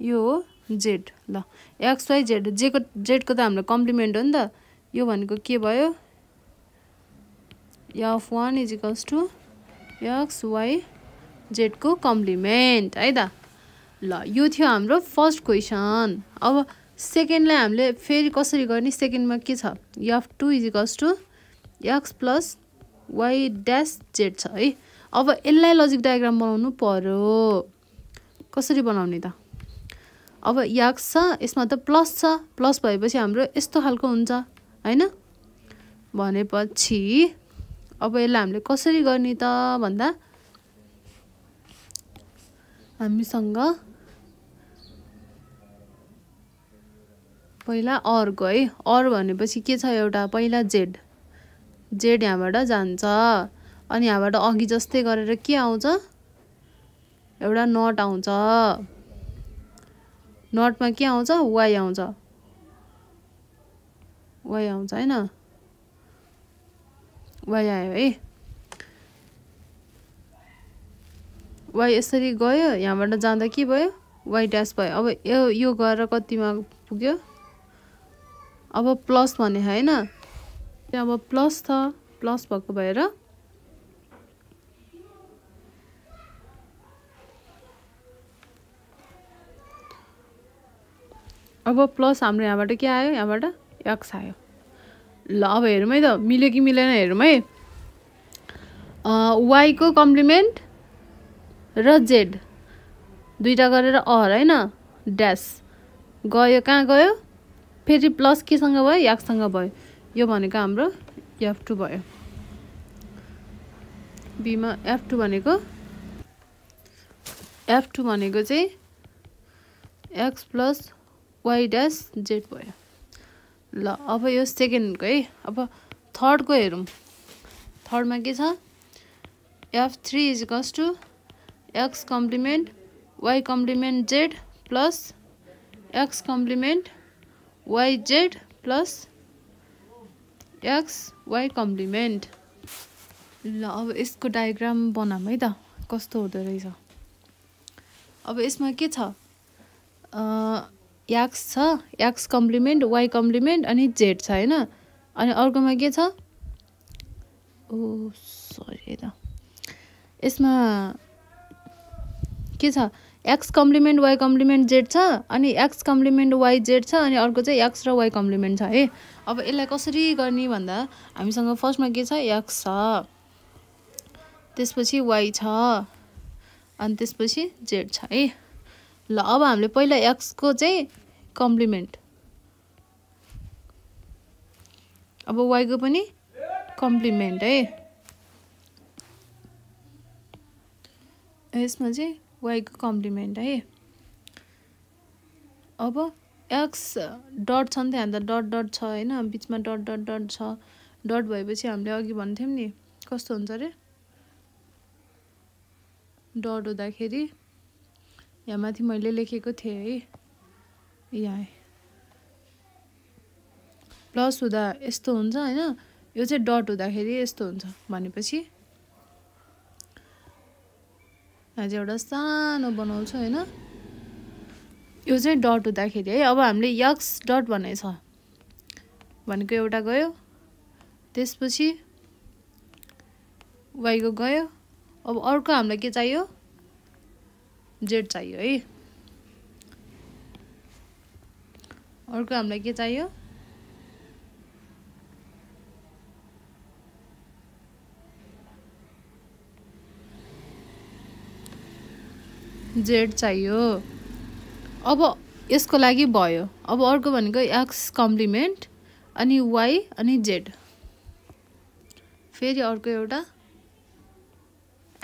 यो हो z। ल एक्स वाई जेड, जेडको त हाम्रो कम्प्लिमेन्ट हो नि त। यो भनेको के भयो f1 is equals to x y जेडको कम्प्लिमेन्ट है त। ल यो थियो हाम्रो फर्स्ट क्वेसन। अब सेकेन्डलाई हामीले फेरि कसरी गर्ने, सेकेन्डमा के छ f2 is equals to X plus Y dash Z छ है। अब यसलाई लजिक डायग्राम बनाउनु पर्यो। कसरी बनाउने त, अब एक्स छ यसमा त प्लस छ, प्लस भएपछि हाम्रो यस्तो खालको हुन्छ हैन। भनेपछि अब यसलाई हामीले कसरी गर्ने त भन्दा हामीसँग पहिला अर्को है, अर भनेपछि के छ एउटा पहिला जेड, जेड यहाँबाट जान्छ अनि यहाँबाट अघि जस्तै गरेर के आउँछ एउटा नट आउँछ, नटमा के आउँछ वाई आउँछ, वाई आउँछ हैन, वाई आयो है। वाई यसरी गयो, यहाँबाट जाँदा के भयो वाई ड्यास भयो। अब यो गएर कतिमा पुग्यो, अब प्लस भने हैन, अब प्लस छ, प्लस भएको भएर अब प्लस हाम्रो यहाँबाट के आयो, यहाँबाट एक्स आयो। ल अब हेरौँ है त मिल्यो कि मिलेन हेरौँ है। वाई को कम्प्लिमेन्ट र जेड दुईटा गरेर अर हैन ड्यास गयो, कहाँ गयो फेरि प्लस केसँग भयो एक्ससँग भयो। यो भनेको हाम्रो f2 भयो। बीमा f2 भनेको चाहिँ X plus Y dash Z भयो। ल अब यो सेकेन्डको है। अब थर्डको हेरौँ। थर्डमा के छ f3 is equals to X complement Y complement Z plus X complement Y Z plus X Y complement. ल अब यसको डायग्राम बनाऊँ है त कस्तो हुँदो रहेछ। अब यसमा के छ एक्स छ, एक्स कम्प्लिमेन्ट वाई कम्प्लिमेन्ट अनि जेड छ हैन। अनि अर्कोमा के छ, ओ सरी त यसमा के छ X complement Y complement Z छ अनि एक्स कम्प्लिमेन्ट वाई जेड छ अनि अर्को चाहिँ एक्स र वाई कम्प्लिमेन्ट छ है। अब यसलाई कसरी गर्ने भन्दा हामीसँग फर्स्टमा के छ एक्स छ, त्यसपछि वाई छ अनि त्यसपछि जेड छ है। ल अब हामीले पहिला एक्स को चाहिँ कम्प्लिमेन्ट, अब वाई को पनि कम्प्लिमेन्ट है। यसमा चाहिँ वाई को कम्प्लिमेन्ट है। अब एक्स डट छ नि त, यहाँ त डट डट छ हैन, बिचमा डट डट डट छ। डट भएपछि हामीले अघि भन्थ्यौँ नि कस्तो हुन्छ अरे, डट हुँदाखेरि यहाँ माथि मैले लेखेको थिएँ है, यहाँ प्लस हुँदा यस्तो हुन्छ हैन, यो चाहिँ डट हुँदाखेरि यस्तो हुन्छ। भनेपछि यहाँ चाहिँ एउटा सानो बनाउँछु हैन, यो चाहिँ डट हुँदाखेरि है। अब हामीले एक्स डट भनेछ भनेको एउटा गयो, त्यसपछि वाई को गयो। अब अर्को हामीलाई के चाहियो जेड चाहियो है। अर्को हामीलाई के चाहियो जेड चाहियो। अब यसको लागि भयो। अब अर्को भनेको एक्स कम्प्लिमेन्ट अनि वाई अनि जेड, फेरि अर्को एउटा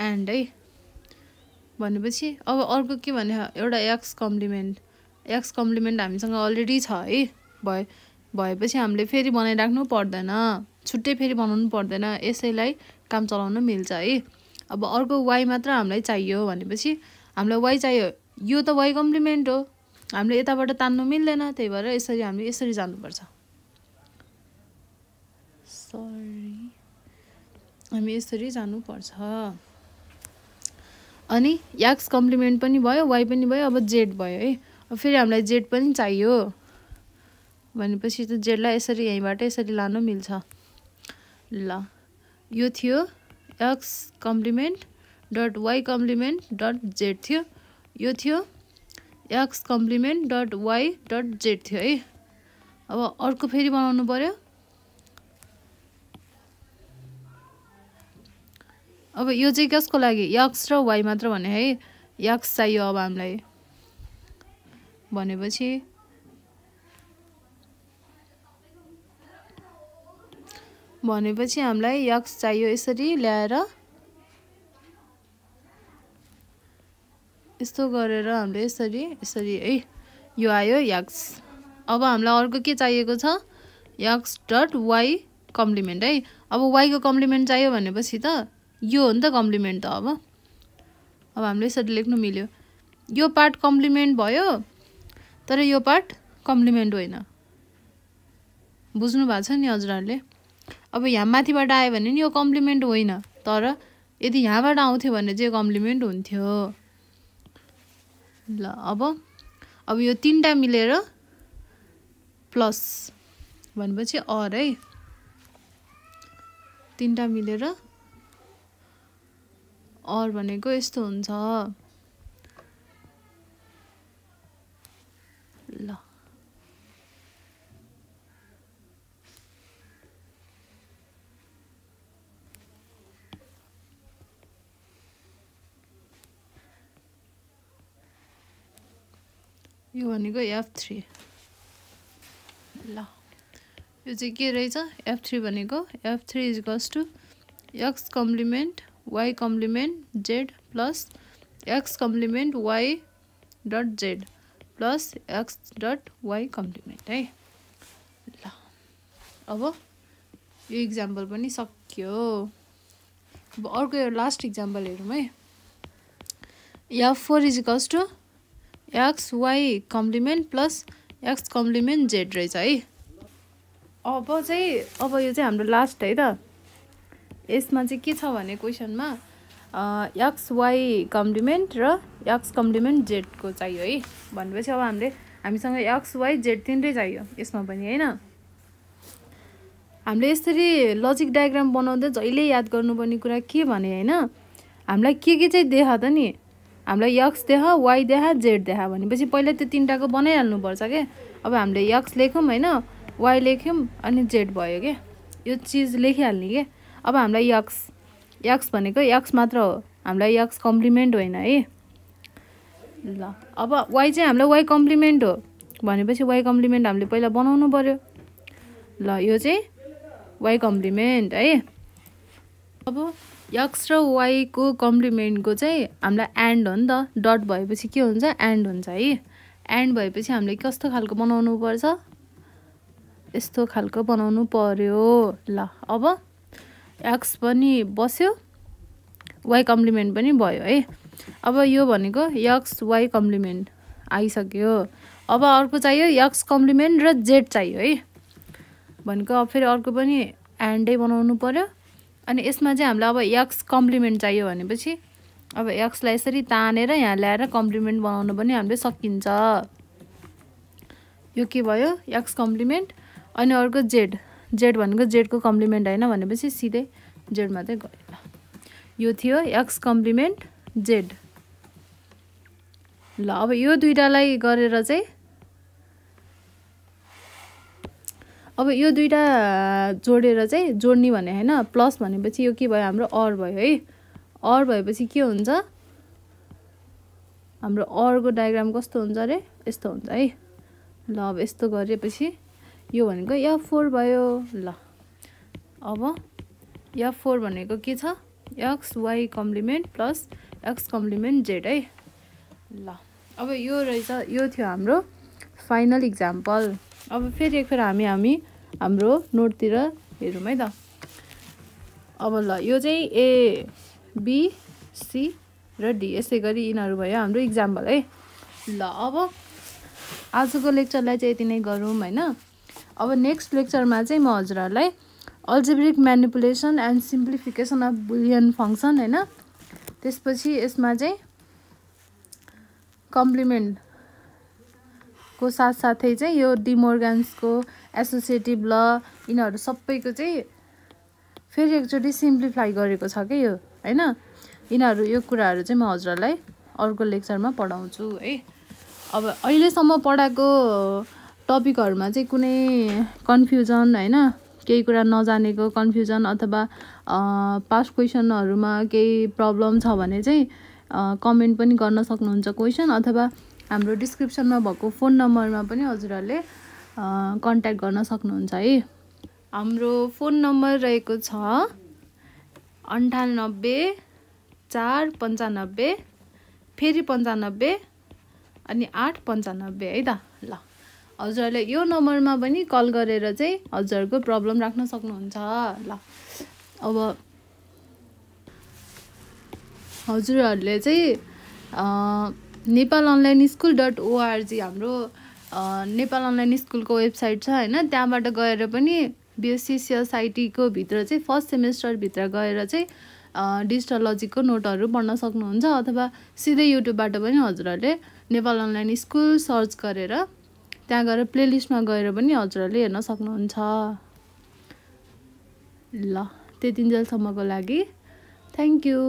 एन्ड है। भनेपछि अब अर्को के भने एउटा एक्स कम्प्लिमेन्ट, एक्स कम्प्लिमेन्ट हामीसँग अलरेडी छ है भएपछि हामीले फेरि बनाइराख्नु पर्दैन, छुट्टै फेरि बनाउनु पर्दैन, यसैलाई काम चलाउन मिल्छ है। अब अर्को y मात्र हामीलाई चाहियो भनेपछि हामीलाई y चाहियो, यो त y कम्प्लिमेन्ट हो, हामीले यताबाट तान्नु मिल्दैन, त्यही भएर यसरी हामीले यसरी जानुपर्छ। हामी यसरी जानुपर्छ। अनि x कम्प्लिमेन्ट पनि भयो, y पनि भयो, अब z भयो है। अब फेरि हामीलाई z पनि चाहियो भनेपछि त z लाई यसरी यहीँबाट यसरी लानु मिल्छ। ल यो थियो x complement dot y complement dot z थियो, यो थियो x complement dot y dot z थियो है। अब अर्को फेरि बनाउनु पर्यो। अब यो चाहिँ कसको लागि, x र y मात्र भने है, x चाहियो अब हामीलाई भनेपछि हामीलाई x चाहियो, यसरी ल्याएर यस्तो गरेर हामीले यसरी है, यो आयो x। अब हामीलाई अर्को के चाहिएको छ, x डट y कम्प्लिमेन्ट है। अब y को कम्प्लिमेन्ट चाहियो भनेपछि त यो हो नि त कम्प्लिमेन्ट त। अब हामीले यसरी लेख्नु मिल्यो, यो पार्ट कम्प्लिमेन्ट भयो तर यो पार्ट कम्प्लिमेन्ट होइन। बुझ्नु भएको छ नि हजुरहरूले। अब यहाँ माथिबाट आयो भने नि यो कम्प्लिमेन्ट होइन, तर यदि यहाँबाट आउँथ्यो भने चाहिँ कम्प्लिमेन्ट हुन्थ्यो। ल अब यो तीनटा मिलेर प्लस भनेपछि और है, तीनटा मिलेर और भनेको यस्तो हुन्छ। ल यो भनेको F3। ल यो चाहिँ के रहेछ, F3 भनेको F3 equals to x complement y complement z plus x complement y dot z plus x dot y complement है। ल अब यो इक्जाम्पल पनि सक्यो। अब अर्को यो लास्ट इक्जाम्पल हेरौँ है। F4 equals to x y complement plus x complement z रहेछ है। अब यो चाहिँ हाम्रो लास्ट है त। यसमा चाहिँ के छ भने क्वेसनमा एक्स वाई कम्प्लिमेन्ट र एक्स कम्प्लिमेन्ट जेड को चाहियो है भनेपछि अब हामीसँग एक्स वाई जेड तिनटै चाहियो यसमा पनि हैन। हामीले यसरी लजिक डायग्राम बनाउँदा जहिले याद गर्नुपर्ने कुरा के भने हैन, हामीलाई के चाहिँ देखा त नि, हामीलाई एक्स देखा वाई देखा जेड देखा भनेपछि पहिला त्यो तिनटाको बनाइहाल्नु पर्छ के। अब हामीले एक्स लेख्यौं हैन, वाई लेख्यौं अनि जेड भयो के, यो चीज लेखिहाल्ने के। अब हामीलाई एक्स भनेको एक्स मात्र हो, हामीलाई एक्स कम्प्लिमेन्ट होइन है। ल अब वाई चाहिँ हामीलाई वाई कम्प्लिमेन्ट हो भनेपछि वाई कम्प्लिमेन्ट हामीले पहिला बनाउनु पर्यो। ल यो चाहिँ वाई कम्प्लिमेन्ट है। अब एक्स र वाई को कम्प्लिमेन्ट को चाहिँ हामीलाई एन्ड हो नि त, डट भएपछि के हुन्छ एन्ड हुन्छ है। एन्ड भएपछि हामीले कस्तो खालको बनाउनु पर्छ, यस्तो खालको बनाउनु पर्यो। ल अब एक्स पनि बस्यो, वाई कम्प्लिमेन्ट पनि भयो है। अब यो भनेको एक्स वाई कम्प्लिमेन्ट आइसक्यो। अब अर्को चाहियो एक्स कम्प्लिमेन्ट र जेड चाहियो है भनेको अब फेरि अर्को पनि एन्डै बनाउनु पर्यो। अनि यसमा चाहिँ हामीलाई अब एक्स कम्प्लिमेन्ट चाहियो भनेपछि अब एक्सलाई यसरी तानेर यहाँ ल्याएर कम्प्लिमेन्ट बनाउन पनि हामीले सकिन्छ। यो के भयो एक्स कम्प्लिमेन्ट, अनि अर्को जेड, जेड भनेको जेडको कम्प्लिमेन्ट होइन भनेपछि सिधै जेड मात्रै गयो। यो थियो एक्स कम्प्लिमेन्ट जेड। ल अब यो दुईटालाई गरेर चाहिँ अब यो दुईटा जोडेर चाहिँ जोड्ने भने हैन, प्लस भनेपछि यो के भयो हाम्रो और भयो है। और भएपछि के हुन्छ हाम्रो और को डायग्राम कस्तो हुन्छ रे, यस्तो हुन्छ है। ल अब यस्तो गरेपछि यो भनेको F4 भयो। ल अब F4 भनेको के छ X Y complement plus X complement Z है। ल अब यो रहेछ, यो थियो हाम्रो फाइनल इक्जाम्पल। अब फेरि एकखेर हामी हाम्रो नोटतिर हेरौँ है त। अब ल यो चाहिँ ए बी सी र डी यसै गरी यिनीहरू भयो हाम्रो इक्जाम्पल है। ल अब आजको लेक्चरलाई चाहिँ यति नै गरौँ होइन। अब नेक्स्ट लेक्चरमा चाहिँ म हजुरहरूलाई algebraic manipulation and simplification of Boolean function होइन, त्यसपछि यसमा चाहिँ कम्प्लिमेन्टको साथसाथै चाहिँ यो डिमोर्गन्सको एसोसिएटिभ ल यिनीहरू सबैको चाहिँ फेरि एकचोटि सिम्प्लिफाई गरेको छ कि यो होइन। यिनीहरू यो कुराहरू चाहिँ म हजुरहरूलाई अर्को लेक्चरमा पढाउँछु है। अब अहिलेसम्म पढाएको टपिकहरूमा चाहिँ कुनै कन्फ्युजन होइन, केही कुरा नजानेको कन्फ्युजन अथवा पास्ट क्वेसनहरूमा केही प्रब्लम छ भने चाहिँ कमेन्ट पनि गर्न सक्नुहुन्छ क्वेसन, अथवा हाम्रो डिस्क्रिप्सनमा भएको फोन नम्बरमा पनि हजुरहरूले कन्ट्याक्ट गर्न सक्नुहुन्छ है। हाम्रो फोन नम्बर रहेको छ 98 4 95 फेरि 95 अनि 8 95 है त। ल हजुरहरूले यो नम्बरमा पनि कल गरेर चाहिँ हजुरहरूको प्रब्लम राख्न सक्नुहुन्छ। ल अब हजुरहरूले चाहिँ नेपाल अनलाइन स्कुल .org हाम्रो नेपाल अनलाइन स्कुलको वेबसाइट छ होइन, त्यहाँबाट गएर पनि बिएससी सिएसआइटीको भित्र चाहिँ फर्स्ट सेमेस्टरभित्र गएर चाहिँ डिजिटोलोजीको नोटहरू पढ्न सक्नुहुन्छ, अथवा सिधै युट्युबबाट पनि हजुरहरूले नेपाल अनलाइन स्कुल सर्च गरेर त्यहाँ गएर प्लेलिस्टमा गएर पनि हजुरहरूले हेर्न सक्नुहुन्छ। ल त्यतिन्जेलसम्मको लागि थ्याङ्क यू।